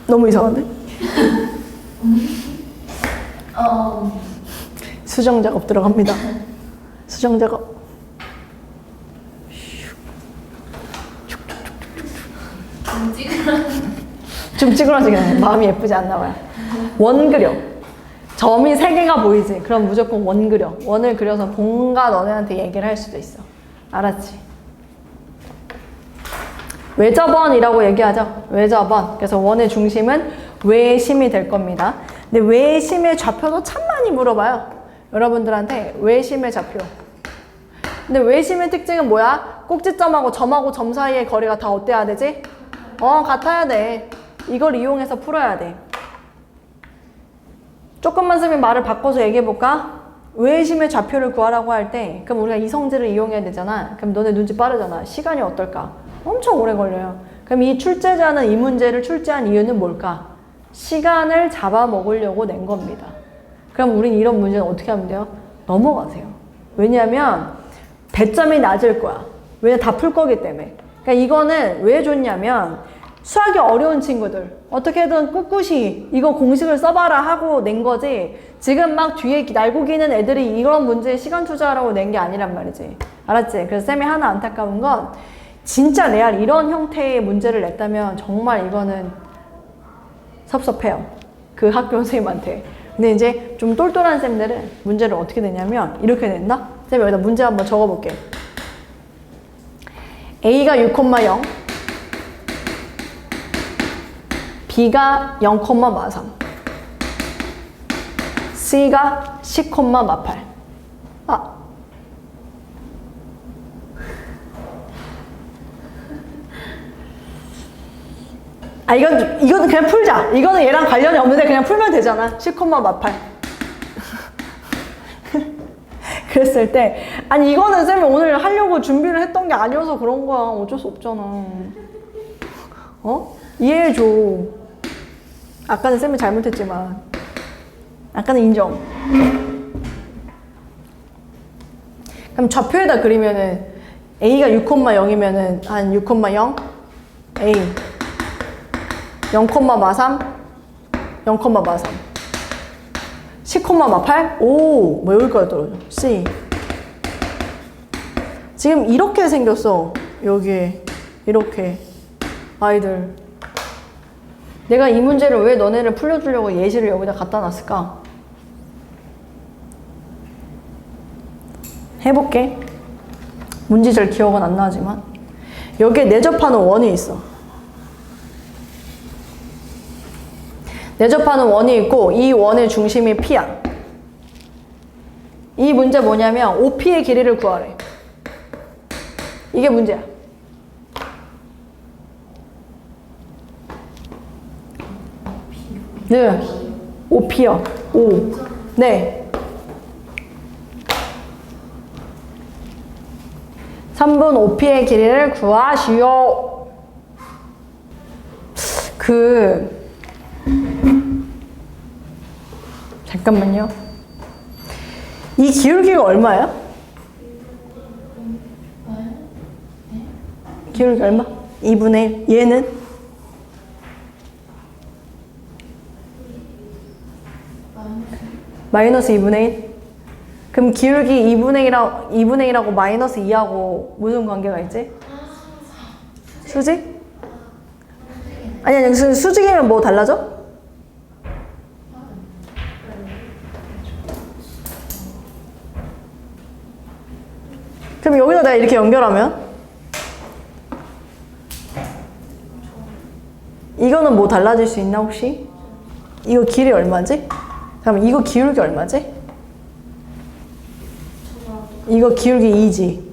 A: 너무 이상한데? 수정 작업 들어갑니다. 수정 작업. 좀 찌그러지게 마음이 예쁘지 않나 봐요. 원 그려. 점이 세 개가 보이지? 그럼 무조건 원 그려. 원을 그려서 본가 너네한테 얘기를 할 수도 있어. 알았지? 외접원이라고 얘기하죠. 외접원. 그래서 원의 중심은 외심이 될 겁니다. 근데 외심의 좌표도 참 많이 물어봐요. 여러분들한테 외심의 좌표. 근데 외심의 특징은 뭐야? 꼭지점하고 점하고 점 사이의 거리가 다 어때야 되지? 같아야 돼. 이걸 이용해서 풀어야 돼. 조금만 쓰면 말을 바꿔서 얘기해볼까? 외심의 좌표를 구하라고 할 때 그럼 우리가 이성질을 이용해야 되잖아. 그럼 너네 눈치 빠르잖아. 시간이 어떨까? 엄청 오래 걸려요. 그럼 이 출제자는 이 문제를 출제한 이유는 뭘까? 시간을 잡아먹으려고 낸 겁니다. 그럼 우린 이런 문제는 어떻게 하면 돼요? 넘어가세요. 왜냐하면 배점이 낮을 거야. 왜냐면 다 풀 거기 때문에. 그러니까 이거는 왜 좋냐면 수학이 어려운 친구들 어떻게든 꿋꿋이 이거 공식을 써봐라 하고 낸 거지 지금 막 뒤에 날고 기는 애들이 이런 문제에 시간 투자하라고 낸 게 아니란 말이지. 알았지? 그래서 쌤이 하나 안타까운 건 진짜 레알 이런 형태의 문제를 냈다면 정말 이거는 섭섭해요. 그 학교 선생님한테. 근데 이제 좀 똘똘한 쌤들은 문제를 어떻게 내냐면 이렇게 낸다? 쌤 여기다 문제 한번 적어볼게. A가 6,0 B가 0,43 C가 10,18 이거는 그냥 풀자. 이거는 얘랑 관련이 없는데 그냥 풀면 되잖아. 10,18 그랬을 때 아니 이거는 쌤이 오늘 하려고 준비를 했던 게 아니어서 그런 거야. 어쩔 수 없잖아. 이해해줘. 아까는 쌤이 잘못했지만 아까는 인정. 그럼 좌표에다 그리면은 A가 6,0이면은 한 6,0 A 0,43 0,43 10,18 오, 뭐 여기까지 떨어져. C 지금 이렇게 생겼어. 여기에 이렇게 아이들 내가 이 문제를 왜 너네를 풀려주려고 예시를 여기다 갖다 놨을까? 해볼게. 문제 잘 기억은 안 나지만 여기에 내접하는 원이 있어. 내접하는 원이 있고 이 원의 중심이 P야. 이 문제 뭐냐면 OP의 길이를 구하래. 이게 문제야. 네. OP요. O. 네. 3분 OP의 길이를 구하시오. 잠깐만요. 이 기울기가 얼마야? 기울기 얼마? 2분의 1. 얘는? 마이너스 2분의 1? 그럼 기울기 2분의 1하고 마이너스 2하고 무슨 관계가 있지? 수직? 아니 수직이면 뭐 달라져? 그럼 여기다 내가 이렇게 연결하면 이거는 뭐 달라질 수 있나 혹시? 이거 길이 얼마지? 잠깐만 이거 기울기 얼마지? 이거 기울기 2지.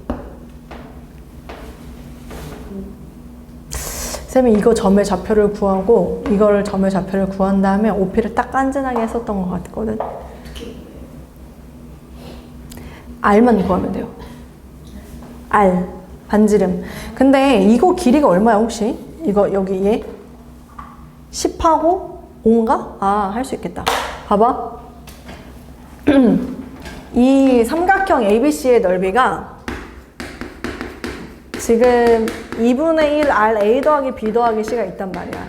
A: 쌤이 이거 점의 좌표를 구하고 이거를 점의 좌표를 구한 다음에 OP를 딱 깐진하게 했었던 것 같거든. R만 구하면 돼요. R 반지름. 근데 이거 길이가 얼마야 혹시? 이거 여기 얘 10하고 5인가? 아, 할 수 있겠다. 봐봐. 이 삼각형 ABC의 넓이가 지금 2분의 1 RA 더하기 B 더하기 C가 있단 말이야.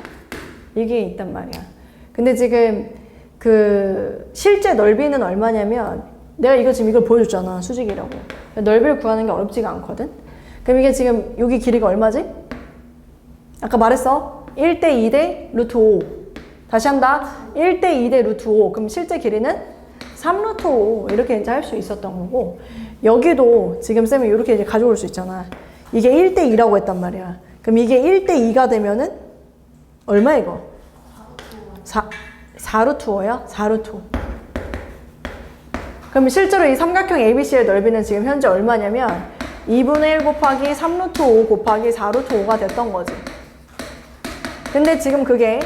A: 이게 있단 말이야. 근데 지금 그 실제 넓이는 얼마냐면 내가 이거 지금 이걸 보여줬잖아. 수직이라고. 넓이를 구하는 게 어렵지가 않거든. 그럼 이게 지금 여기 길이가 얼마지? 아까 말했어. 1대 2대 루트 5. 다시 한다. 1대 2대 루트 5. 그럼 실제 길이는 3 루트 5. 이렇게 이제 할 수 있었던 거고. 여기도 지금 쌤이 이렇게 이제 가져올 수 있잖아. 이게 1대 2라고 했단 말이야. 그럼 이게 1대 2가 되면은 얼마 이거? 4 루트 5야? 4 루트 5. 그럼 실제로 이 삼각형 ABC의 넓이는 지금 현재 얼마냐면 2분의 1 곱하기 3 루트 5 곱하기 4 루트 5가 됐던 거지. 근데 지금 그게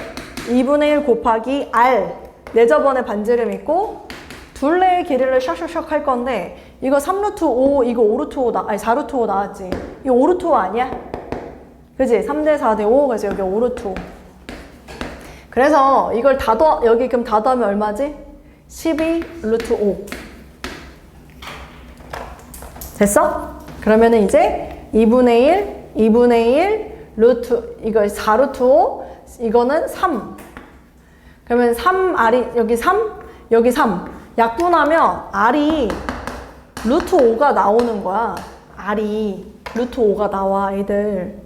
A: 2분의 1 곱하기 R 네 저번에 반지름 있고 둘레의 길이를 샥샥샥 할 건데 이거 3루트 5 이거 5루트 5 아니 4루트 5 나왔지. 이거 5루트 5 아니야? 그지? 3대 4대 5 그래서 여기 5루트 5. 그래서 이걸 다 더 여기 그럼 다 더하면 얼마지? 12 루트 5. 됐어? 그러면은 이제 2분의 1 루트 이거 4루트 5 이거는 3. 그러면 3R이 여기 3 여기 3 약분하면 R이 루트 5가 나오는 거야. R이 루트 5가 나와 애들.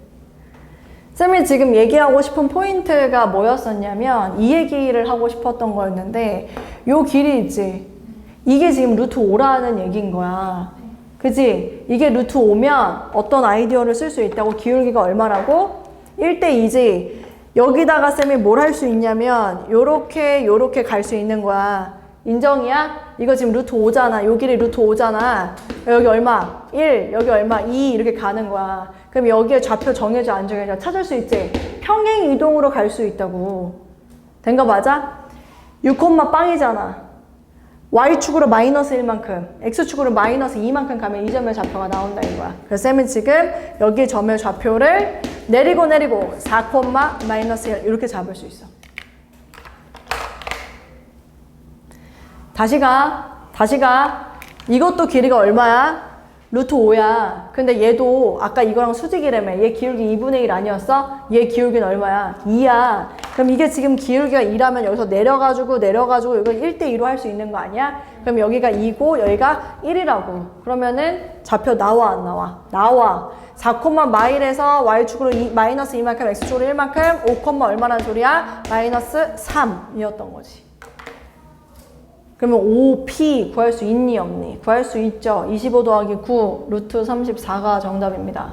A: 쌤이 지금 얘기하고 싶은 포인트가 뭐였었냐면 이 얘기를 하고 싶었던 거였는데 요 길이 있지. 이게 지금 루트 5라는 얘기인 거야. 그지? 이게 루트 5면 어떤 아이디어를 쓸 수 있다고 기울기가 얼마라고? 1대 2지. 여기다가 쌤이 뭘 할 수 있냐면 요렇게 갈 수 있는 거야. 인정이야? 이거 지금 루트 5잖아. 요 길이 루트 5잖아. 여기 얼마? 1, 여기 얼마? 2 이렇게 가는 거야. 그럼 여기에 좌표 정해져 안 정해져? 찾을 수 있지? 평행 이동으로 갈 수 있다고. 된 거 맞아? 6, 빵이잖아. Y축으로 마이너스 1만큼, X축으로 마이너스 2만큼 가면 이 점의 좌표가 나온다 이거야. 그래서 쌤은 지금 여기 점의 좌표를 내리고 4, 마이너스 1 이렇게 잡을 수 있어. 다시 가. 이것도 길이가 얼마야? 루트 5야. 근데 얘도 아까 이거랑 수직이라며. 얘 기울기 2분의 1 아니었어? 얘 기울기는 얼마야? 2야. 그럼 이게 지금 기울기가 2라면 여기서 내려가지고 이걸 1대 2로 할 수 있는 거 아니야? 그럼 여기가 2고 여기가 1이라고. 그러면은 좌표 나와 안 나와? 나와. 4, 마일에서 Y축으로 마이너스 2만큼 X축으로 1만큼 5, 얼마란 소리야? 마이너스 3이었던 거지. 그러면 5P 구할 수 있니 없니? 구할 수 있죠. 25 더하기 9 루트 34가 정답입니다.